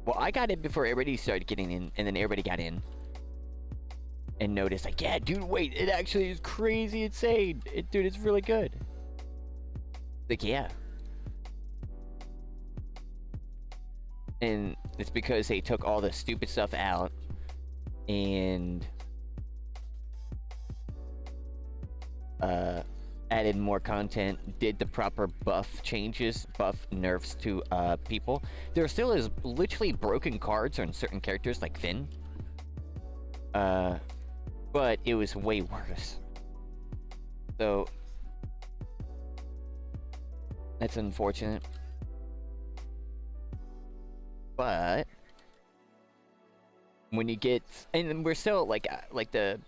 well, I got in before everybody started getting in, and then everybody got in and noticed, like, yeah, dude, wait, it actually is crazy insane. Dude, it's really good. Like, yeah. And it's because they took all the stupid stuff out and added more content, did the proper buff changes, buff nerfs to people. There still is literally broken cards on certain characters like Finn. But it was way worse. So that's unfortunate. But when you get, and we're still like the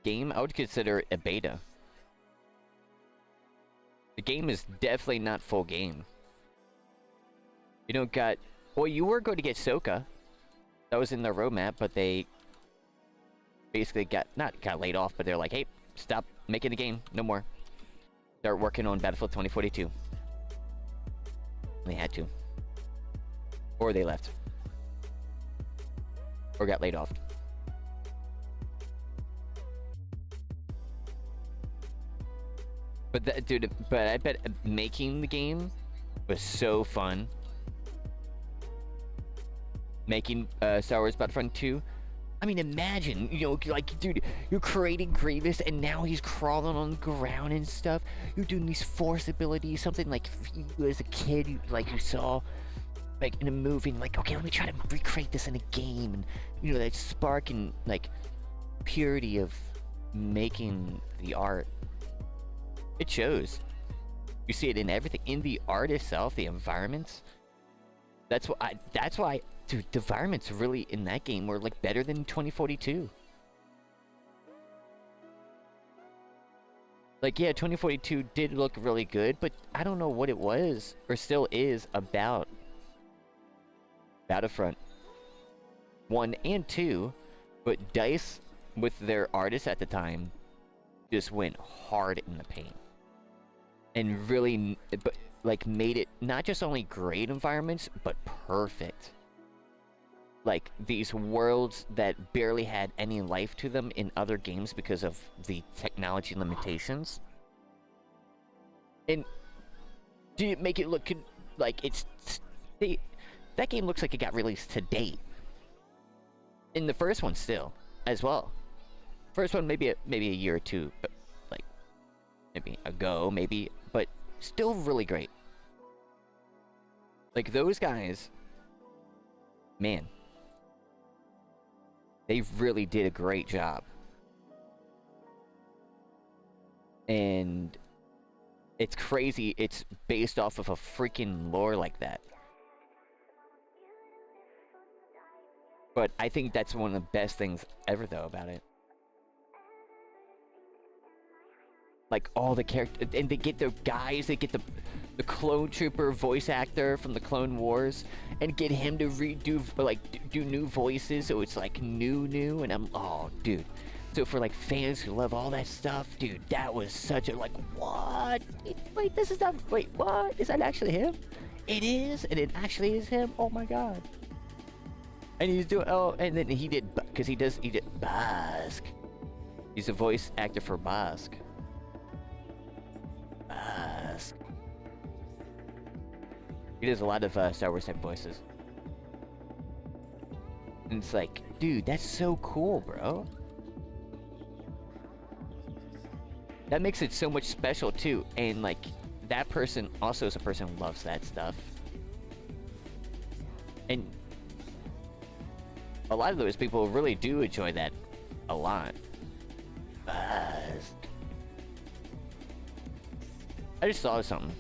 game, I would consider it a beta. game is definitely not full game. You don't got... Well, you were going to get Soka. That was in the roadmap, but they basically not got laid off, but they're like, hey, stop making the game. No more. Start working on Battlefield 2042. They had to. Or they left. Or got laid off. But that, dude, but I bet making the game was so fun. Making Star Wars Battlefront 2. I mean, imagine, you know, like, dude, you're creating Grievous and now he's crawling on the ground and stuff. You're doing these force abilities, something like you as a kid, you saw, like, in a movie, and like, okay, let me try to recreate this in a game. And, you know, that spark and, like, purity of making the art. It shows. You see it in everything, in the art itself, the environments. That's why, dude, the environments really in that game were like better than 2042. Like, yeah, 2042 did look really good, but I don't know what it was or still is about Battlefront 1 and 2, but DICE with their artists at the time just went hard in the paint. And really, like, made it not just only great environments, but perfect. Like, these worlds that barely had any life to them in other games because of the technology limitations. And to make it look like it's... that game looks like it got released to date. In the first one still, as well. First one maybe a year or two, but like, maybe ago, maybe, but still really great. Like, those guys, man, they really did a great job. And it's crazy, it's based off of a freaking lore like that. But I think that's one of the best things ever, though, about it. Like, all the characters, and they get the guys, they get the clone trooper voice actor from the Clone Wars, and get him to do new voices, so it's like new, and I'm, oh, dude. So for like fans who love all that stuff, dude, that was such a, like, what? Wait, this is not, wait, what? Is that actually him? It is, and it actually is him? Oh my god. And he's doing, oh, and then he did, because he did Bossk. He's a voice actor for Bossk. Bossk. He does a lot of Star Wars type voices. And it's like, dude, that's so cool, bro. That makes it so much special, too. And, like, that person also is a person who loves that stuff. And a lot of those people really do enjoy that a lot. Bossk. I just thought of something.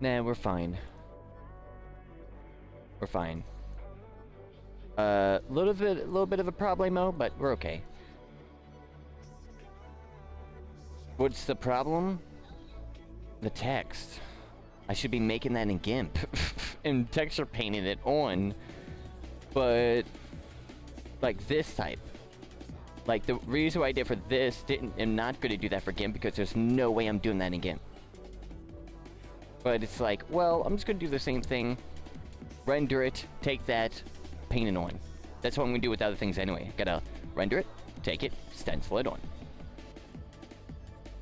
Nah, we're fine. We're fine. Little bit of a problemo, but we're okay. What's the problem? The text. I should be making that in GIMP and texture painting it on, but like this type. Like, the reason why I did for this, I'm not going to do that for GIMP because there's no way I'm doing that in GIMP. But it's like, well, I'm just going to do the same thing. Render it, take that, paint it on. That's what I'm going to do with other things anyway. Gotta render it, take it, stencil it on.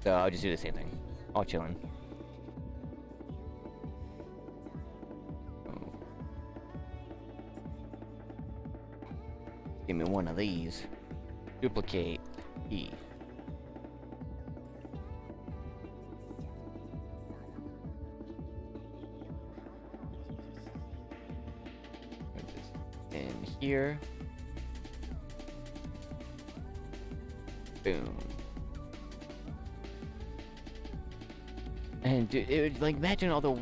So I'll just do the same thing. All chilling. Oh. Give me one of these. Duplicate. E. Put this in here. Boom. And dude, it would like imagine all the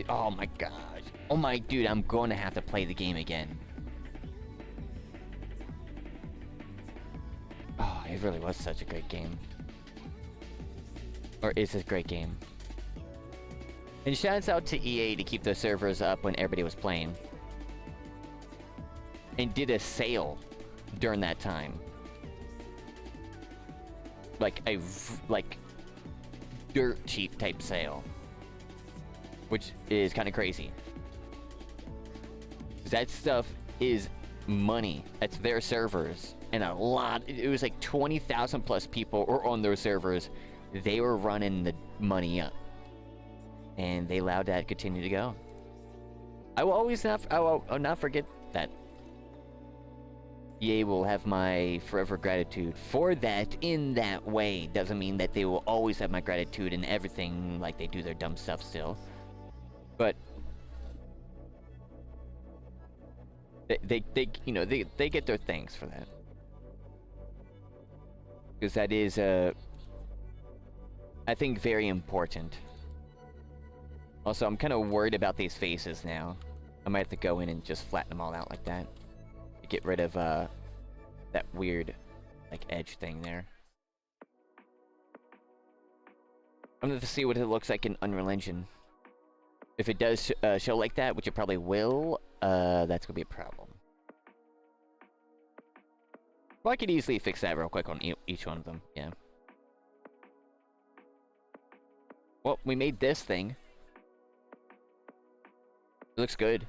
oh my gosh. Oh my dude, I'm going to have to play the game again. Oh, it really was such a great game. Or is this a great game? And shouts out to EA to keep the servers up when everybody was playing. And did a sale during that time. Like a dirt cheap type sale. Which is kind of crazy. That stuff is money. That's their servers. And a lot, it was like 20,000 plus people were on those servers. They were running the money up. And they allowed that to continue to go. I will not forget that. EA will have my forever gratitude for that in that way. Doesn't mean that they will always have my gratitude in everything, like they do their dumb stuff still. But they you know, they get their thanks for that. Because that is I think very important. Also, I'm kind of worried about these faces now. I might have to go in and just flatten them all out like that. To get rid of that weird like edge thing there. I'm gonna have to see what it looks like in Unreal Engine. If it does show like that, which it probably will, that's gonna be a problem. Well, I could easily fix that real quick on each one of them, yeah. Well, we made this thing. It looks good.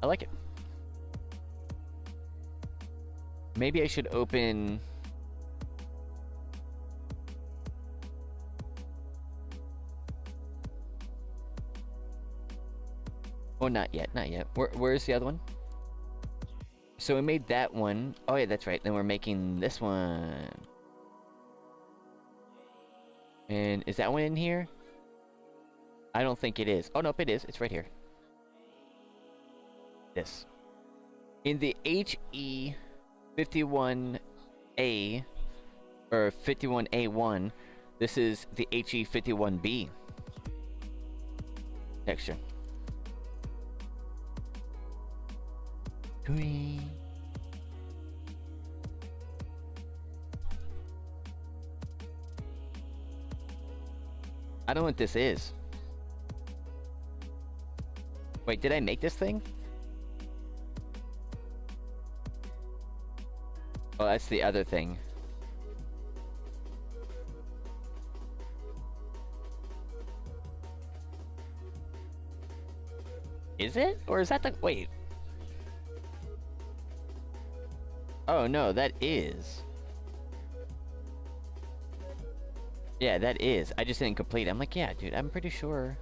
I like it. Maybe I should open... Oh, not yet, not yet. Where's the other one? So we made that one. Oh yeah, that's right. Then we're making this one. And is that one in here? I don't think it is. Oh, nope, it is. It's right here. This. In the HE51A, or 51A1, this is the HE51B texture. Green. I don't know what this is. Wait, did I make this thing? Oh, that's the other thing. Is it? Or is that the... Wait. Oh, no, that is. Yeah, that is. I just didn't complete it. I'm like, yeah, dude, I'm pretty sure.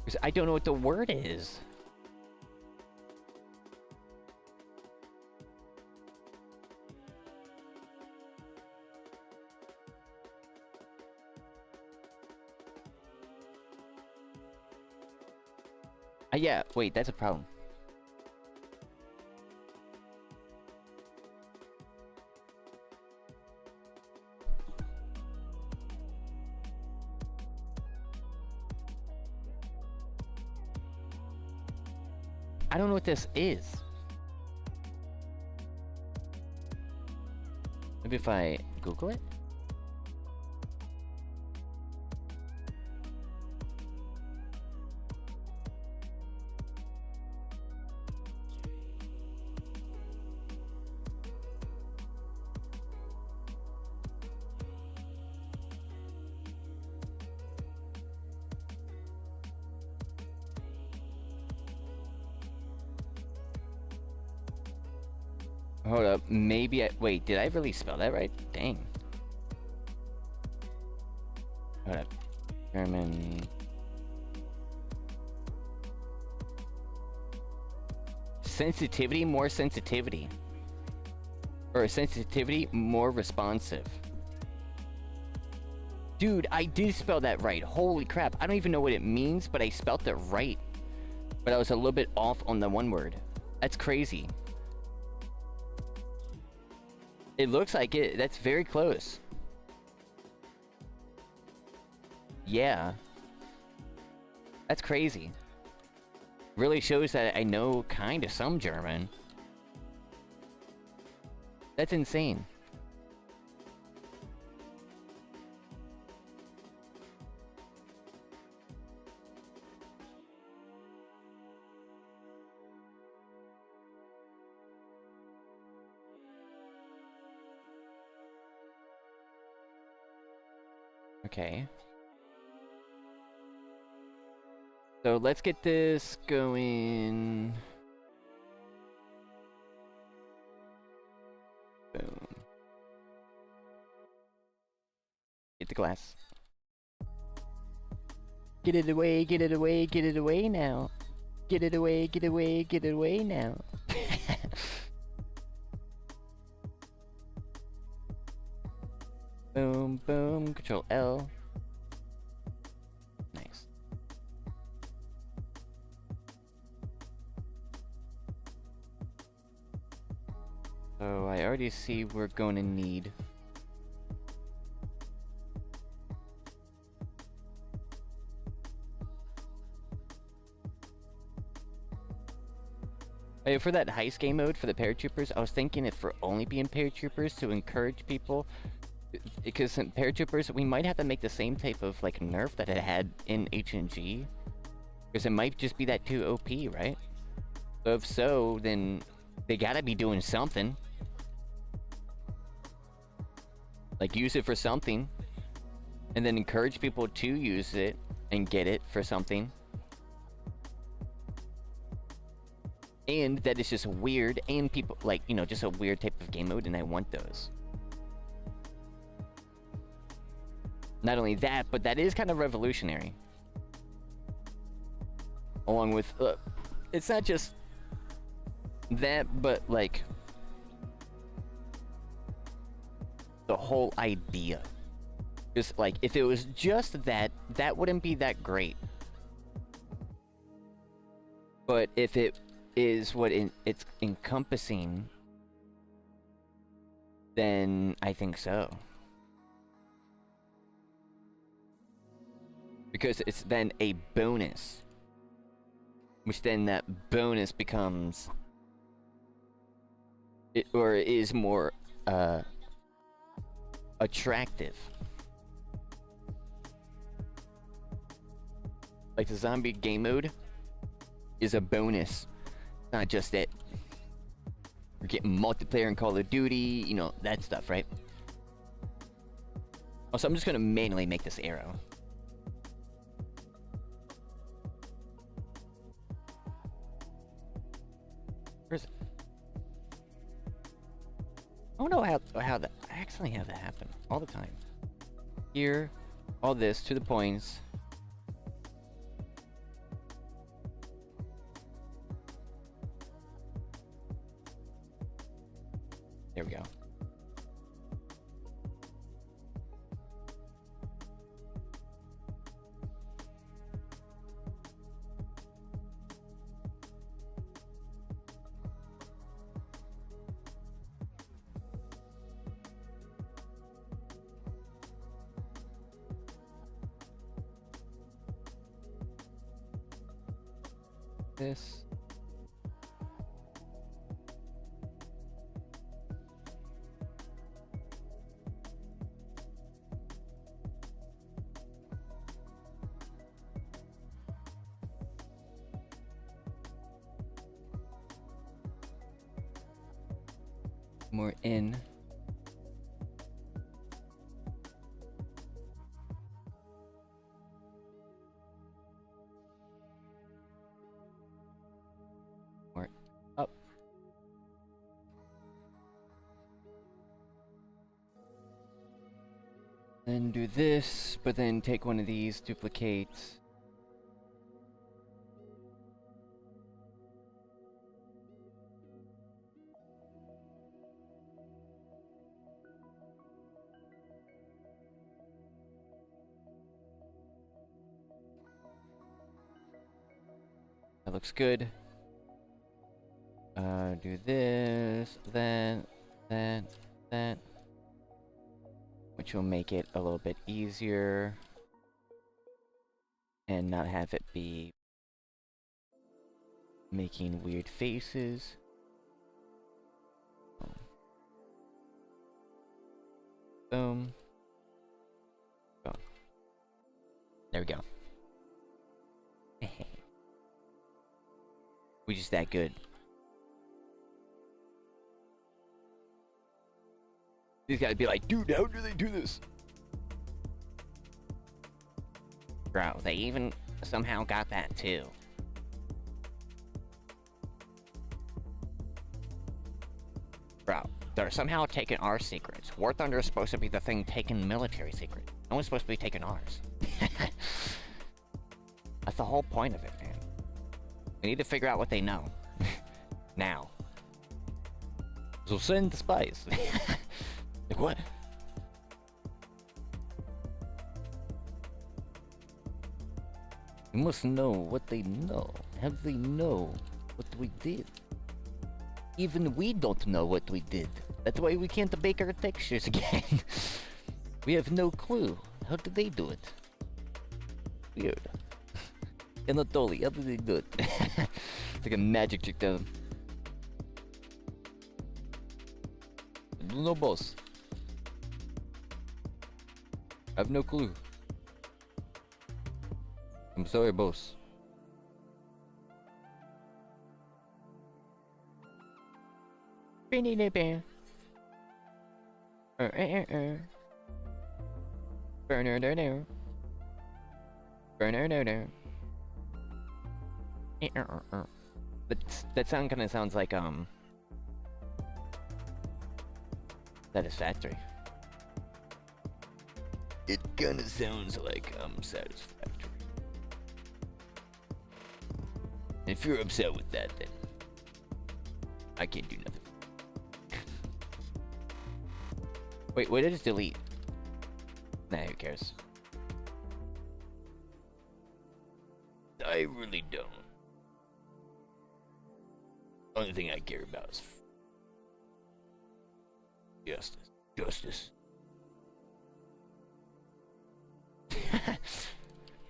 Because I don't know what the word is. Yeah, wait, that's a problem. I don't know what this is. Maybe if I Google it? Hold up, maybe I... Wait, did I really spell that right? Dang. Hold up. German... sensitivity, more sensitivity. Or sensitivity, more responsive. Dude, I did spell that right. Holy crap. I don't even know what it means, but I spelled it right. But I was a little bit off on the one word. That's crazy. It looks like it. That's very close. Yeah. That's crazy. Really shows that I know kind of some German. That's insane. Okay. So let's get this going. Boom. Get the glass. Get it away, get it away, get it away now. Get it away, get it away, get it away now. Boom, boom, Control L. Nice. So I already see we're going to need for that heist game mode for the paratroopers. I was thinking if we're only being paratroopers to encourage people, because in paratroopers we might have to make the same type of like nerf that it had in H&G, because it might just be that too OP, right? So if so, then they gotta be doing something. Like use it for something, and then encourage people to use it and get it for something. And that is just weird, and people like, you know, just a weird type of game mode, and I want those. Not only that, but that is kind of revolutionary. Along with, it's not just that, but like the whole idea. Just like, if it was just that, that wouldn't be that great. But if it is what it's encompassing, then I think so. Because it's then a bonus, which then that bonus becomes or is more attractive. Like the zombie game mode is a bonus, not just it. We're getting multiplayer in Call of Duty, you know, that stuff, right? Also, I'm just gonna manually make this arrow. Where's it? I don't know how that, I actually have that happen all the time. Here, all this to the points. There we go. This. More in. More up. Then do this, but then take one of these, duplicate. That looks good. Do this, then, that. Which will make it a little bit easier. And not have it be making weird faces. Boom. Boom. There we go. We just that good. These guys be like, dude, how do they do this? Bro, they even somehow got that too. Bro, they're somehow taking our secrets. War Thunder is supposed to be the thing taking military secret. No one's supposed to be taking ours. That's the whole point of it, man. We need to figure out what they know. Now. So send the spies. Like, what? We must know what they know. Have they know what we did? Even we don't know what we did. That's why we can't bake our textures again. We have no clue. How did they do it? Weird. Anatoly, how did they do it? It's like a magic trick to them. I don't know, boss. I have no clue. I'm sorry, boss. That sound kind of sounds like Satisfactory. It kind of sounds like Satisfactory. If you're upset with that, then I can't do nothing. Wait, what did it delete? Nah, who cares? I really don't. Only thing I care about is justice. Justice.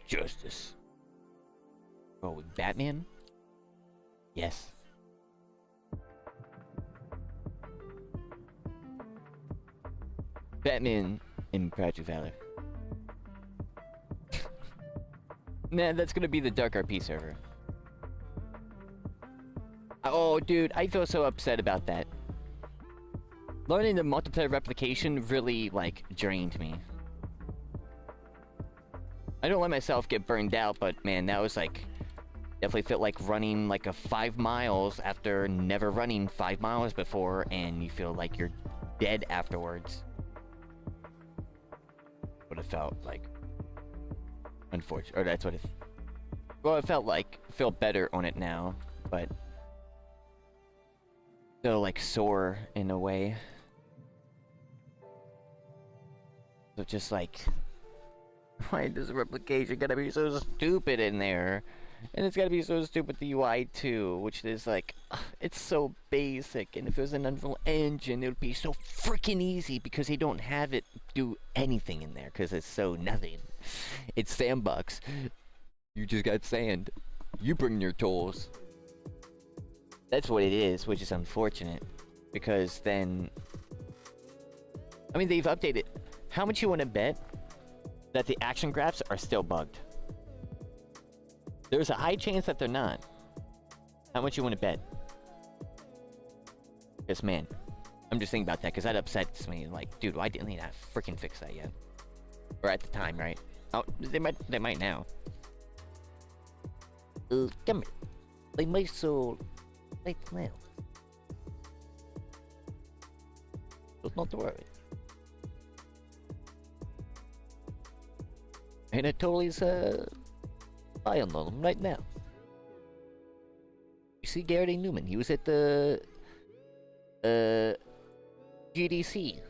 Justice. Oh, with Batman? Yes. Batman in Project Valor. Man, that's gonna be the Dark RP server. Oh, dude, I feel so upset about that. Learning the multiplayer replication really, like, drained me. I don't let myself get burned out, but man, that was like... Definitely felt like running like a 5 miles after never running 5 miles before, and you feel like you're dead afterwards. What it felt like. Unfortunate, or that's what it... Well, it felt like. I feel better on it now, but... Still like sore in a way. So just like... Why does the replication gotta be so stupid in there? And it's gotta be so stupid the UI too, which is like, it's so basic, and if it was an Unreal Engine, it would be so freaking easy because they don't have it do anything in there, because it's so nothing. It's sandbox. You just got sand. You bring your tools. That's what it is, which is unfortunate, because then... I mean, they've updated. How much you want to bet that the action graphs are still bugged? There's a high chance that they're not. How much you want to bet? Because, man, I'm just thinking about that, because that upsets me. Like, dude, why didn't they not freaking fix that yet? Or at the time, right? Oh, they might now. Come here. They might so late now. But not to worry. And it totally is, spying on him right now. You see Garrett A. Newman, he was at the GDC.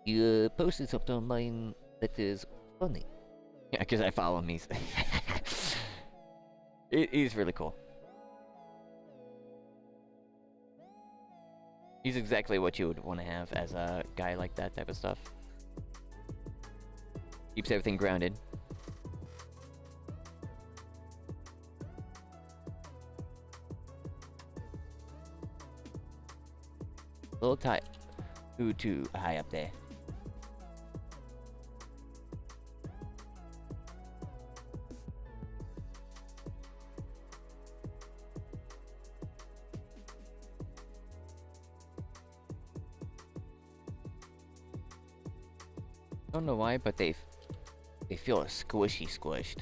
He posted something online that is funny. Yeah, because I follow him. He's He's really cool. He's exactly what you would want to have as a guy like that type of stuff. Keeps everything grounded. A little tight. Too high up there. Don't know why, but they feel squished.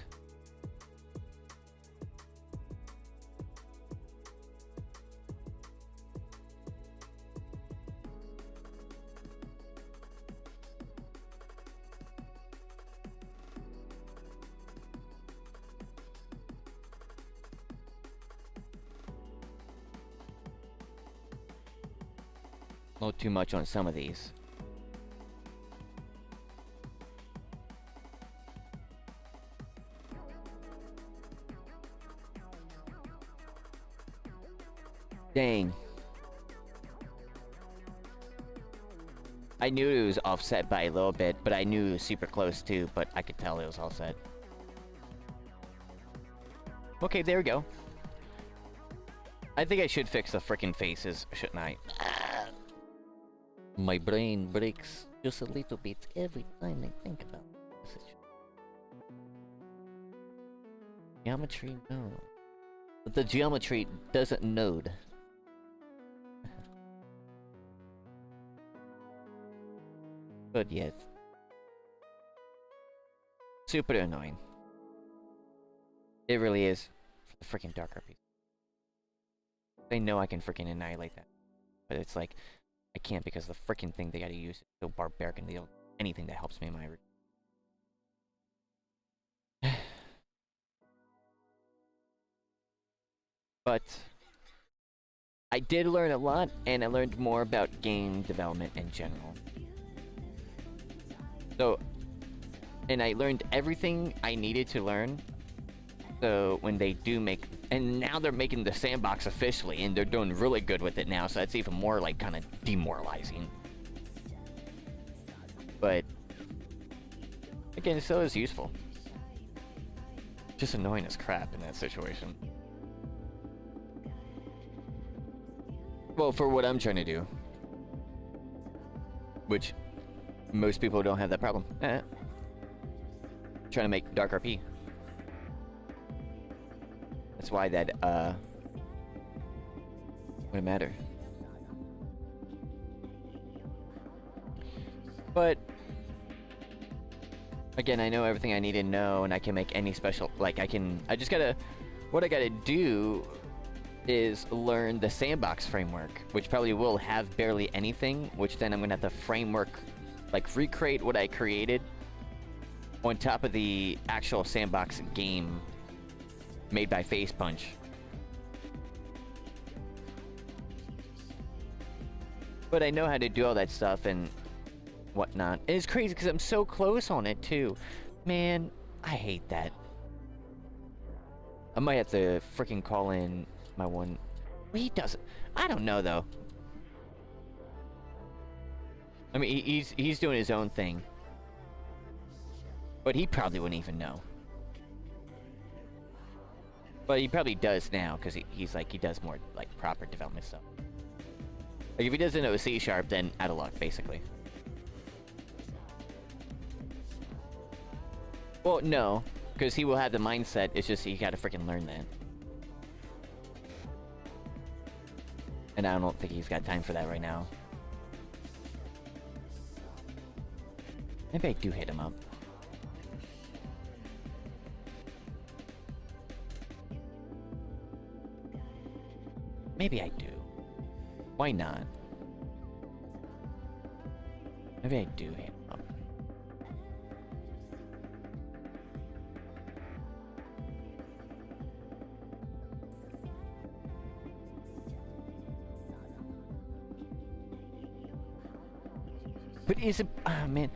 A little too much on some of these. Dang. I knew it was offset by a little bit, but I knew it was super close too, but I could tell it was offset. Okay, there we go. I think I should fix the frickin' faces, shouldn't I? My brain breaks just a little bit every time I think about this. Geometry, no. But the geometry doesn't node. But yes. Super annoying. It really is. For the freaking darker piece. They know I can freaking annihilate that. But it's like, I can't because the freaking thing they gotta use is so barbaric and they don't anything that helps me in my But I did learn a lot, and I learned more about game development in general. So, and I learned everything I needed to learn. So when they do make, and now they're making the sandbox officially, and they're doing really good with it now, so that's even more like kind of demoralizing. But again, it still is useful. Just annoying as crap in that situation. Well, for what I'm trying to do, which most people don't have that problem. Trying to make dark RP. That's why that wouldn't matter. But again, I know everything I need to know, and I can make any special. Like I just gotta. What I gotta do is learn the sandbox framework, which probably will have barely anything, which then I'm gonna have to framework, like recreate what I created on top of the actual sandbox game made by Face Punch. But I know how to do all that stuff and whatnot. And it's crazy because I'm so close on it too. Man, I hate that. I might have to freaking call in my one. Well, he doesn't. I don't know though. I mean, he's doing his own thing, but he probably wouldn't even know. But he probably does now because he's like he does more like proper development stuff. Like if he doesn't know C#, then out of luck basically. Well, no, because he will have the mindset. It's just you gotta freaking learn that. And I don't think he's got time for that right now. Maybe I do hit him up. Maybe I do. Why not? Maybe I do hit him up. But is it... Ah, man.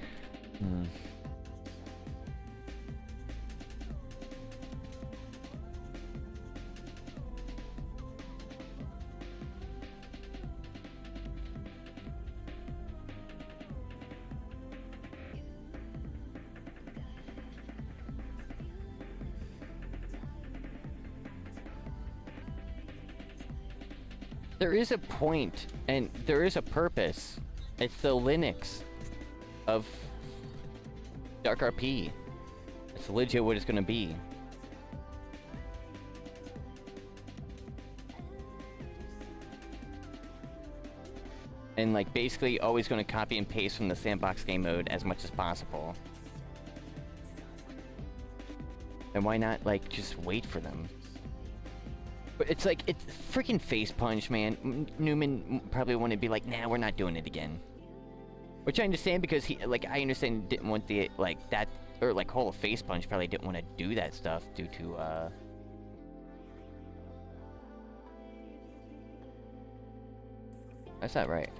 there is a point and there is a purpose. It's the Linux of Dark RP. It's legit what it's gonna be. And like basically always gonna copy and paste from the sandbox game mode as much as possible. And why not like just wait for them? But it's like, it's freaking face punch, man. Newman probably wouldn't be like, nah, we're not doing it again. Which I understand because he, like, I understand he didn't want the, like, that, or like whole face punch probably didn't want to do that stuff due to, That's not right.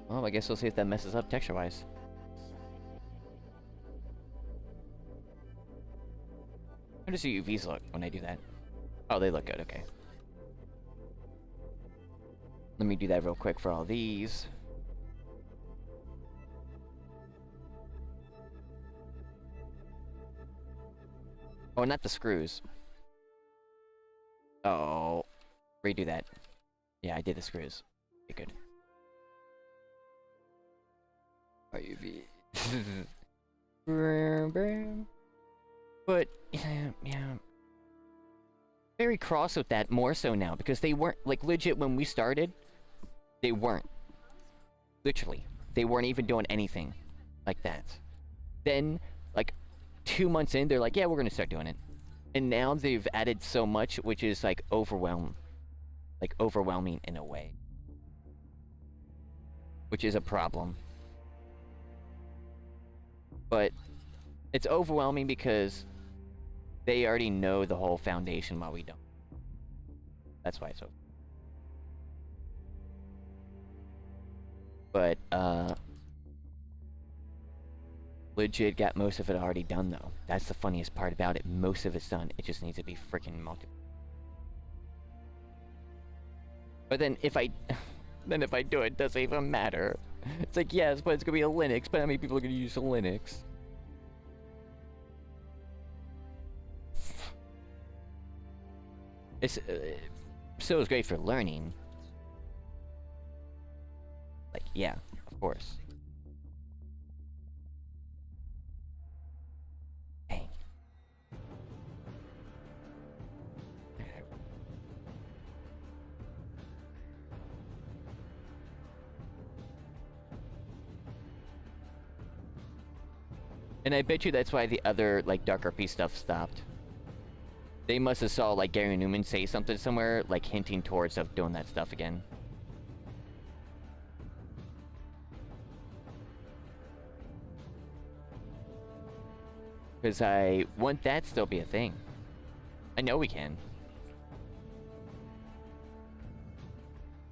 Well, I guess we'll see if that messes up texture-wise. How does the UVs look when I do that? Oh, they look good, okay. Let me do that real quick for all these. Oh, not the screws. Oh, redo that. Yeah, I did the screws. Okay, good. UV. But yeah, very cross with that more so now because they weren't like legit when we started. They weren't. Literally, they weren't even doing anything like that. Then, like 2 months in, they're like, "Yeah, we're gonna start doing it," and now they've added so much, which is like overwhelming in a way, which is a problem. But it's overwhelming because they already know the whole foundation while we don't. That's why it's over. But, legit got most of it already done, though. That's the funniest part about it. Most of it's done. It just needs to be freaking But then if I do it, does it even matter? It's like, yes, but it's gonna be a Linux, but how many people are gonna use a Linux? It's still is great for learning. Like, yeah, of course. Dang. And I bet you that's why the other, like, Dark RP stuff stopped. They must have saw, like, Gary Newman say something somewhere, like, hinting towards of doing that stuff again. Because I want that still be a thing. I know we can.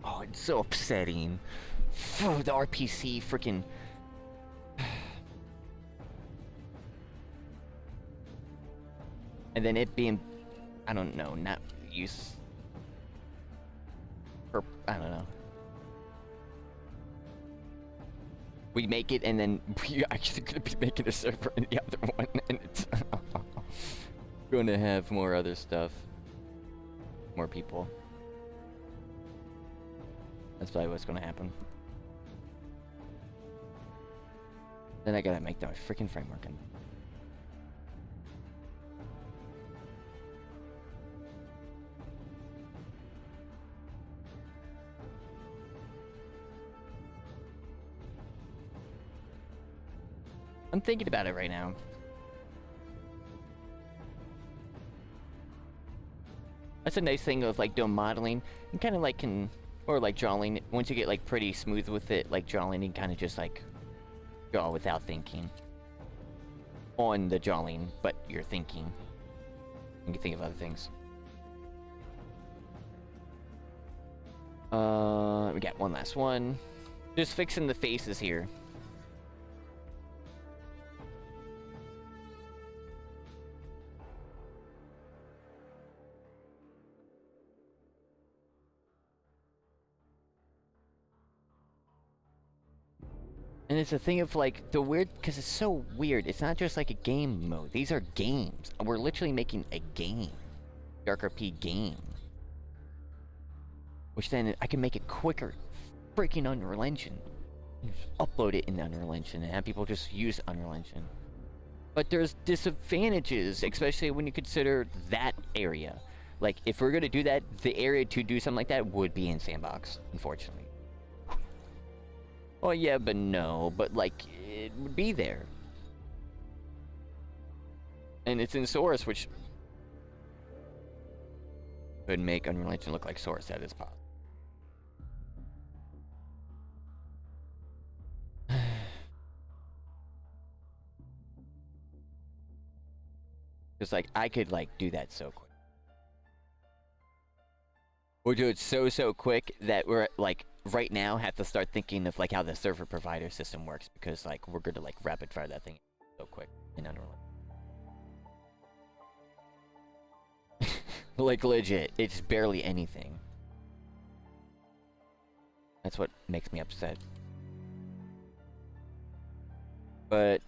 Oh, it's so upsetting. Oh, the RPC freaking... And then it being... I don't know, not use... Or, I don't know. We make it and then we're actually gonna be making a server in the other one and it's gonna have more other stuff. More people. That's probably what's gonna happen. Then I gotta make that freaking framework in. I'm thinking about it right now. That's a nice thing of like doing modeling and kind of like or like drawing. Once you get like pretty smooth with it, like drawing and kind of just like draw without thinking on the drawing, but you're thinking. You can think of other things. We got one last one. Just fixing the faces here. And it's a thing of like the weird, because it's so weird. It's not just like a game mode. These are games. We're literally making a game, Darker P game, which then I can make it quicker. Freaking Unreal Engine. Just upload it in Unreal Engine and have people just use Unreal Engine. But there's disadvantages, especially when you consider that area. Like, if we're gonna do that, the area to do something like that would be in Sandbox, unfortunately. Well, yeah, but no. But, like, it would be there. And it's in Source, which could make Unreal Engine look like Source. That is possible. Just like, I could, like, do that so quick. We'll do it so quick that we're, like, right now have to start thinking of, like, how the server provider system works. Because, like, we're going to, like, rapid fire that thing so quick in Unreal. Like, legit. It's barely anything. That's what makes me upset. But...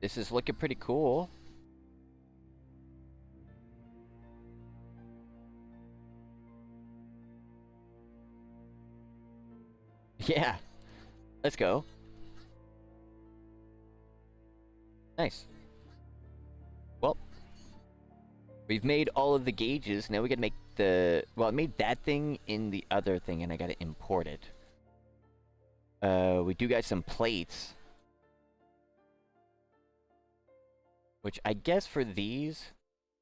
this is looking pretty cool. Yeah. Let's go. Nice. Well, we've made all of the gauges. Now we gotta make the... well, I made that thing in the other thing, and I gotta import it. We do got some plates. Which I guess for these...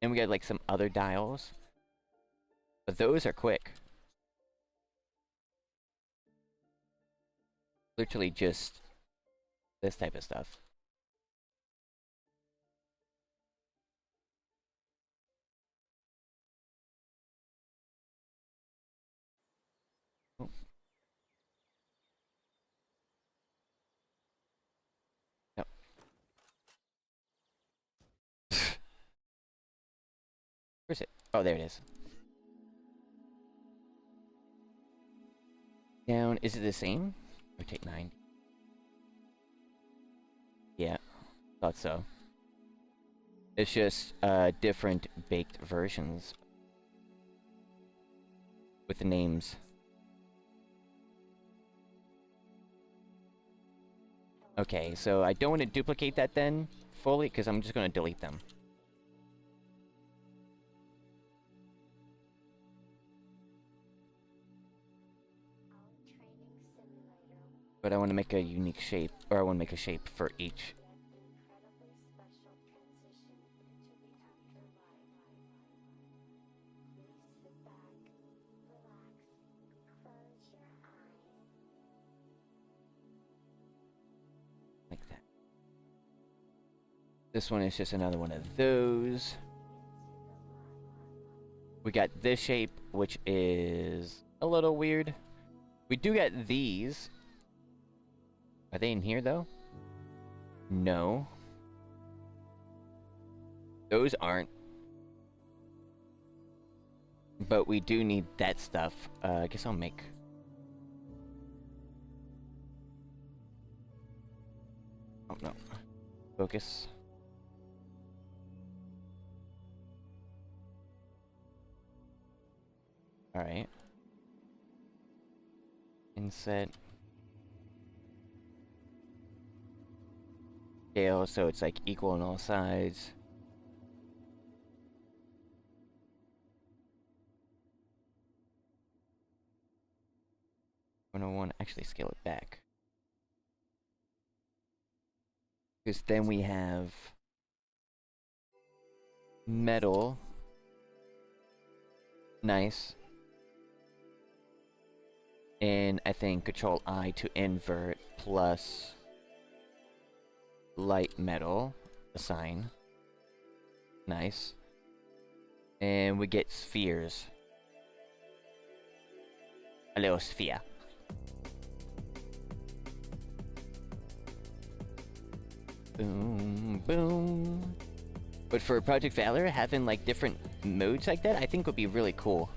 and we got, like, some other dials. But those are quick. Literally just this type of stuff. Oh. Yep. Where's it? Oh, there it is. Down, is it the same? Rotate 90. Yeah, thought so. It's just different baked versions with the names. Okay, so I don't want to duplicate that then fully, because I'm just going to delete them. But I want to make a unique shape, or I want to make a shape for each. Like that. This one is just another one of those. We got this shape, which is a little weird. We do get these. Are they in here, though? No. Those aren't. But we do need that stuff. I guess I'll make... oh, no. Focus. Alright. Inset. Scale, so it's like equal on all sides. I want to actually scale it back. Because then we have metal. Nice. And I think Control I to invert plus light metal, assign. Nice. And we get spheres. A little sphere. Boom, boom. But for Project Valor, having like different modes like that, I think would be really cool.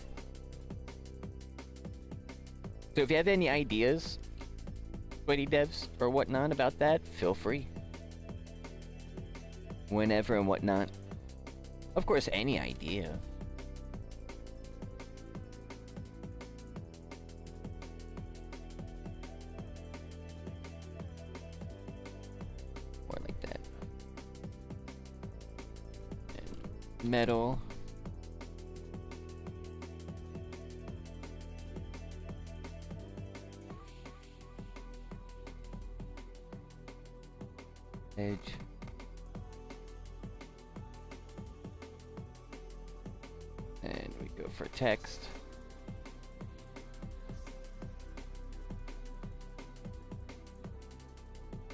So if you have any ideas, Sweaty devs or whatnot about that, feel free. Whenever and whatnot. Of course, any idea. More like that. And metal. Edge. And we go for text.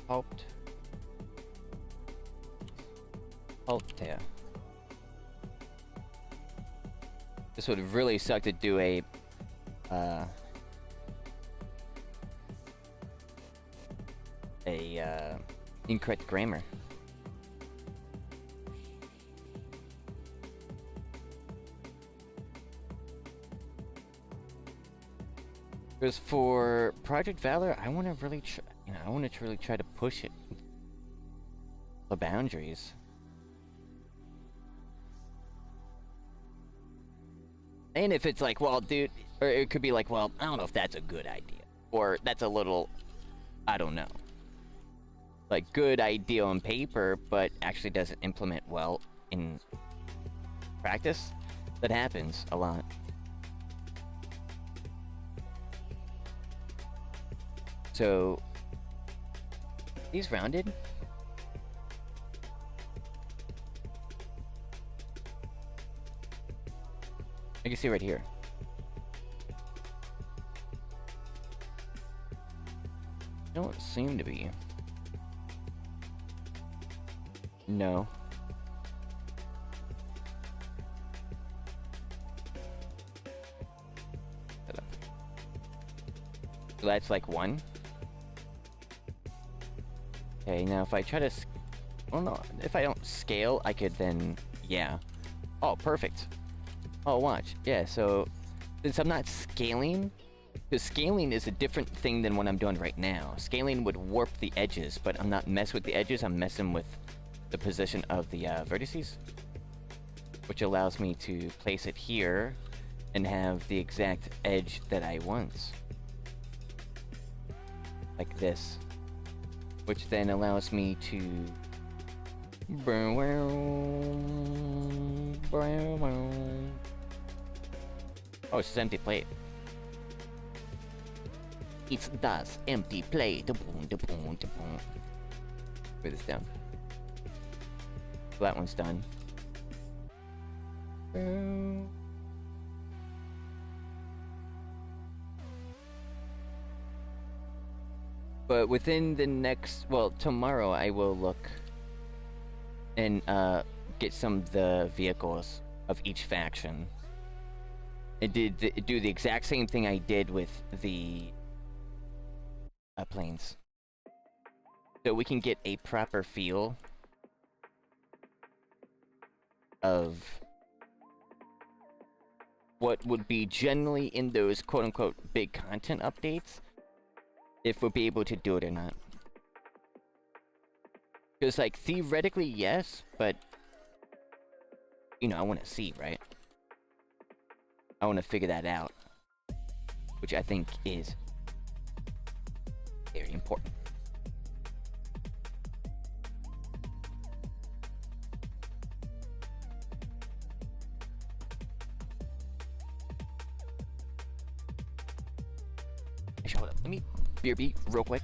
Alt. Altair. This would really suck to do a incorrect grammar. Because for Project Valor, I want to really, I want to really try to push it, the boundaries. And if it's like, well, dude, or it could be like, well, I don't know if that's a good idea, or that's a little, I don't know, like good idea on paper, but actually doesn't implement well in practice. That happens a lot. So, these rounded. I can see right here. Don't seem to be. No. So that's like one. Okay, now if I try to, well, no, if I don't scale, I could then, yeah. Oh, perfect. Oh, watch. Yeah, so since I'm not scaling, because scaling is a different thing than what I'm doing right now. Scaling would warp the edges, but I'm not messing with the edges, I'm messing with the position of the vertices, which allows me to place it here and have the exact edge that I want. Like this. Which then allows me to... Oh, it's just empty plate. It's das empty plate. Put this down. So that one's done. But within the next, well, tomorrow I will look and get some of the vehicles of each faction. And do the exact same thing I did with the planes. So we can get a proper feel of what would be generally in those quote-unquote big content updates, if we'll be able to do it or not. Because, like, theoretically, yes, but, you know, I want to see, right? I want to figure that out. Which I think is very important. Actually, hold up. Let me BRB real quick.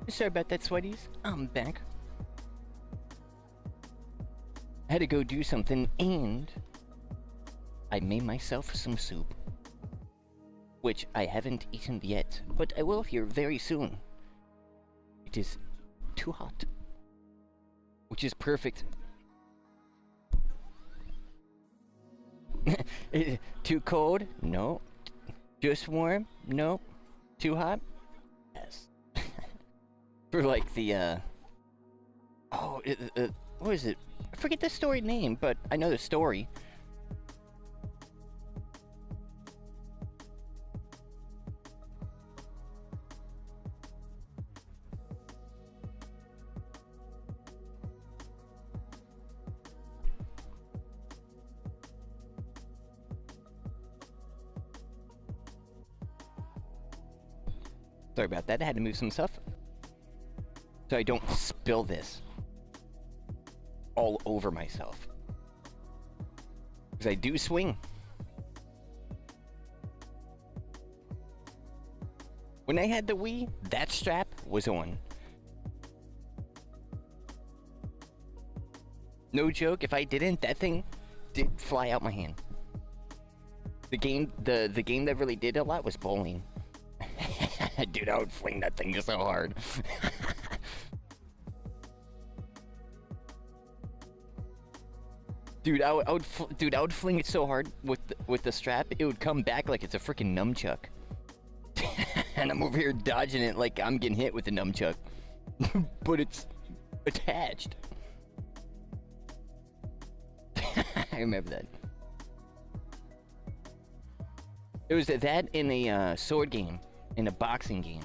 Sorry about that, sweaties. I'm back. I had to go do something, and I made myself some soup, which I haven't eaten yet, but I will here very soon. It is too hot, which is perfect. Too cold? No. Just warm? No. Too hot? Yes. For like the what is it? I forget the story name, but I know the story. Sorry about that, I had to move some stuff. So I don't spill this all over myself. Because I do swing. When I had the Wii, that strap was on. No joke, if I didn't, that thing did fly out my hand. The game that really did a lot was bowling. Dude, I would fling that thing so hard. Dude, I would fling it so hard with the strap, it would come back like it's a freaking nunchuck. And I'm over here dodging it like I'm getting hit with the nunchuck. But it's attached. I remember that. It was that in a sword game, in a boxing game.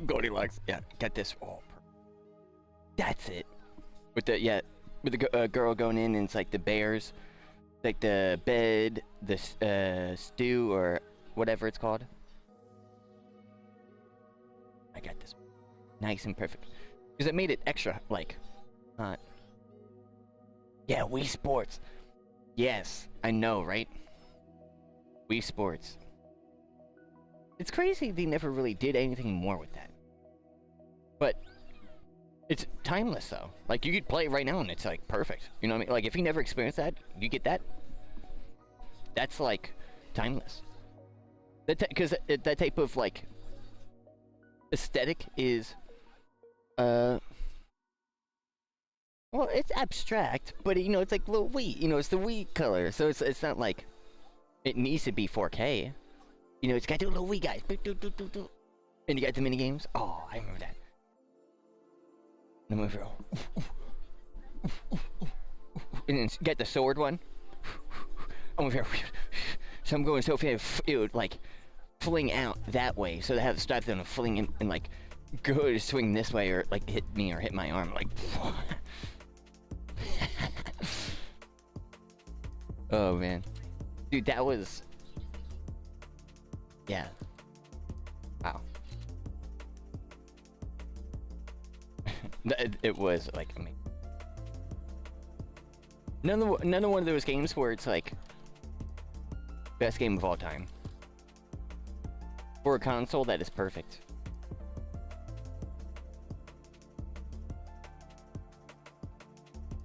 Goldilocks, yeah, got this. Oh, that's it. With the girl going in, and it's like the bears, like the bed, the stew or whatever it's called. I got this, nice and perfect, because it made it extra like hot. Yeah, Wii Sports. Yes, I know, right? Wii Sports. It's crazy they never really did anything more with that. But it's timeless though. Like you could play it right now and it's like perfect. You know what I mean? Like if you never experienced that, you get that. That's like timeless. Because that type of like aesthetic is well, it's abstract, but you know, it's like little Wii. You know, it's the Wii color, so it's not like it needs to be 4K. You know, it's got the little Wii guys, and you got the mini games. Oh, I remember that. And then and then you got the sword one. I'm over here, so I'm going so fast. It would like fling out that way, so they have to stop them and fling in and like go to swing this way or like hit me or hit my arm. Like. Oh man, dude, that was, yeah, wow. It was like amazing. None of one of those games where it's like best game of all time for a console. That is perfect.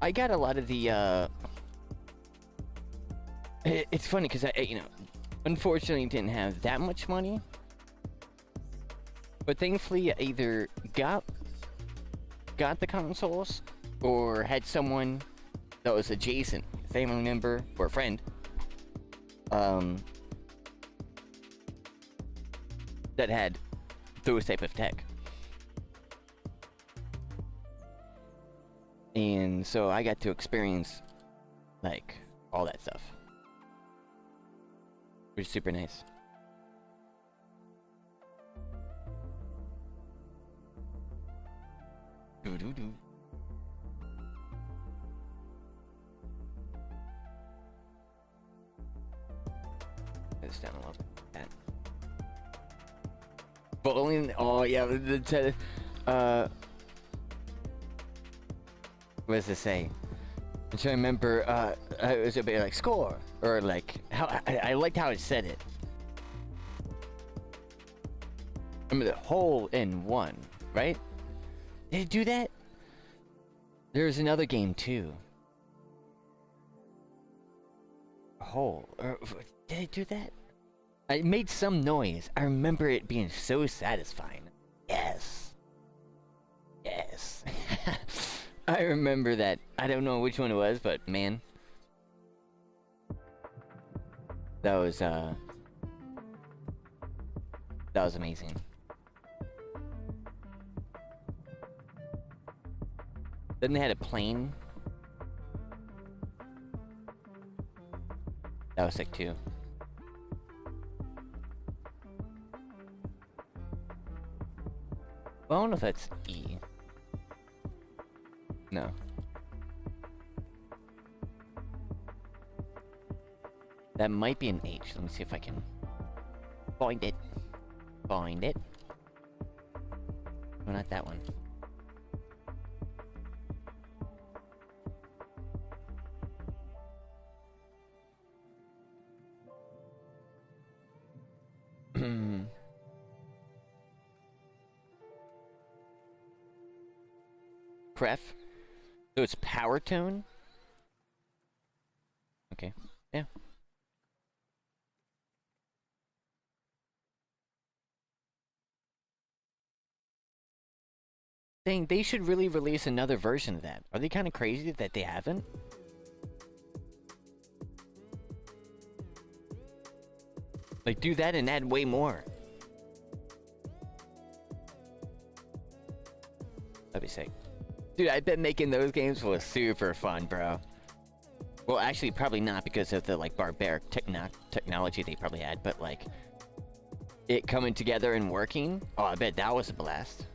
I got a lot of the it's funny because I, you know, unfortunately didn't have that much money, but thankfully I either got the consoles or had someone that was adjacent, family member or a friend, that had those type of tech. And so I got to experience like all that stuff, which is super nice. Doo-doo-doo. This down a little bit. Bowling. Oh yeah, what does it say? So I remember, it was a bit like score, or like how I liked how it said it. Remember the hole in one, right? Did it do that? There's another game too. Hole, or did it do that? It made some noise. I remember it being so satisfying. Yes. Yes. I remember that. I don't know which one it was, but man. That was amazing. Then they had a plane. That was sick too. Well, I don't know if that's E. No. That might be an H. Let me see if I can find it. Find it. No, not that one. Pref. So it's power tone? Okay. Yeah. Dang, they should really release another version of that. Are they kind of crazy that they haven't? Like, do that and add way more. That'd be sick. Dude, I bet making those games was super fun, bro. Well, actually, probably not because of the, like, barbaric technology they probably had, but, like, it coming together and working. Oh, I bet that was a blast.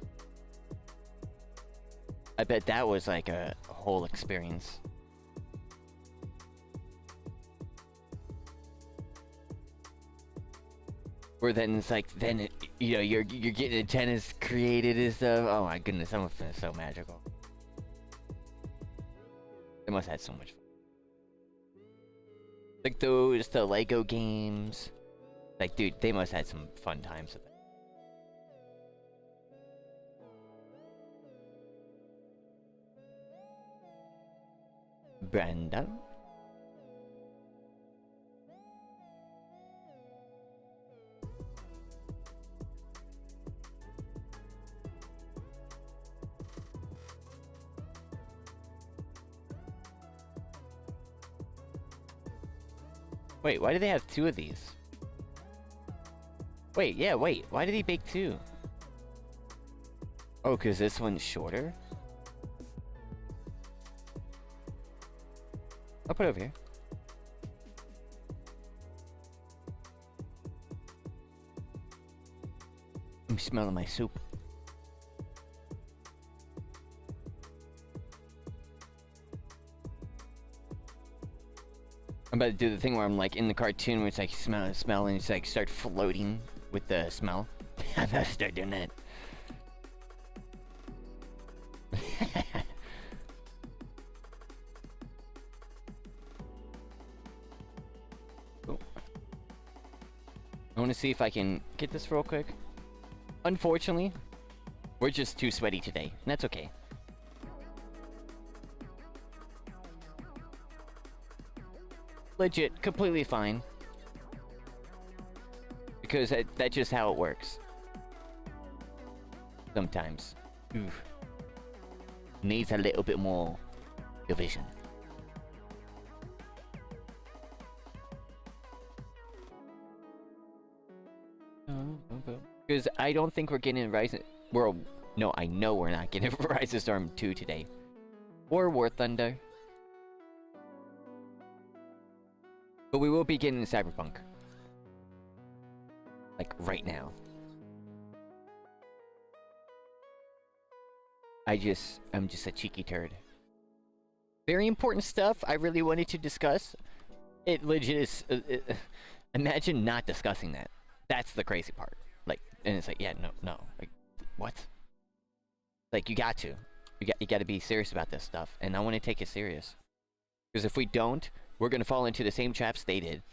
I bet that was, like, a whole experience. Where then it's like, then it, you know, you're getting antennas created and stuff. Oh my goodness, that must have been so magical. They must have had so much fun. Like those, the Lego games. Like, dude, they must have had some fun times with it. Brenda? Wait, why do they have two of these? Wait, yeah, wait. Why did he bake two? Oh, because this one's shorter? I'll put it over here. I'm smelling my soup. I'm about to do the thing where I'm like in the cartoon where it's like smell and it's like start floating with the smell. I'm about to start doing that. Cool. I want to see if I can get this real quick. Unfortunately, we're just too sweaty today, and that's okay. Legit, completely fine. Because that's just how it works. Sometimes. Oof. Needs a little bit more division. Because I don't think we're getting Rise... No, I know we're not getting Rise of Storm 2 today. Or War Thunder. But we will be getting Cyberpunk. Like, right now. I'm just a cheeky turd. Very important stuff I really wanted to discuss. It legit is... imagine not discussing that. That's the crazy part. Like, and it's like, yeah, no. Like, what? Like, you got to. You got to be serious about this stuff. And I want to take it serious. Because if we don't, we're gonna fall into the same traps they did.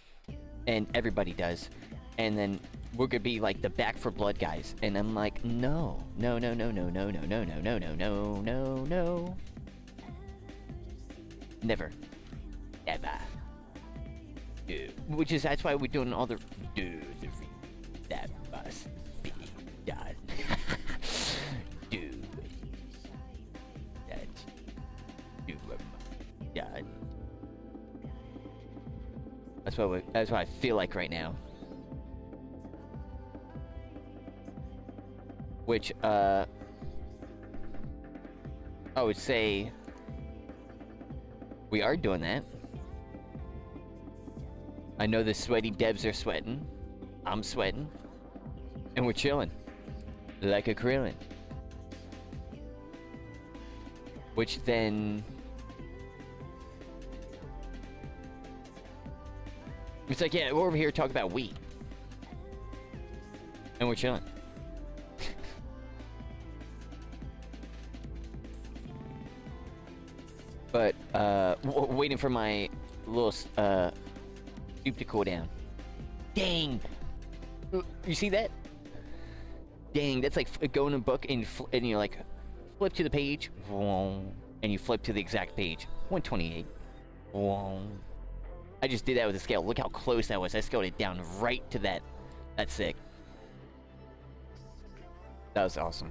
And everybody does. And then we're gonna be like the back for blood guys. And I'm like, no. No, no, no, no, no, no, no, no, no, no, no, no, no. Never. Never. Dude. Which is, that's why we're doing all the... Dude, that must be done. Dude. That... Dude, done. That's what I feel like right now. Which, I would say we are doing that. I know the sweaty devs are sweating. I'm sweating. And we're chilling. Like a Krillin. Which then... It's like, yeah, we're over here talking about weed. And we're chilling. But, waiting for my little, soup to cool down. Dang! You see that? Dang, that's like going to a book and you like, flip to the page, and you flip to the exact page. 128. I just did that with a scale. Look how close that was. I scaled it down right to that. That's sick. That was awesome.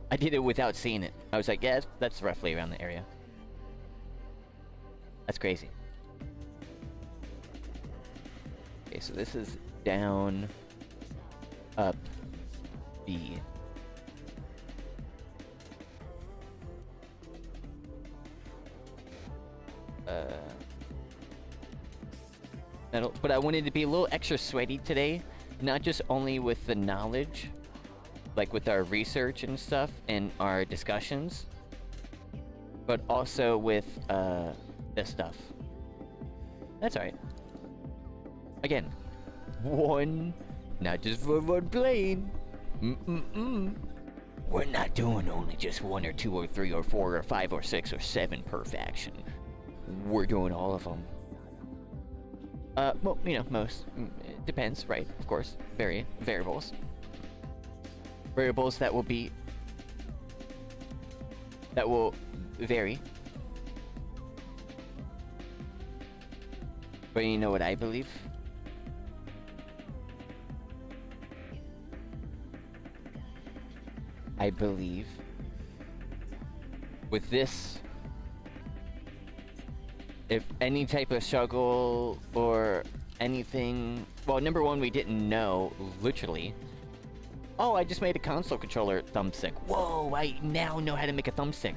I did it without seeing it. I was like, yeah, that's roughly around the area. That's crazy. Okay, so this is down, up, B. But I wanted to be a little extra sweaty today, not just only with the knowledge, like with our research and stuff and our discussions, but also with this stuff. That's alright. Again, not just for one plane. We're not doing only just 1 or 2 or 3 or 4 or 5 or 6 or 7 per faction. We're doing all of them. Well, you know, most. It depends, right? Of course. Variables. Variables that will vary. But you know what I believe? I believe with this, if any type of struggle or anything, well, number one, we didn't know, literally. Oh, I just made a console controller thumbstick. Whoa, I now know how to make a thumbstick.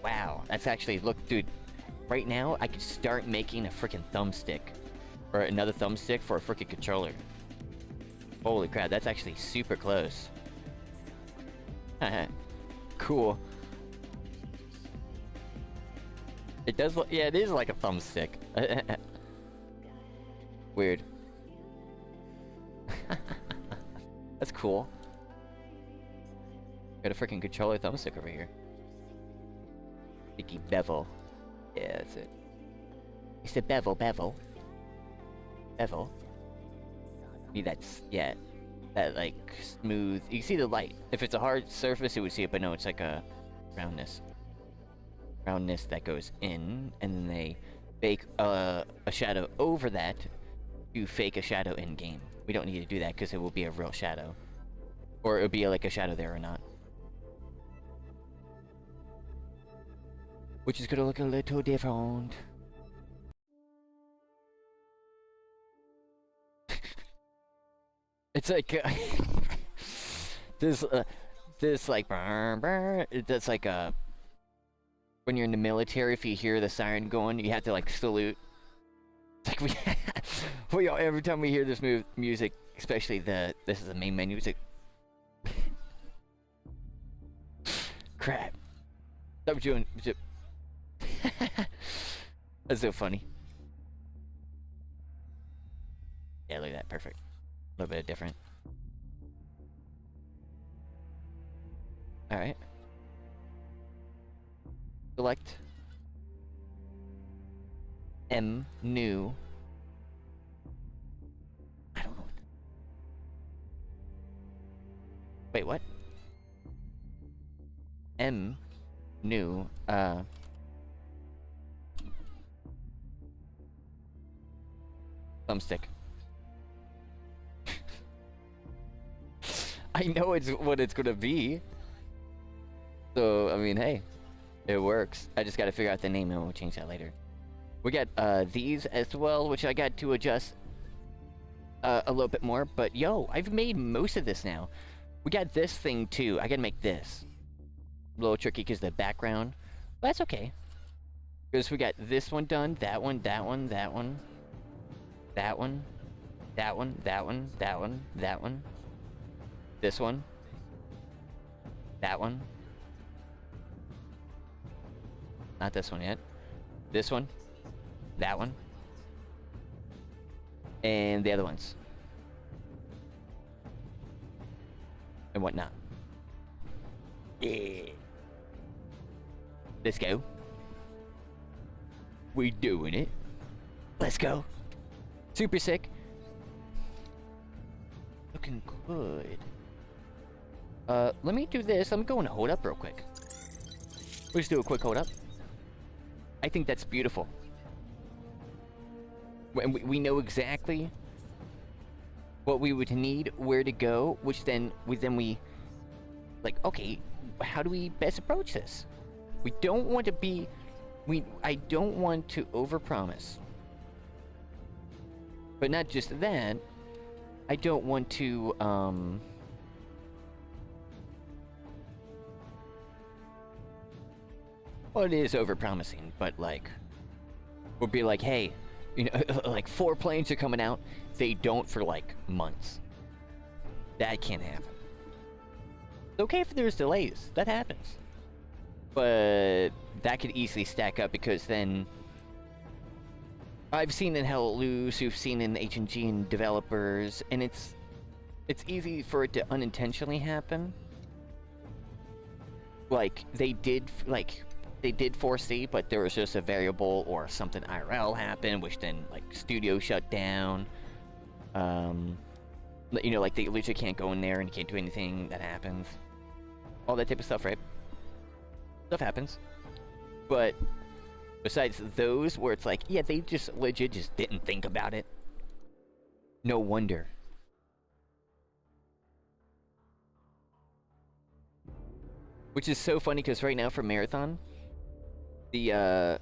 Wow, that's actually, look, dude, right now, I could start making a freaking thumbstick. Or another thumbstick for a freaking controller. Holy crap, that's actually super close. Cool. It does look, yeah, it is like a thumbstick. Weird. That's cool. Got a freaking controller thumbstick over here. Sticky bevel. Yeah, that's it. It's a bevel. Bevel. That's, yeah. That, like, smooth. You can see the light. If it's a hard surface, you would see it, but no, it's like a roundness. Roundness that goes in, and then they bake a shadow over that to fake a shadow in game. We don't need to do that because it will be a real shadow. Or it would be like a shadow there or not. Which is gonna look a little different. It's like this like that's like when you're in the military, if you hear the siren going, you have to like salute. It's like we all, every time we hear this music, especially this is the main menu music. Crap. That was doing. That's so funny. Yeah, look at that, perfect. A little bit different. Alright. Select. M new. I don't know. Wait, what? M new thumbstick. I know it's what it's gonna be. So I mean, hey, it works. I just gotta figure out the name and we'll change that later. We got these as well, which I got to adjust a little bit more. But yo, I've made most of this now. We got this thing too. I gotta make this a little tricky because the background. But that's okay. Because we got this one done, that one, that one, that one, that one, that one, that one, that one, that one, this one, that one. Not this one yet. This one, that one, and the other ones, and whatnot. Yeah. Let's go. We doing it. Let's go. Super sick. Looking good. Let me do this. I'm going to hold up real quick. Let's do a quick hold up. I think that's beautiful. And we know exactly what we would need, where to go, which then we like, okay, how do we best approach this? We don't want to be, I don't want to overpromise. But not just that, I don't want to, well, it is overpromising, but like, we'll be like, hey, you know, like 4 planes are coming out. They don't for like months. That can't happen. It's okay if there's delays. That happens. But that could easily stack up because then I've seen in Hell Loose, you've seen in HNG and developers, and it's easy for it to unintentionally happen. Like they did foresee, but there was just a variable or something IRL happened, which then like studio shut down. You know, like they literally can't go in there and you can't do anything. That happens. All that type of stuff, right? Stuff happens. But besides those where it's like, yeah, they just legit just didn't think about it. No wonder. Which is so funny because right now for Marathon, the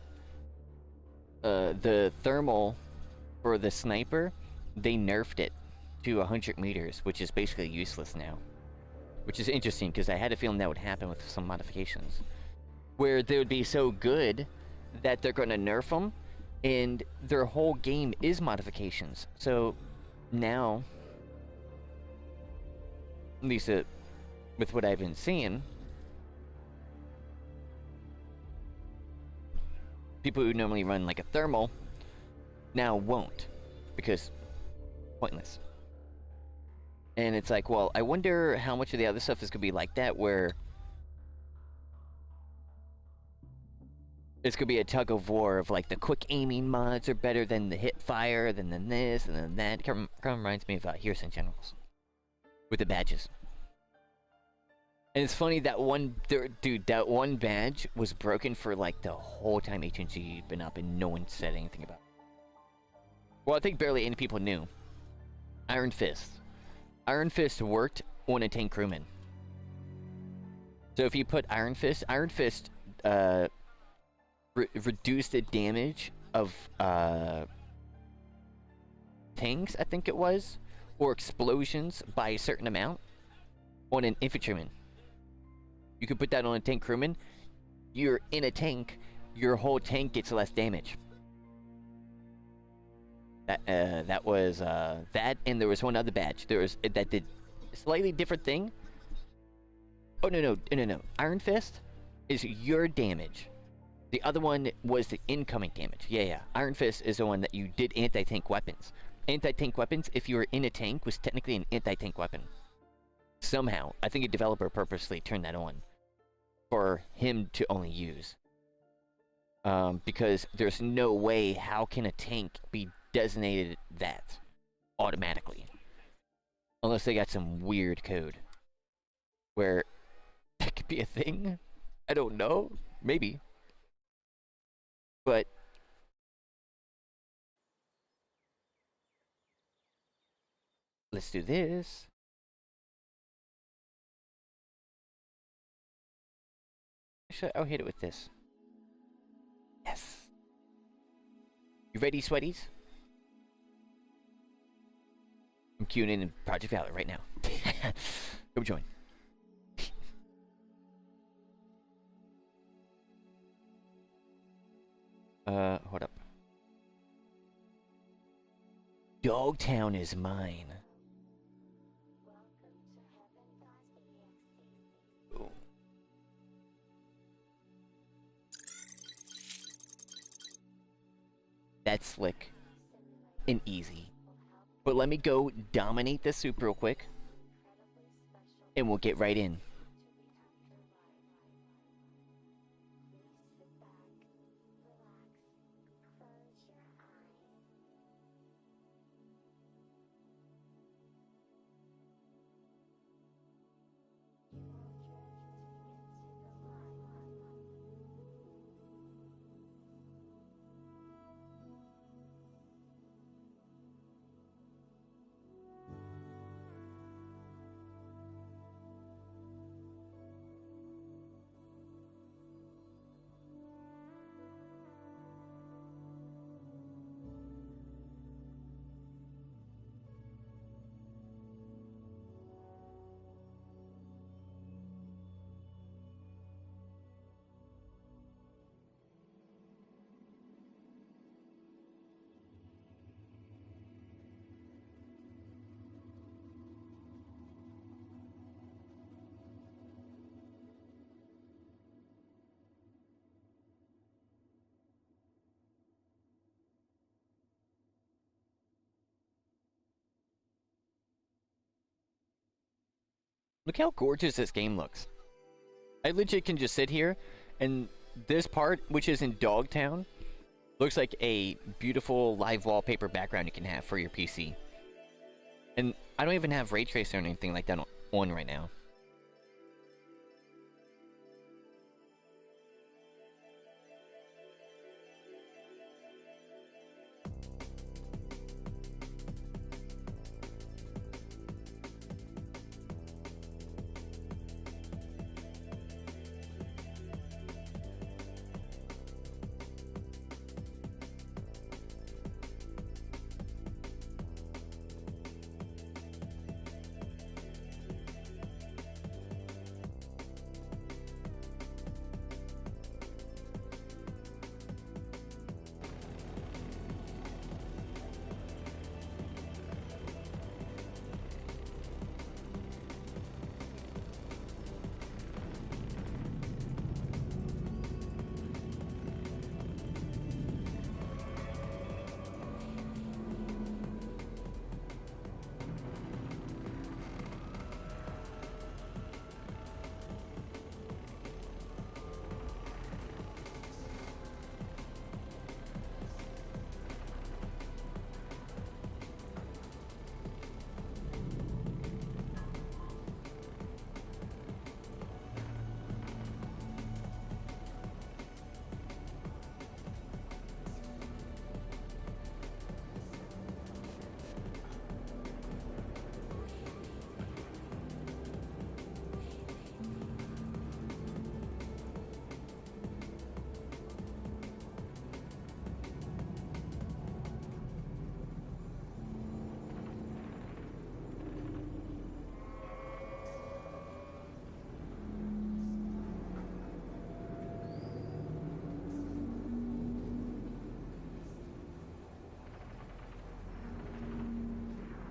thermal for the sniper, they nerfed it to 100 meters, which is basically useless now. Which is interesting because I had a feeling that would happen with some modifications, where they would be so good that they're going to nerf them, and their whole game is modifications. So now, at least with what I've been seeing, people who normally run like a thermal now won't, because pointless. And it's like, well, I wonder how much of the other stuff is gonna be like that, where it's gonna be a tug of war of like the quick aiming mods are better than the hip fire, then this, and then that. Kind of reminds me of Heroes and Generals with the badges. And it's funny that that one badge was broken for like the whole time HNG had been up and no one said anything about it. Well, I think barely any people knew. Iron Fist. Iron Fist worked on a tank crewman. So if you put Iron Fist reduced the damage of tanks, I think it was, or explosions by a certain amount on an infantryman. You could put that on a tank crewman. You're in a tank, your whole tank gets less damage. That was that, and there was one other badge. That did a slightly different thing. Oh no. Iron Fist is your damage. The other one was the incoming damage. Yeah. Iron Fist is the one that you did anti-tank weapons. Anti-tank weapons, if you were in a tank, was technically an anti-tank weapon. Somehow, I think a developer purposely turned that on for him to only use. Because there's no way how can a tank be designated that automatically, unless they got some weird code where that could be a thing. I don't know, maybe, but let's do this. Actually, I'll hit it with this. Yes. You ready, sweaties? I'm queuing in Project Valor right now. Come join. Hold up. Dogtown is mine. Ooh. That's slick and easy. But let me go dominate this soup real quick, and we'll get right in. Look how gorgeous this game looks. I legit can just sit here, and this part, which is in Dogtown, looks like a beautiful live wallpaper background you can have for your PC. And I don't even have ray tracer or anything like that on right now.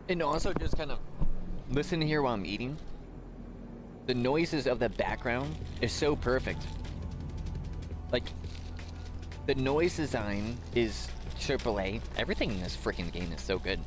And also just kind of listen here while I'm eating. The noises of the background is so perfect. Like, the noise design is AAA. Everything in this freaking game is so good.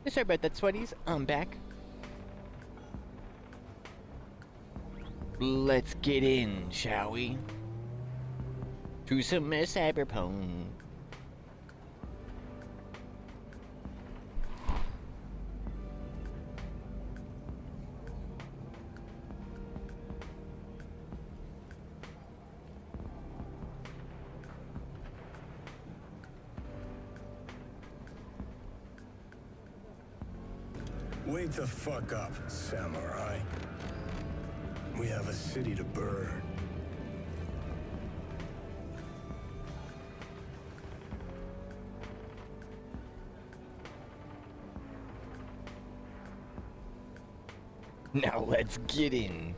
Sorry about that, sweaties. I'm back. Let's get in, shall we? To some Cyberpunk.
Wake the fuck up, samurai. We have a city to burn.
Now let's get in.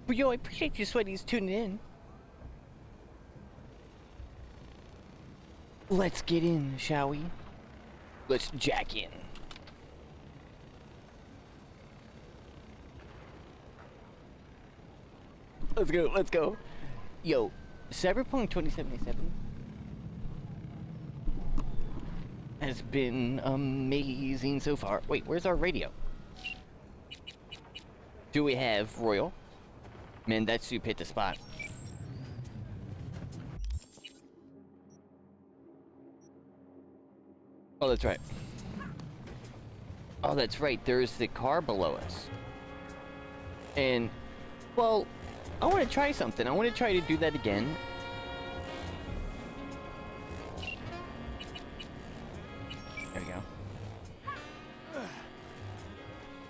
Well, yo, I appreciate you sweaties tuning in. Let's get in, shall we? Let's jack in. Let's go, let's go. Yo, Cyberpunk 2077 has been amazing so far. Wait, where's our radio? Do we have Royal? Man, that soup hit the spot. Oh, that's right. Oh, that's right. There's the car below us. And, well, I want to try something. I want to try to do that again. There we go.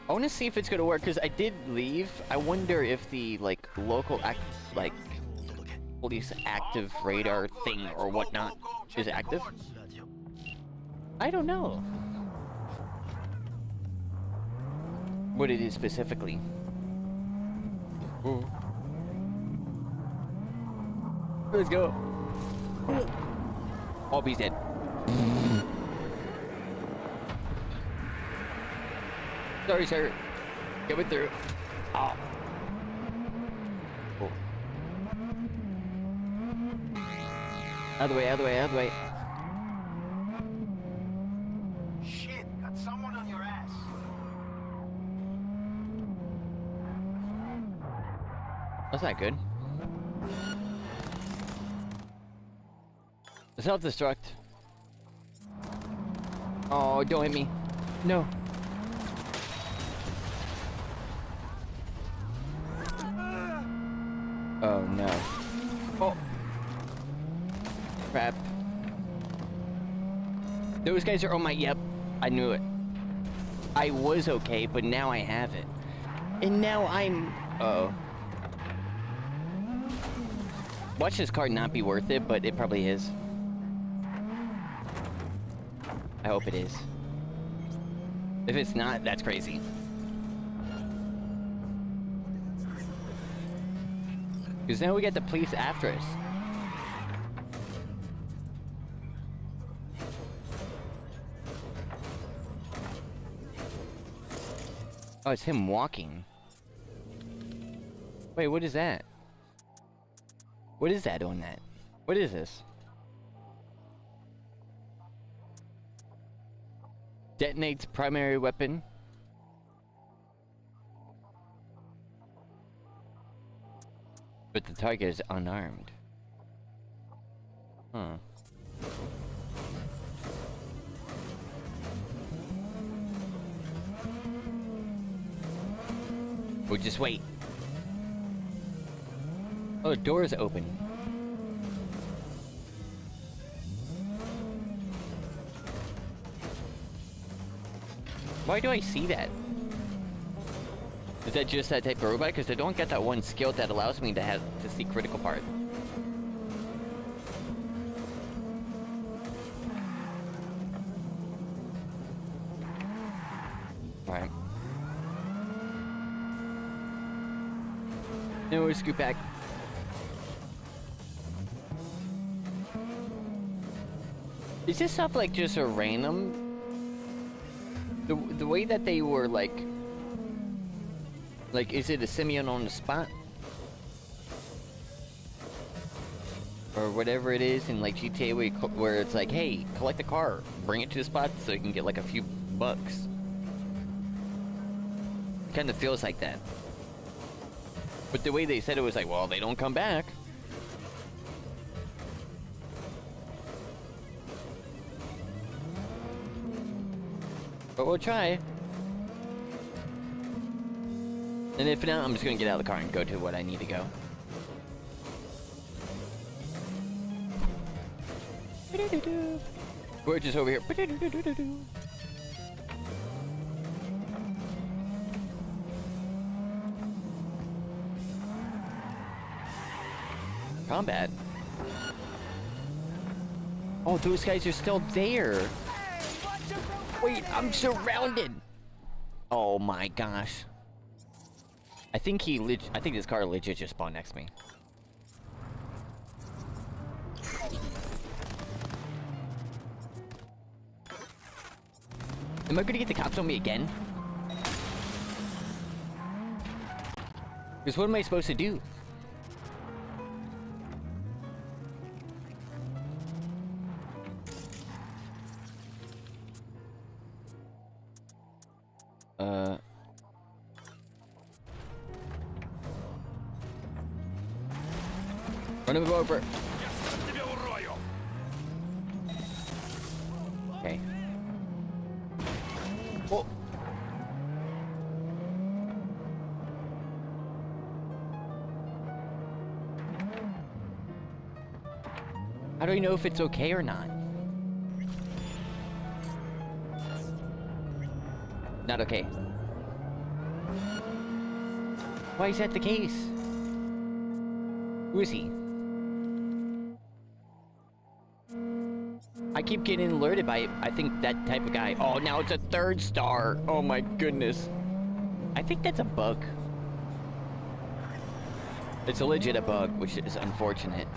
I want to see if it's going to work, because I did leave. I wonder if the, like, local, police active radar thing or whatnot is active. I don't know what it is specifically. Ooh. Let's go. Oh, he's dead. Sorry, sir. Coming through. Oh. Cool. Out of the way, out of the way, out of the way.
Shit, got someone on your ass.
That's not good. Self-destruct. Oh, don't hit me. No. Oh no. Oh. Crap. Those guys are on my, yep. I knew it. I was okay, but now I have it. And now I'm, uh-oh. Watch this card not be worth it, but it probably is. I hope it is. If it's not, that's crazy. Because now we get the police after us. Oh, it's him walking. Wait, what is that? What is that on that? What is this? Detonates primary weapon. But the target is unarmed. Huh. We'll just wait. Oh, the door is open. Why do I see that? Is that just that type of robot? Because I don't get that one skill that allows me to see critical part. Alright. Now we'll scoot back. Is this stuff like just a random? The way that they were like, is it a Simeon on the spot? Or whatever it is in like GTA where it's like, hey, collect the car, bring it to the spot so you can get like a few bucks. Kind of feels like that. But the way they said it was like, well, they don't come back. But we'll try. And if not, I'm just gonna get out of the car and go to what I need to go. We're just over here. Combat. Oh, those guys are still there. Wait, I'm surrounded. Oh my gosh. I think this car legit just spawned next to me. Am I gonna get the cops on me again? Because what am I supposed to do? Run him over. Okay. Whoa. How do I know if it's okay or not? Not okay. Why is that the case? Who is he? I keep getting alerted by, I think, that type of guy. Oh, now it's a 3rd star. Oh my goodness. I think that's a bug. It's a legit bug, which is unfortunate.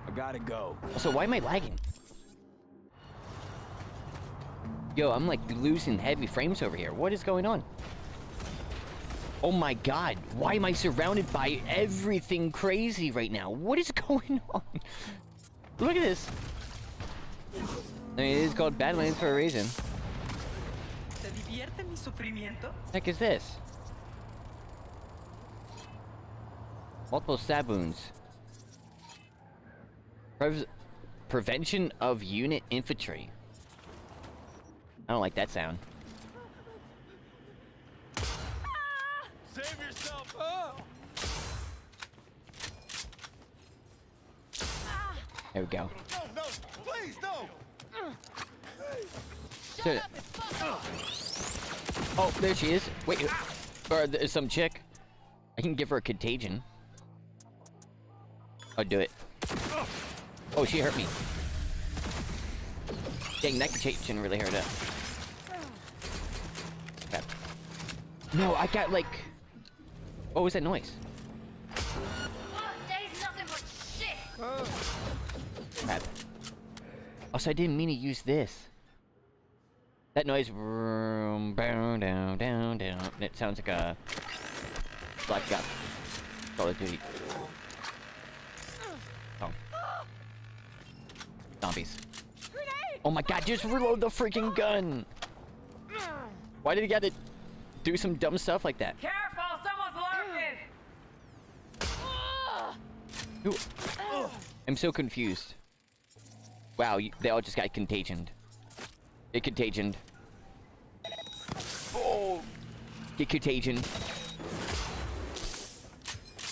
I gotta go.
So why am I lagging? Yo, I'm like losing heavy frames over here. What is going on? Oh my god, why am I surrounded by everything crazy right now? What is going on? Look at this. I mean, it is called Badlands for a reason. Heck is this? Multiple stab wounds. Prevention of unit infantry. I don't like that sound.
Save yourself!
There we go.
No, please, no!
Oh, there she is. Wait, or there's some chick. I can give her a contagion. I'll do it. Oh, she hurt me. Dang, that contagion really hurt her. Crap. No, I got like... What was that noise? Crap. Also, I didn't mean to use this. That noise, down, down, down, down. It sounds like a Black Ops Call of Duty. Oh, zombies! Oh my god! Just reload the freaking gun! Why did he gotta do some dumb stuff like that?
Careful, someone's lurking!
Ooh. I'm so confused. Wow, they all just got contagioned. Get contagioned. Oh! Get contagioned.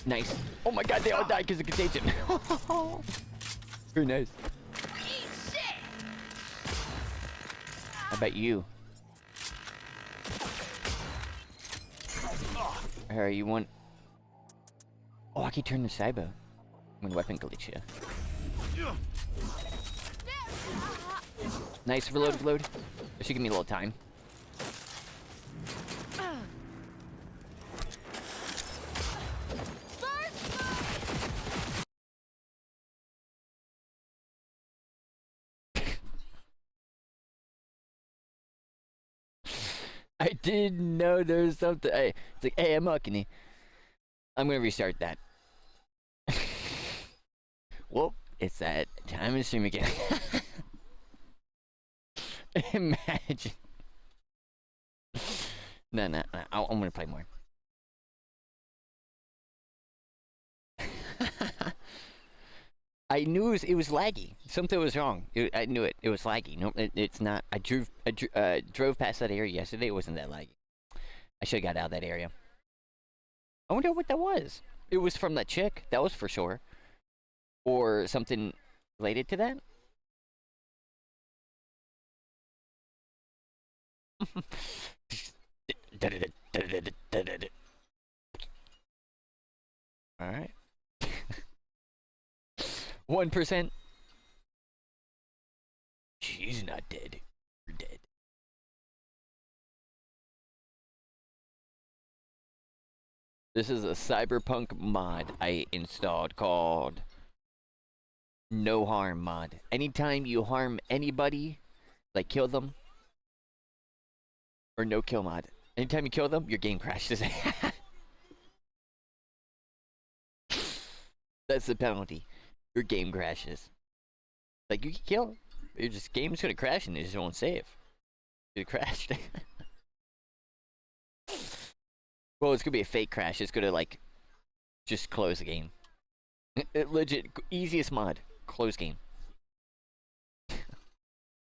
Nice. Oh my god, they all died because of contagion. Very nice. How about you? Alright, you want... Oh, I can turn the cyber. When weapon glitch here. Nice, reload, reload. That should give me a little time. I didn't know there was something. Hey, it's like, hey, I'm gonna restart that. Whoop, it's that time to stream again. Imagine. No, I'm gonna play more. I knew it was laggy. Something was wrong. I knew it. It was laggy. No, it's not. I drove past that area yesterday. It wasn't that laggy. I should have got out of that area. I wonder what that was. It was from that chick. That was for sure. Or something related to that. All right. 1%. She's not dead. You're dead. This is a Cyberpunk mod I installed called No Harm mod. Anytime you harm anybody, like kill them, or no kill mod. Anytime you kill them, your game crashes. That's the penalty. Your game crashes. Like, you can kill. Your just game's gonna crash and it just won't save. It crashed. Well, it's gonna be a fake crash. It's gonna, like, just close the game. Legit, easiest mod. Close game.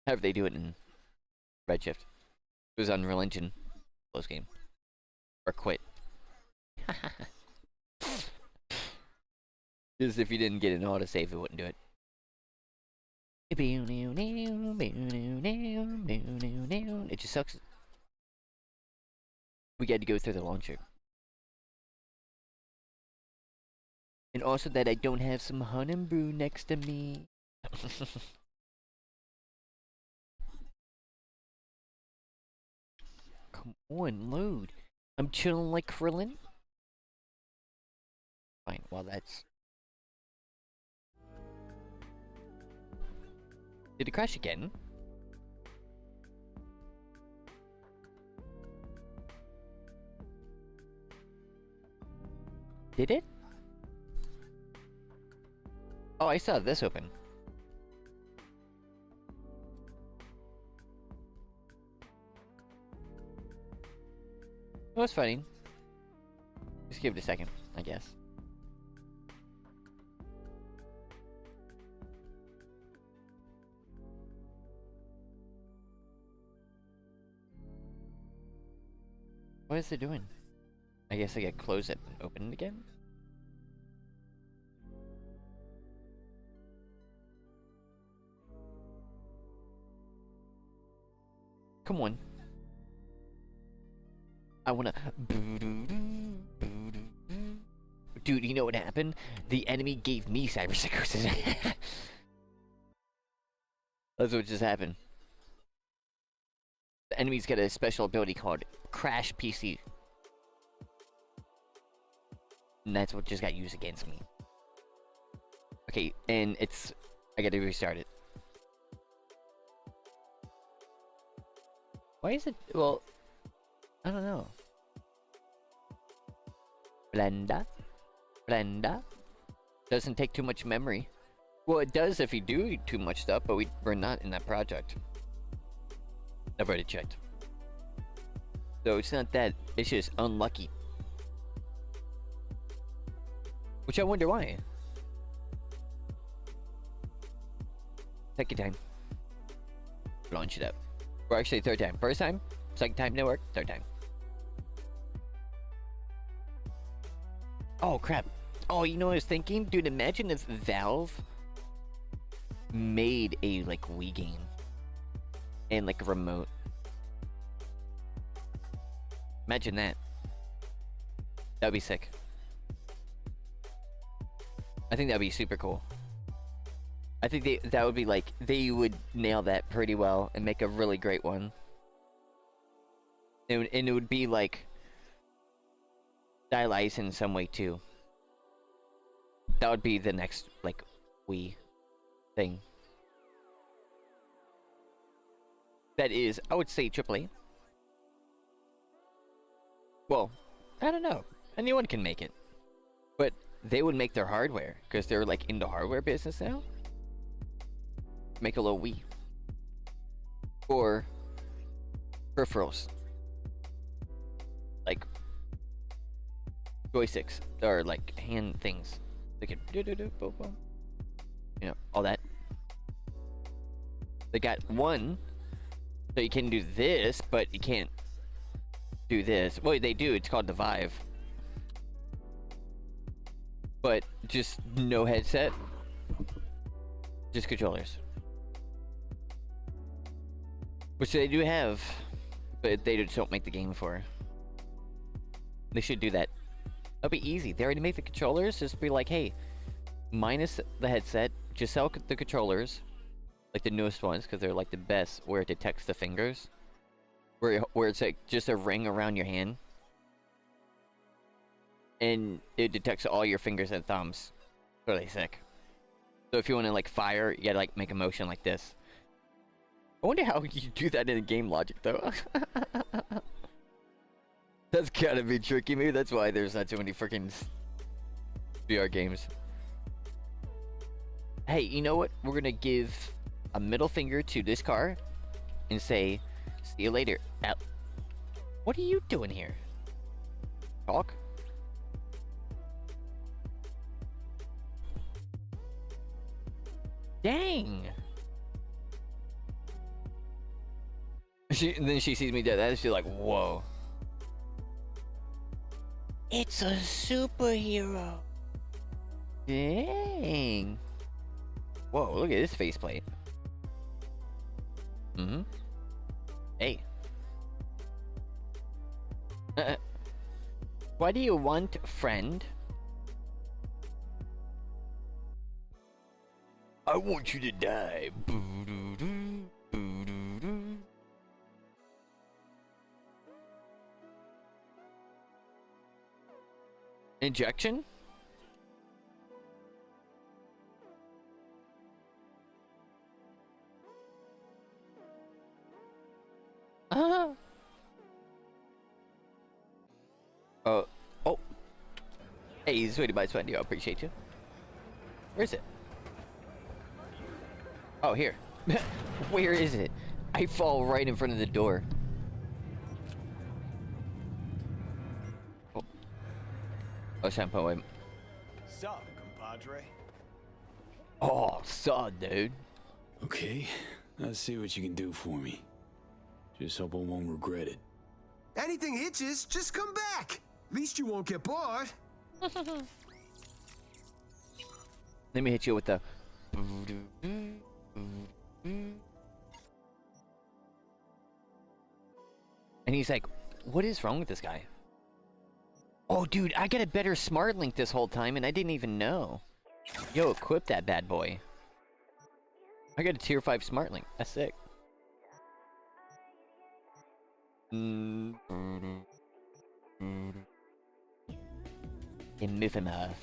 However they do it in Redshift. It was Unreal Engine. Close game. Or quit. Because if you didn't get an autosave, it wouldn't do it. It just sucks. We got to go through the launcher. And also that I don't have some honey and brew next to me. Come on, load. I'm chilling like Krillin. Fine, well that's... Did it crash again? Did it? Oh, I saw this open. Oh, it's funny. Just give it a second, I guess. What is it doing? I guess I gotta close it and open it again? Come on. I wanna... Dude, you know what happened? The enemy gave me cyber psychosis. That's what just happened. The enemy's got a special ability called Crash PC. And that's what just got used against me. Okay, and it's... I gotta restart it. Why is it... Well... I don't know. Blender? Blender? Doesn't take too much memory. Well, it does if you do too much stuff, but we're not in that project. I've already checked. So it's not that, it's just unlucky. Which I wonder why. Second time. Launch it up. Or actually, third time. First time, second time didn't work, third time. Oh, crap. Oh, you know what I was thinking? Dude, imagine if Valve made a, like, Wii game. And, like, a remote. Imagine that. That'd be sick. I think that'd be super cool. I think that would be like, they would nail that pretty well and make a really great one. And it would be like stylized in some way too. That would be the next like Wii thing. That is, I would say AAA. Well, I don't know. Anyone can make it. But they would make their hardware because they're like into hardware business now. Make a little Wii. Or peripherals. Like joysticks or like hand things. They could boom, boom. You know, all that. They got one, so you can do this, but you can't do this. Well, they do. It's called the Vive. But just no headset. Just controllers. Which they do have, but they just don't make the game for. They should do that. That'll be easy. They already made the controllers. Just be like, hey, minus the headset, just sell the controllers, like the newest ones, because they're like the best, where it detects the fingers, where it's like just a ring around your hand, and it detects all your fingers and thumbs. Really sick. So if you want to like fire, you gotta like make a motion like this. I wonder how you do that in a game logic, though. That's gotta be tricky. Maybe that's why there's not too many freaking VR games. Hey, you know what? We're gonna give a middle finger to this car and say, see you later. What are you doing here? Talk? Dang! And then she sees me dead. And she's like, whoa. It's a superhero. Dang. Whoa, look at this faceplate. Mm-hmm. Hey. Why do you want friend? I want you to die. Boo-doo-doo, boo-doo-doo. Injection? Oh. Oh. Hey, sweetie pie, sweaty. I appreciate you. Where is it? Oh, here. Where is it? I fall right in front of the door. Oh, shampoo.
Sup, compadre?
Oh, saw, dude.
Okay, let's see what you can do for me. Just hope I won't regret it.
Anything hitches, just come back. At least you won't get bored.
Let me hit you with the. And he's like, what is wrong with this guy? Oh, dude, I got a better smart link this whole time, and I didn't even know. Yo, equip that bad boy. I got a tier 5 smart link. That's sick. Infamous.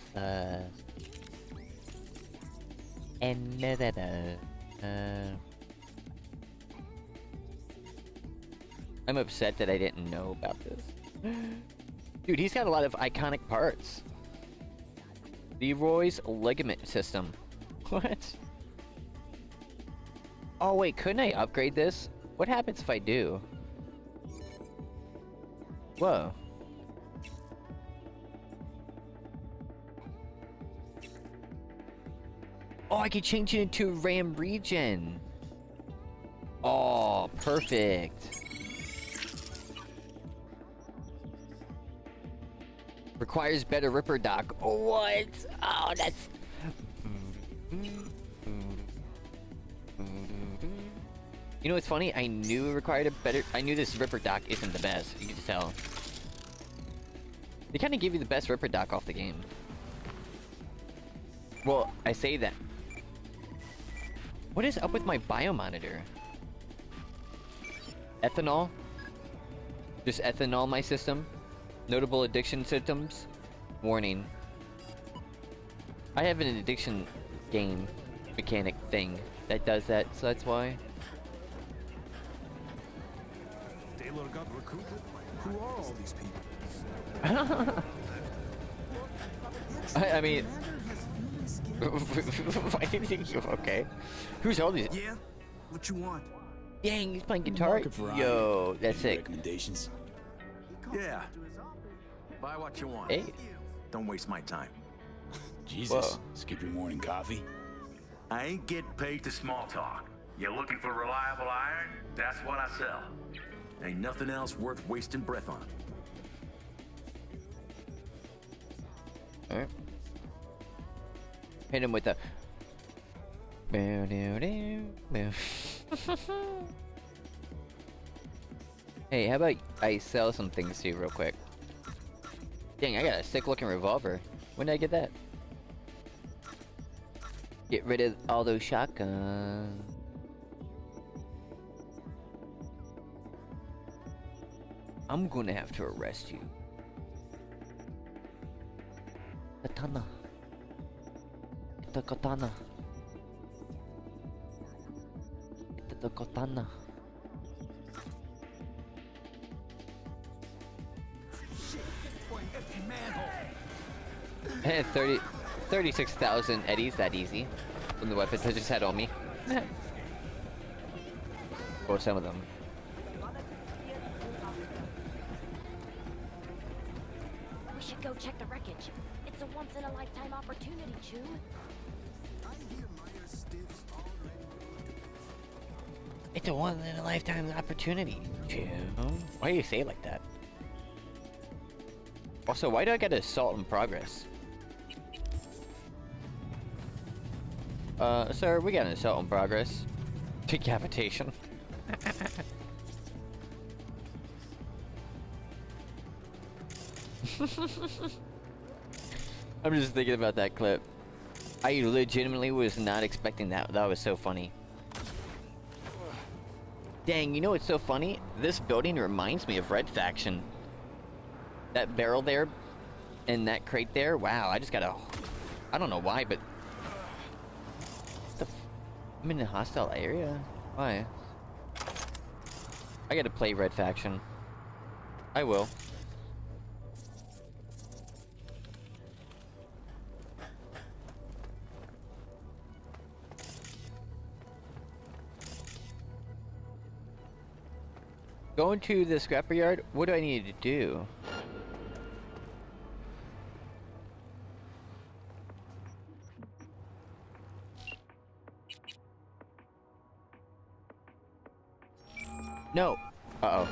I'm upset that I didn't know about this. Dude, he's got a lot of iconic parts. Leroy's ligament system. What? Oh wait, couldn't I upgrade this? What happens if I do? Whoa. Oh, I could change it into RAM regen. Oh, perfect. Requires better ripper dock. Oh, what? Oh, that's... You know what's funny? I knew it required a better... I knew this ripper dock isn't the best. You can just tell. They kind of give you the best ripper dock off the game. Well, I say that. What is up with my biomonitor? Ethanol? Just ethanol in my system? Notable addiction symptoms? Warning. I have an addiction game mechanic thing that does that, so that's why.
Who are all these people?
I mean... Why did you think you okay? Who's all these?
Yeah? What you want?
Dang, he's playing guitar?
Market variety.
Yo, that's
Any
sick.
recommendations?
Yeah. Buy what you want.
Hey.
Don't waste my time.
Jesus,
Whoa.
skip your morning coffee?
I ain't getting paid to small talk. You looking for reliable iron? That's what I sell. Ain't nothing else worth wasting breath on.
Alright. Hit him with the... Hey, how about I sell some things to you real quick? Dang, I got a sick looking revolver. When did I get that? Get rid of all those shotguns. I'm gonna have to arrest you. Katana. It's a katana. It's a katana. I had 36,000 eddies that easy from the weapons I just had on me. Or some of them.
We should go check the wreckage. It's a once-in-a-lifetime opportunity, Chew.
It's a once-in-a-lifetime opportunity. Why do you say it like that? Also, why do I get assault in progress? Sir, we got an assault in progress. Decapitation. I'm just thinking about that clip. I legitimately was not expecting that. That was so funny. Dang, you know what's so funny? This building reminds me of Red Faction. That barrel there, and that crate there. Wow, I just got a... I don't know why, but... I'm in a hostile area? Why? I gotta play Red Faction. I will. Going to the scrapyard, what do I need to do? No. Uh-oh.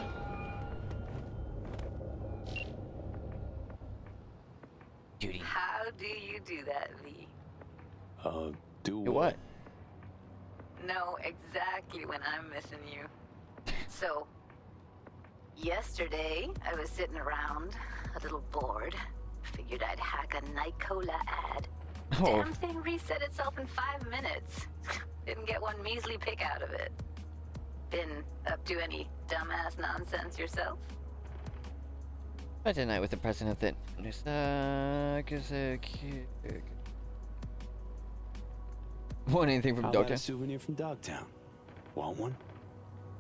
Judy.
How do you do that, V?
Do
What?
Know exactly when I'm missing you. So, yesterday, I was sitting around, a little bored. Figured I'd hack a Night Cola ad.
Oh.
Damn thing reset itself in 5 minutes. Didn't get one measly pick out of it. Been up to any dumbass nonsense yourself?
But tonight with the president that... Want anything from
How about
Doctor?
a souvenir from Dogtown? Want one?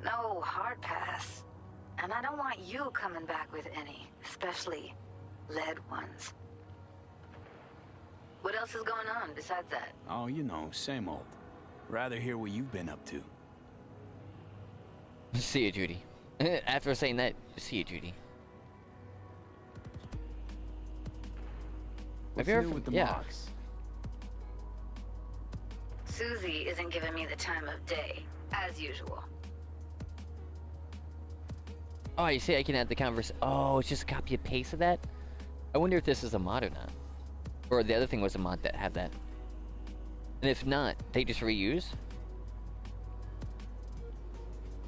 No, hard pass. And I don't want you coming back with any, especially lead ones. What else is going on besides that?
Oh, you know, same old. Rather hear what you've been up to.
See you, Judy. After saying that, see you, Judy.
What's
Have you ever...
new with the
yeah.
mocks?
Susie isn't giving me the time of day, as usual.
Oh, you see, I can add the converse. Oh, it's just a copy and paste of that? I wonder if this is a mod or not. Or the other thing was a mod that had that. And if not, they just reuse?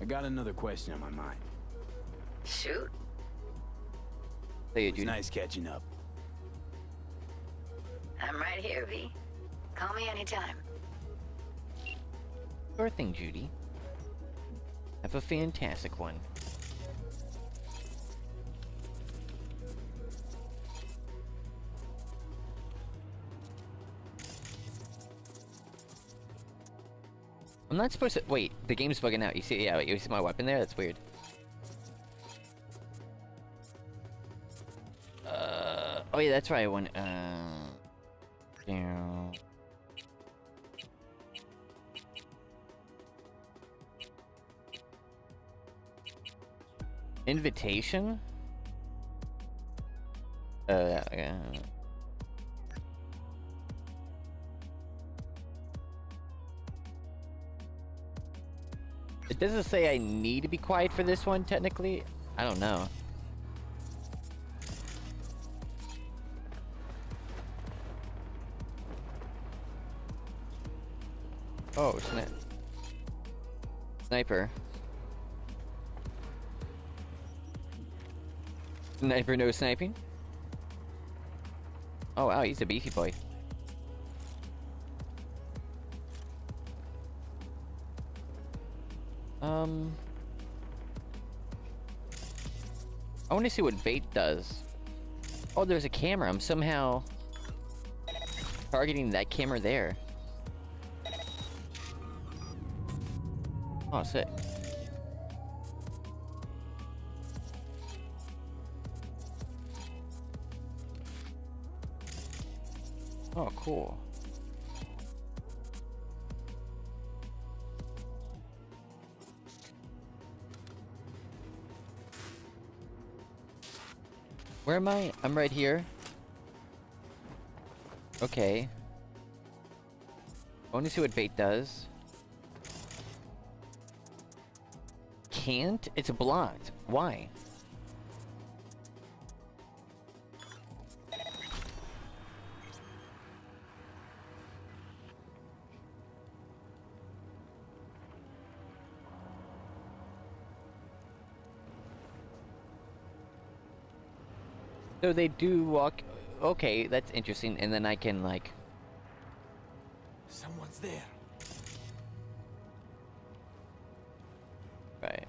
I got another question on my mind.
Shoot.
Say it,
It's
dude.
nice catching up.
I'm right here, V. Call me anytime.
Sure thing, Judy. Have a fantastic one. I'm not supposed to. Wait, the game's bugging out. You see, yeah, you see my weapon there? That's weird. Oh yeah, that's right. When yeah. Invitation? Yeah. It doesn't say I need to be quiet for this one, technically. I don't know. Oh, sniper. Sniper, no sniping? Oh wow, he's a beefy boy. I want to see what bait does. Oh, there's a camera. I'm somehow targeting that camera there. Oh, sick. Oh, cool. Where am I? I'm right here. Okay. I want to see what bait does. Can't? It's blocked. Why? So they do walk. Okay, that's interesting. And then I can like.
Someone's there.
Right.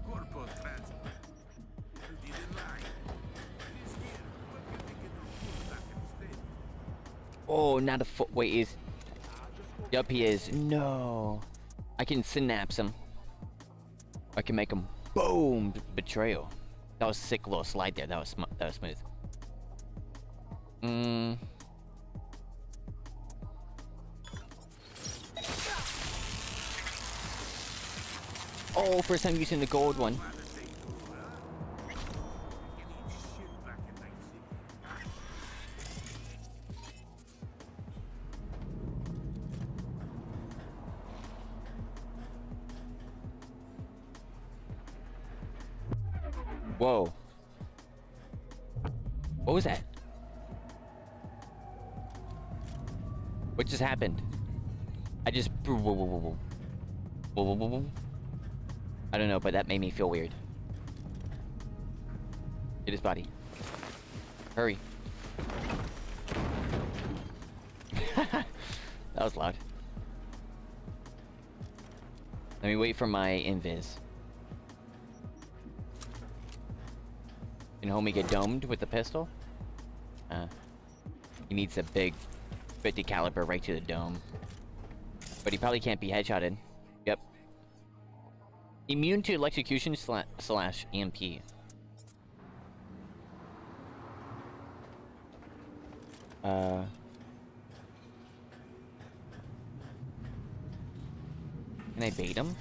Corpo trans. Didn't lie. It is here. What do you think it will do back instead?
Oh, not a foot. Wait, is. Yup, he is. No. I can synapse him. I can make him boom. Betrayal. That was sick little slide there. That was smooth. Oh, first time using the gold one. Whoa. What was that? What just happened? I just... Whoa. I don't know, but that made me feel weird. Hit his body. Hurry. That was loud. Let me wait for my invis. Can homie get domed with the pistol? He needs a big 50 caliber right to the dome. But he probably can't be headshotted. Yep. Immune to electrocution slash EMP. Can I bait him?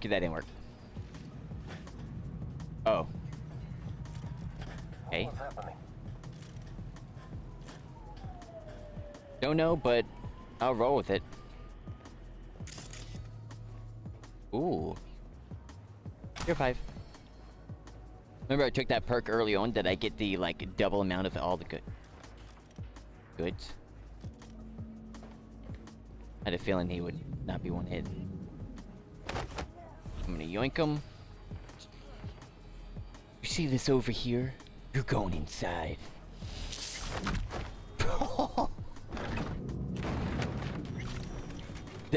Okay, that didn't work. Oh. Okay. Don't know, but I'll roll with it. Ooh. You're 5. Remember I took that perk early on? Did I get the, like, double amount of all the goods? I had a feeling he would not be one hit. I'm gonna yoink him. You see this over here? You're going inside.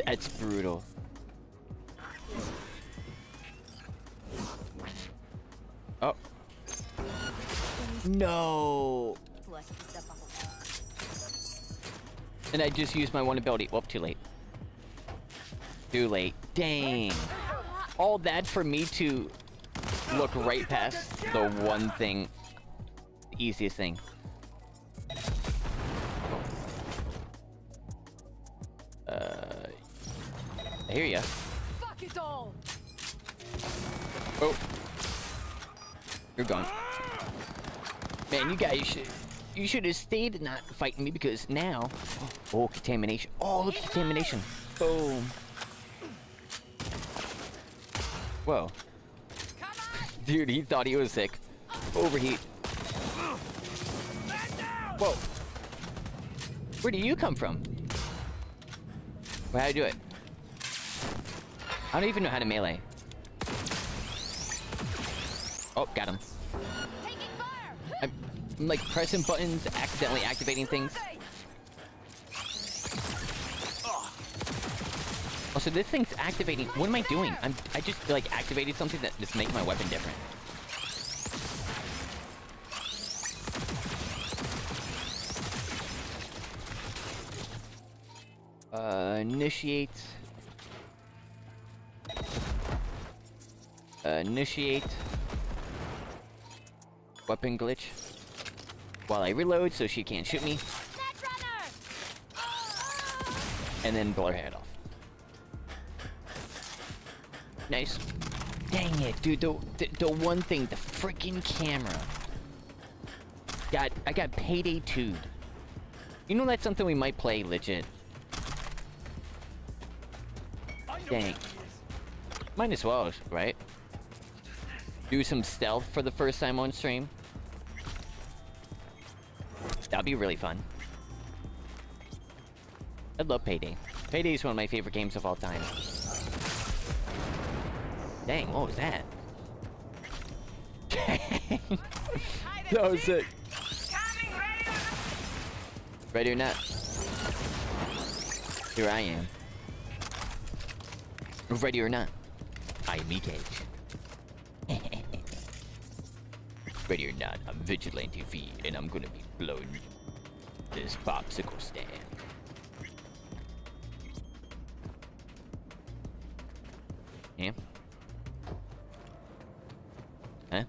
That's brutal. Oh. No. And I just used my one ability. Well, too late. Too late. Dang. All that for me to look right past the one thing. The easiest thing. I hear ya.
Fuck it all.
Oh. You're gone. Man, you guys should have stayed not fighting me because now. Oh, contamination. Oh, look at contamination. Boom. Whoa. Dude, he thought he was sick. Overheat. Whoa. Where do you come from? Well, how do you do it? I don't even know how to melee. Oh, got him. I'm like pressing buttons, accidentally activating things. Also, this thing's activating. What am I doing? I just like activated something that just makes my weapon different. Initiate. Initiate. Weapon glitch. While I reload so she can't shoot me. And then blow her head off. Nice. Dang it, dude. The one thing, the freaking camera. I got Payday 2'd. You know that's something we might play legit. Dang. Might as well, right? Do some stealth for the first time on stream. That'd be really fun. I love Payday. Payday is one of my favorite games of all time. Dang, what was that? That was it. Ready or not? Here I am. Ready or not? iamekaj. Ready or not, I'm Vigilante V, and I'm gonna be blowing this popsicle stand. Yeah? Huh?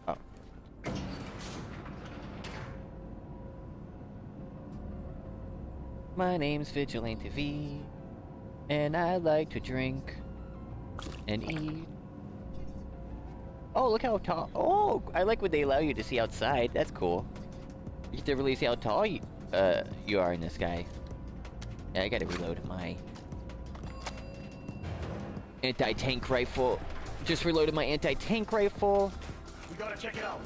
Oh. My name's Vigilante V, and I like to drink and eat. Oh, look how tall. Oh, I like when they allow you to see outside. That's cool. You get to really see how tall you are in the sky. Yeah, I gotta reload my anti-tank rifle. Just reloaded my anti-tank rifle.
We gotta check it out.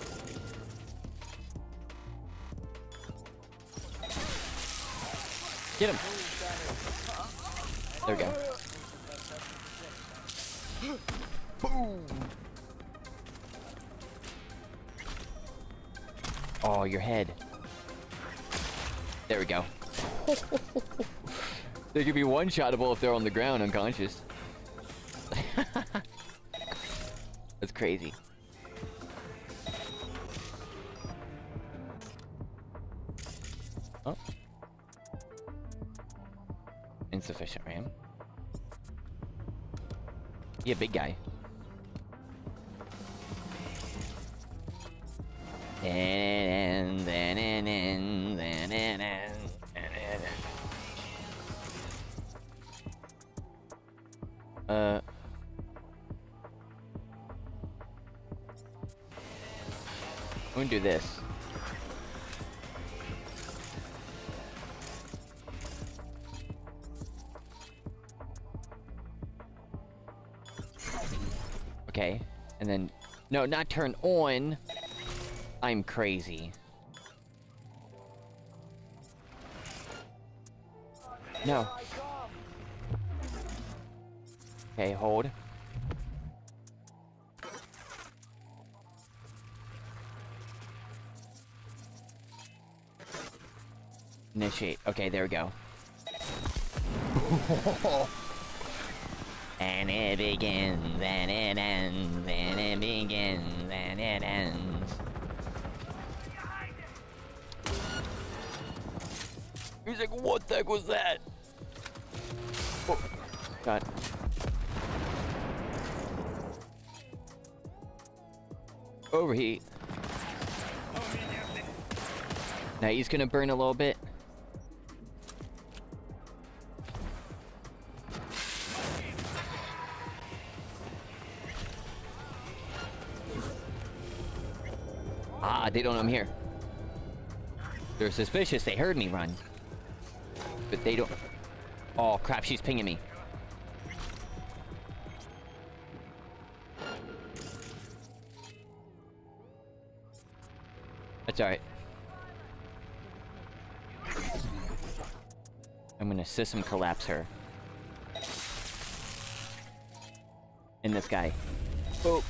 Get him. There we go. Boom. Oh, your head. There we go. They could be one-shottable if they're on the ground unconscious. That's crazy. Oh. Insufficient RAM. Yeah, big guy. I'm gonna do this. Okay, and then, no, not turn on. I'm crazy. No. Okay, hold. Initiate. Okay, there we go. And it begins, and it ends, and it begins, and it ends. He's like, what the heck was that? Oh, God. Overheat. Now he's gonna burn a little bit. Ah, they don't know I'm here. They're suspicious. They heard me run. But they don't... Oh, crap. She's pinging me. That's alright. I'm gonna system collapse her. And this guy. Oh.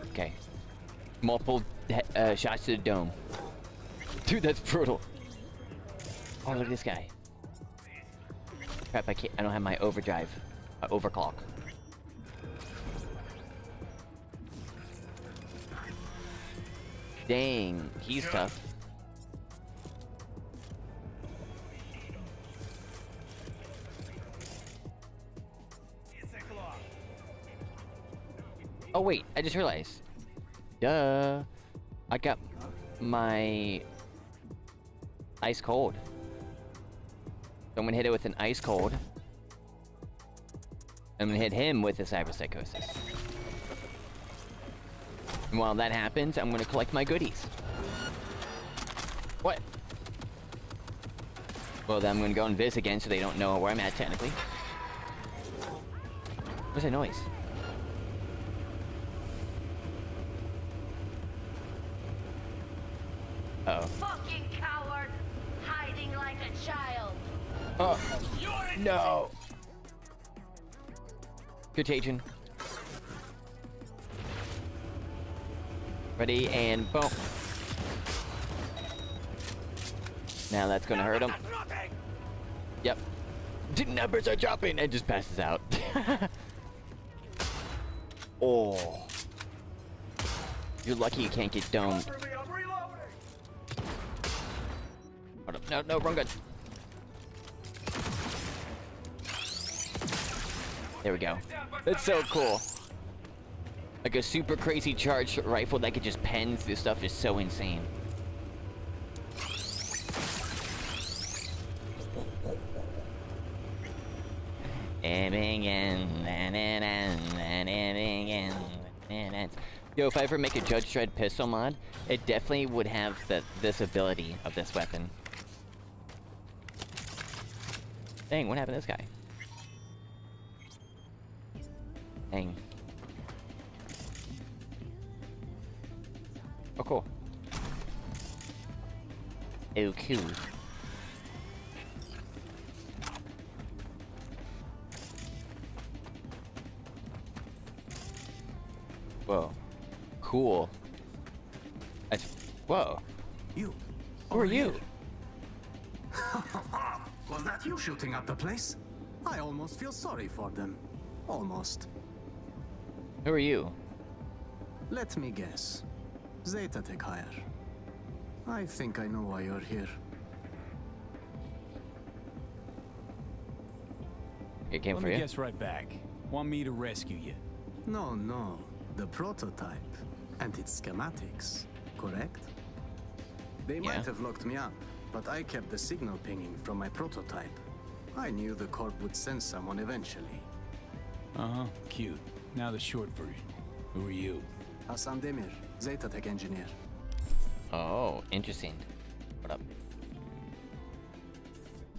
Okay. Multiple shots to the dome. Dude, that's brutal. Oh, look at this guy. Crap, I don't have my overdrive. Overclock. Dang, he's tough. Oh wait, I just realized. Duh. I got my ice cold. So I'm gonna hit it with an ice cold. I'm gonna hit him with a cyber psychosis. And while that happens, I'm gonna collect my goodies. What? Well, then I'm gonna go invis again so they don't know where I'm at technically. What's that noise? Uh-oh.
Fucking coward! Hiding like a child!
Oh, no! Contagion. Ready, and boom. Now that's gonna hurt him. Yep. Numbers are dropping, and just passes out. Oh. You're lucky you can't get domed. Hold up. No, no, wrong gun. There we go. That's so cool. Like a super crazy charged rifle that could just pen this stuff is so insane. Yo, if I ever make a Judge Dredd pistol mod, it definitely would have this ability of this weapon. Dang, what happened to this guy? Dang. Oh, cool. Oh, cool. Whoa. Cool. Whoa.
You.
Who are you?
Was that you shooting at the place? I almost feel sorry for them. Almost.
Who are you?
Let me guess. Zeta Tech hire. I think I know why you're here.
It came
Let
for
me
you.
guess right back. Want me to rescue you?
No, no. The prototype. And its schematics. Correct? They
Yeah.
might have looked me up, but I kept the signal pinging from my prototype. I knew the Corp would send someone eventually.
Uh-huh, cute. Now the short version. Who are you?
Hassan Demir, Zeta Tech engineer.
Oh, interesting. What up?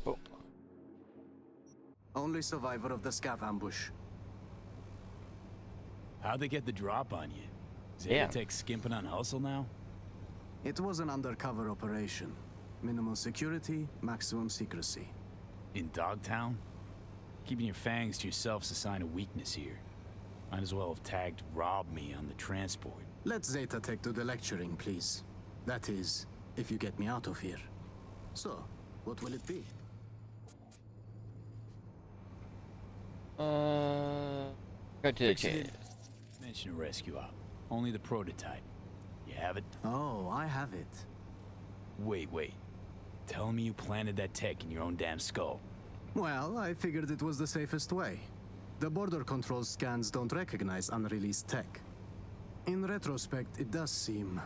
Oh.
Only survivor of the scav ambush.
How'd they get the drop on you?
Yeah.
Zetatech skimping on hustle now?
It was an undercover operation. Minimal security, maximum secrecy.
In Dogtown? Keeping your fangs to yourself's a sign of weakness here. Might as well have tagged Rob me on the transport.
Let Zeta Tech do the lecturing, please. That is, if you get me out of here. So, what will it be?
Go to the
Fixing
chat.
it. Mention a rescue op. Only the prototype. You have it?
Oh, I have it.
Wait. Tell me you planted that tech in your own damn skull.
Well, I figured it was the safest way. The border control scans don't recognize unreleased tech. In retrospect, it does seem,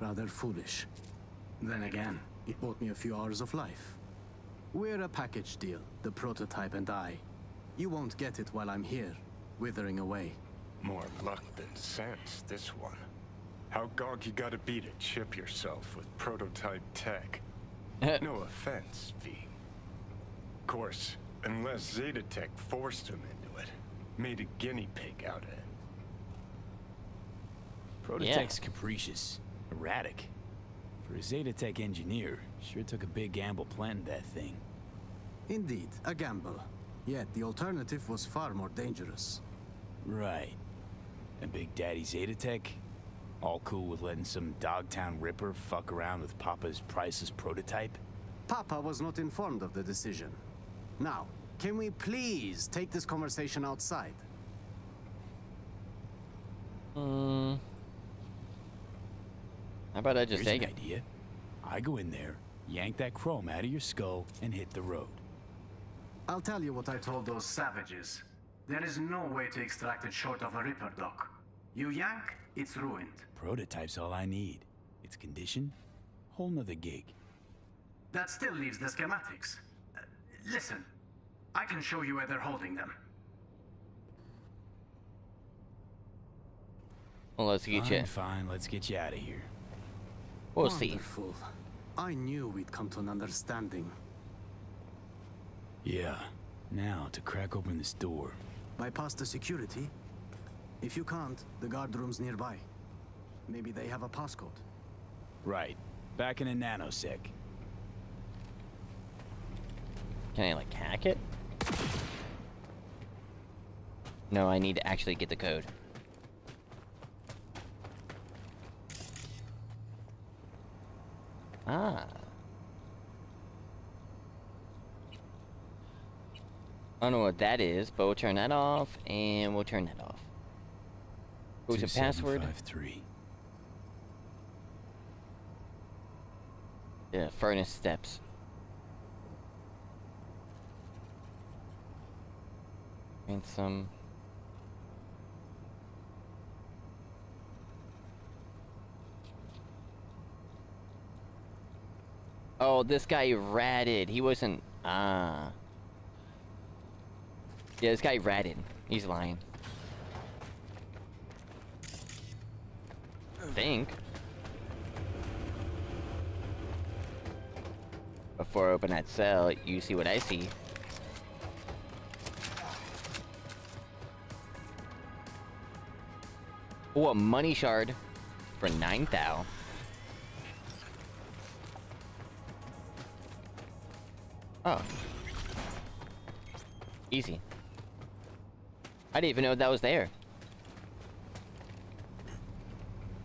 rather foolish. Then again, it bought me a few hours of life. We're a package deal, the prototype and I. You won't get it while I'm here, withering away.
More luck than sense, this one. How gog you gotta be to chip yourself with prototype tech? No offense, V. Of course, unless Zeta Tech forced him into it. Made a guinea pig out of it.
Prototype's capricious, erratic. For a Zetatech engineer, sure took a big gamble planting that thing.
Indeed, a gamble. Yet the alternative was far more dangerous.
Right. And Big Daddy Zetatech? All cool with letting some Dogtown ripper fuck around with Papa's priceless prototype?
Papa was not informed of the decision. Now, can we please take this conversation outside?
How about I just
Here's
take
an
it?
idea. I go in there, yank that chrome out of your skull, and hit the road.
I'll tell you what I told those savages. There is no way to extract it short of a Ripper, Doc. You yank, it's ruined.
Prototype's all I need. Its condition? Whole nother gig.
That still leaves the schematics. Listen, I can show you where they're holding them.
Well, let's get you.
Fine, let's get you out of here.
We'll see.
Wonderful. I knew we'd come to an understanding.
Yeah. Now, to crack open this door.
Bypass the security? If you can't, the guard room's nearby. Maybe they have a passcode.
Right. Back in a nanosec.
Can I, like, hack it? No, I need to actually get the code. Ah. I don't know what that is, but we'll turn that off, and we'll turn that off. Who's a password?
2753.
Yeah, furnace steps. Ransom. Oh, this guy ratted. He wasn't. Yeah, this guy ratted. He's lying. Think. Before I open that cell, you see what I see. Oh, a money shard for 9,000. Oh. Easy. I didn't even know that was there.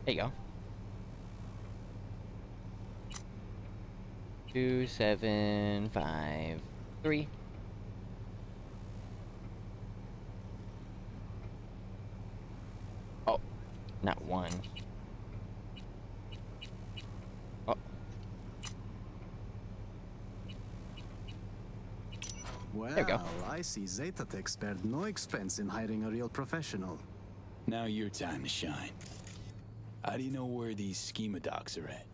There you go. 2753. Oh, not one. Oh.
Well,
you go.
I see Zeta Tech spared no expense in hiring a real professional.
Now your time to shine. How do you know where these schema docs are at?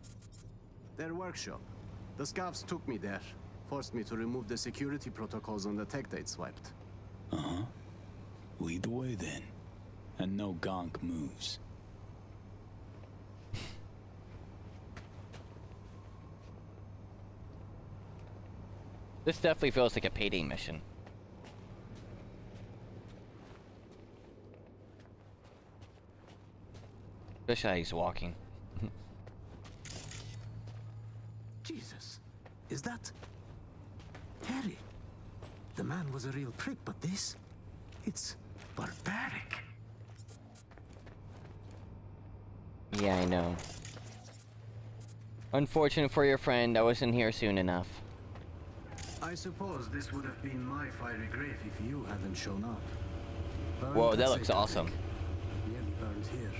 Their workshop. The scavs took me there, forced me to remove the security protocols on the tech they'd swiped.
Uh-huh. Lead the way then. And no gonk moves.
This definitely feels like a payday mission. Especially how he's walking.
Jesus, is that... Harry? The man was a real prick, but this... It's barbaric.
Yeah, I know. Unfortunate for your friend, I wasn't here soon enough.
I suppose this would have been my fiery grave if you hadn't shown up. Burned
Whoa,
as
that
a
looks awesome.
tonic. Nearly burned here.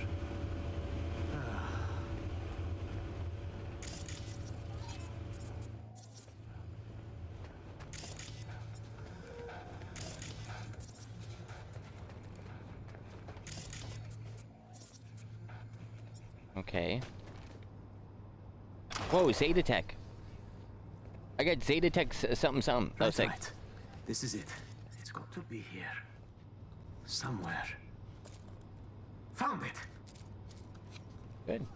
Okay. Whoa, Zeta Tech. I got Zeta Tech something something. That was like,
Right. This is it. It's got to be here. Somewhere. Found it!
good.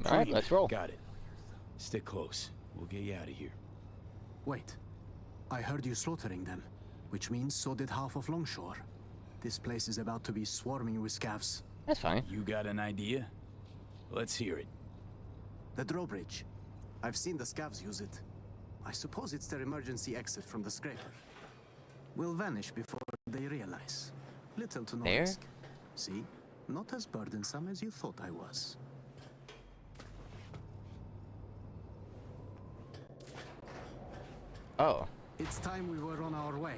Alright,
Clean.
let's roll.
Got it. Stick close. We'll get you out of here.
Wait. I heard you slaughtering them, which means so did half of Longshore. This place is about to be swarming with scavs.
That's fine.
You got an idea? Let's hear it.
The drawbridge. I've seen the scavs use it. I suppose it's their emergency exit from the scraper. We'll vanish before they realize. Little to no
There?
risk. See? Not as burdensome as you thought I was.
Oh.
It's time we were on our way.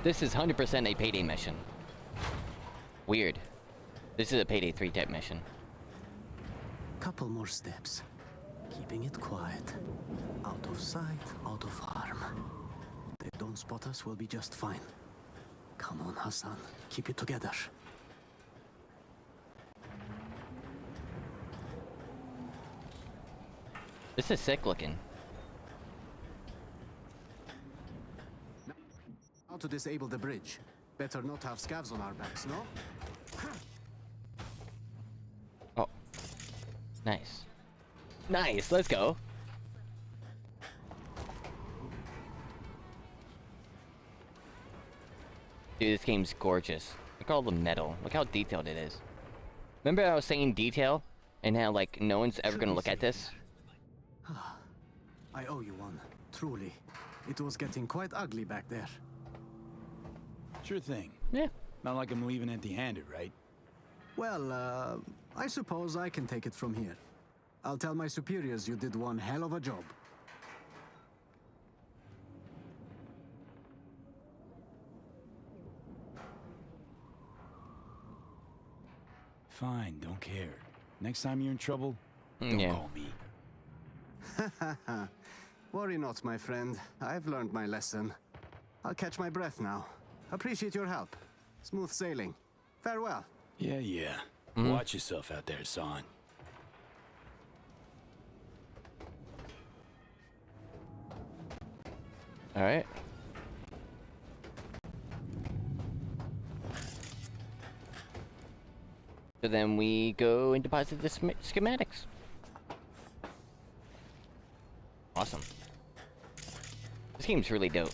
This is 100% a payday mission. Weird. This is a payday 3 type mission.
Couple more steps. Keeping it quiet. Out of sight, out of harm. If they don't spot us, we'll be just fine. Come on, Hassan. Keep it together.
This is sick looking.
How to disable the bridge. Better not have scavs on our backs, no?
Oh. Nice. Nice, let's go. Dude, this game's gorgeous. Look at all the metal. Look how detailed it is. Remember I was saying detail? And how, like, no one's ever gonna look at this?
I owe you one. Truly. It was getting quite ugly back there.
Sure thing.
Yeah.
Not like I'm leaving empty-handed, right?
Well, I suppose I can take it from here. I'll tell my superiors you did one hell of a job.
Fine, don't care. Next time you're in trouble, don't
Yeah.
call me.
Worry not, my friend. I've learned my lesson. I'll catch my breath now. Appreciate your help. Smooth sailing. Farewell.
Yeah, yeah. Watch yourself out there, son.
Alright. So then we go and deposit the schematics. Awesome. This game's really dope.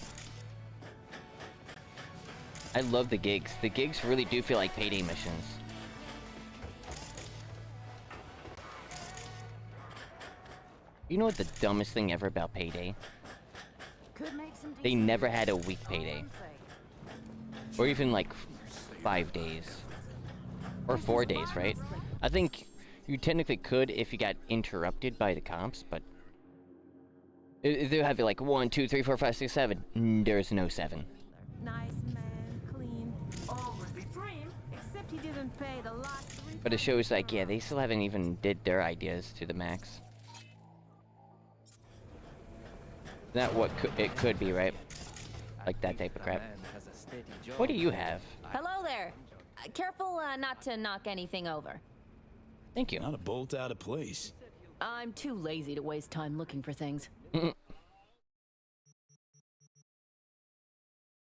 I love the gigs. The gigs really do feel like payday missions. You know what the dumbest thing ever about payday? They never had a week payday. Or even like 5 days. Or 4 days, right? I think you technically could if you got interrupted by the comps, but they'll have it like 1, 2, 3, 4, 5, 6, 7. There's no 7.
Nice man, clean. All was the dream, except he didn't pay the last 3.
But it shows like, yeah, they still haven't even did their ideas to the max. Not what it could be, right? Like that type of crap. What do you have?
Hello there. Careful not to knock anything over.
Thank you.
Not a bolt out of place.
I'm too lazy to waste time looking for things.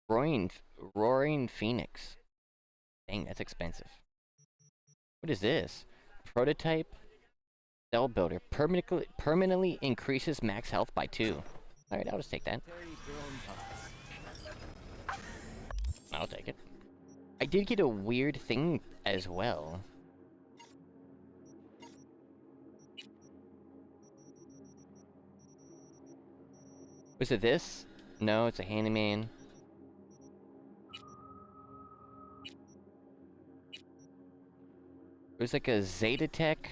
Roaring Phoenix. Dang, that's expensive. What is this? Prototype cell builder. Permanently increases max health by 2. Alright, I'll just take that. I'll take it. I did get a weird thing as well. Was it this? No, it's a handyman. It was like a Zeta Tech.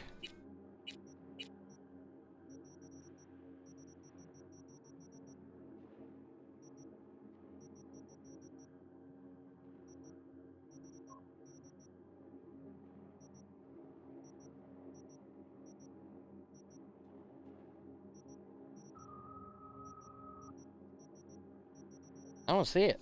I don't see it.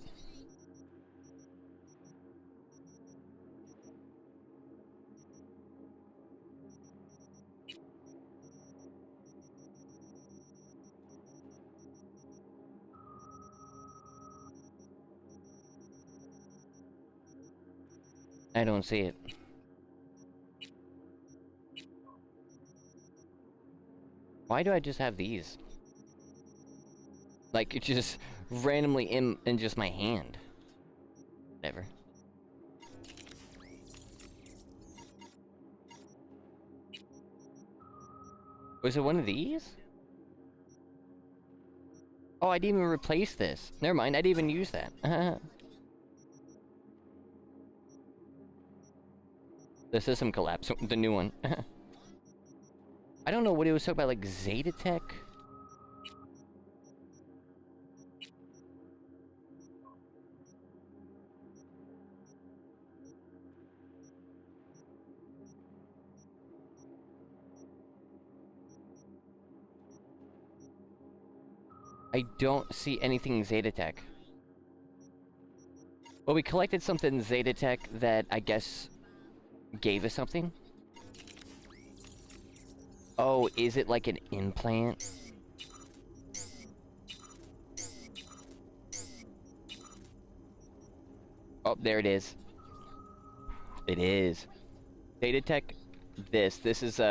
I don't see it. Why do I just have these? Like, it's just randomly in just my hand. Whatever. Was it one of these? Oh, I didn't even replace this. Never mind, I didn't even use that. The system collapsed, the new one. I don't know what it was talking about, like Zeta Tech? I don't see anything Zeta Tech. Well, we collected something Zeta Tech that I guess gave us something. Oh, is it like an implant? Oh, there it is. It is. Zeta Tech, this is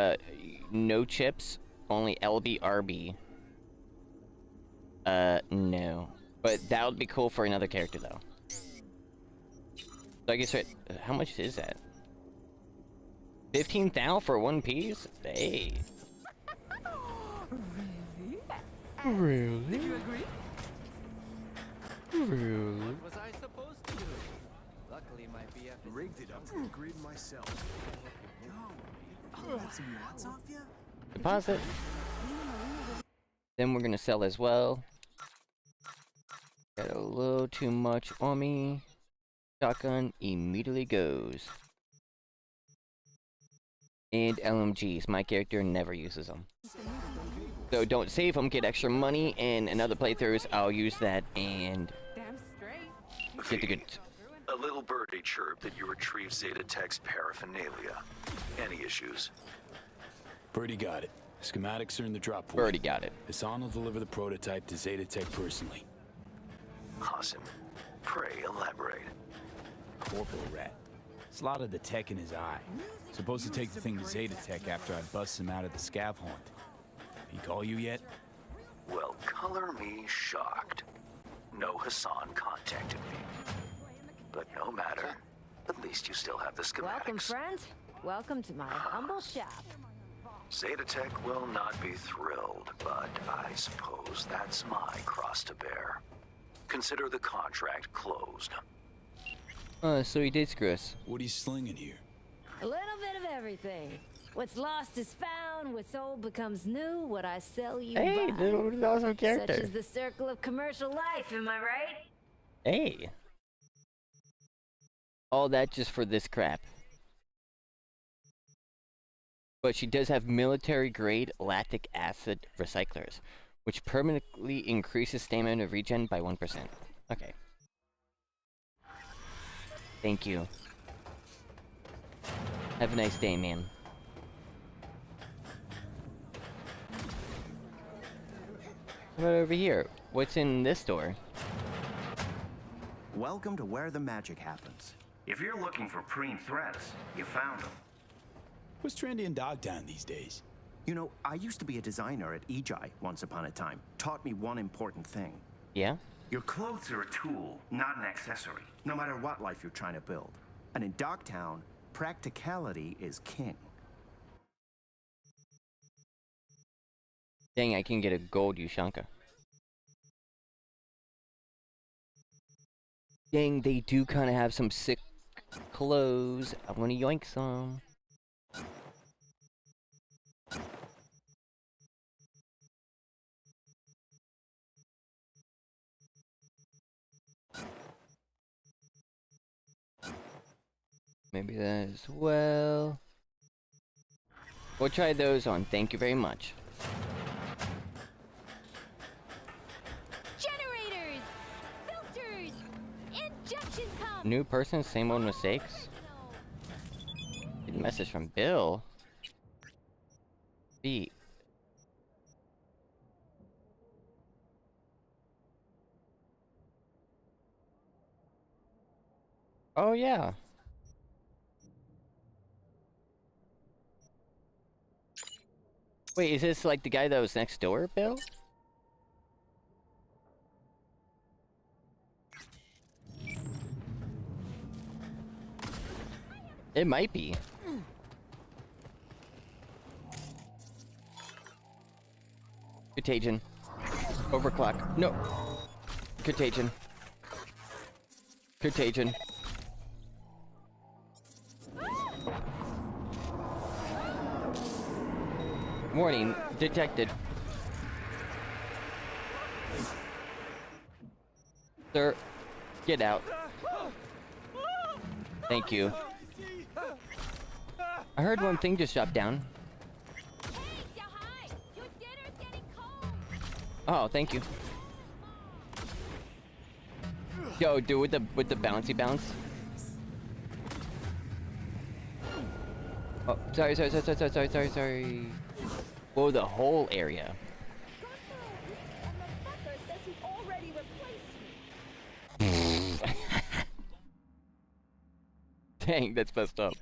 no chips, only LBRB. No. But that would be cool for another character, though. So I guess, right, how much is that? 15,000 for one piece? Hey. Really?
Did you agree?
Really?
What was I supposed to do? Luckily, my BF
Rigged it up to agreed myself. Yo, I'll some lots off ya?
Deposit. Then we're gonna sell as well. Got a little too much on me. Shotgun immediately goes. And LMGs. My character never uses them. So don't save them, get extra money, and in other playthroughs I'll use that and
Damn straight.
get the good.
A little birdie chirp that you retrieved Zeta Tech's paraphernalia. Any issues?
Birdie got it. Schematics are in the drop point.
Birdie got it.
Hassan will deliver the prototype to Zeta Tech personally.
Awesome. Pray elaborate.
Corporal rat. Slotted the tech in his eye. Supposed to take the thing to Zeta Tech after I bust him out of the scav haunt. He call you yet?
Well, color me shocked. No Hassan contacted me. But no matter. At least you still have the schematics.
Welcome, friend. Welcome to my humble shop.
Zeta Tech will not be thrilled, but I suppose that's my cross to bear. Consider the contract closed.
So he did screw us.
What are you slinging here?
A little bit of everything. What's lost is found, what's old becomes new, what I sell you
Hey,
buy.
dude, awesome character.
Such is the circle of commercial life, am I right?
Hey. All that just for this crap. But she does have military-grade lactic acid recyclers, which permanently increases stamina regen by 1%. Okay. Thank you. Have a nice day, man. What about over here? What's in this door?
Welcome to where the magic happens. If you're looking for preen threats, you found them.
What's trendy in Dogtown these days?
You know, I used to be a designer at iamekaj once upon a time. Taught me one important thing.
Yeah?
Your clothes are a tool, not an accessory, no matter what life you're trying to build. And in Dogtown, practicality is king.
Dang, I can get a gold Ushanka. Dang, they do kind of have some sick clothes. I want to yoink some. Maybe that as well. We'll try those on. Thank you very much.
Generators! Filters! Injection pumps!
New person, same old mistakes. Get a message from Bill. B. Oh yeah. Wait, is this like the guy that was next door, Bill? It might be. Contagion. Overclock. No. Contagion. Contagion. Warning, detected. Sir, get out. Thank you. I heard one thing just dropped down. Oh, thank you. Yo, dude, with the bouncy bounce. Oh, sorry. Whoa, the whole area. Dang, that's messed up.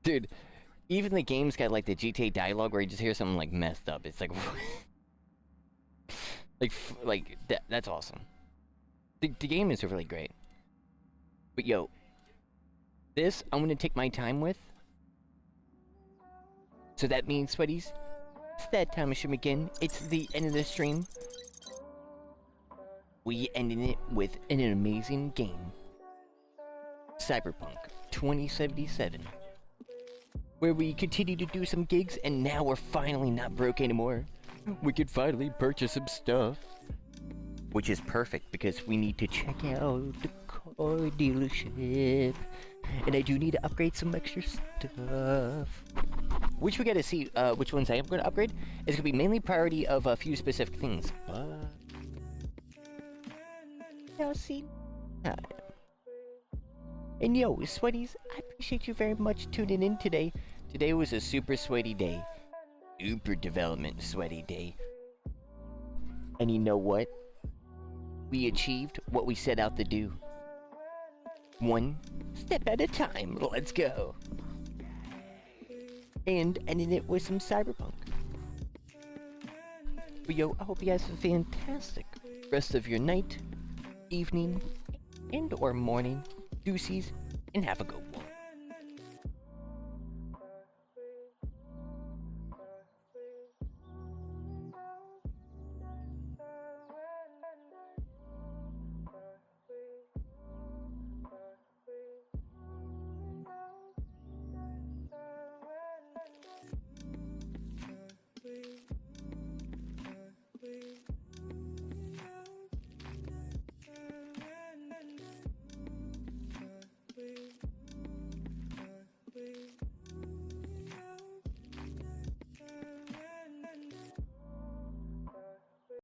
Dude, even the game's got like the GTA dialogue where you just hear something like messed up. It's like, that's awesome. The game is really great. But yo, this I'm gonna take my time with. So that means, sweaties, it's that time of stream again. It's the end of the stream. We ended it with an amazing game. Cyberpunk 2077. Where we continue to do some gigs and now we're finally not broke anymore. We could finally purchase some stuff. Which is perfect because we need to check out the car dealership. And I do need to upgrade some extra stuff. Which we gotta see which ones I am going to upgrade. It's going to be mainly priority of a few specific things. But I'll see. And yo, sweaties, I appreciate you very much tuning in today. Today was a super sweaty day. Super development sweaty day. And you know what? We achieved what we set out to do. One step at a time. Let's go. And ending it with some Cyberpunk. But yo, I hope you guys have a fantastic rest of your night, evening, and or morning. Deuces, and have a go.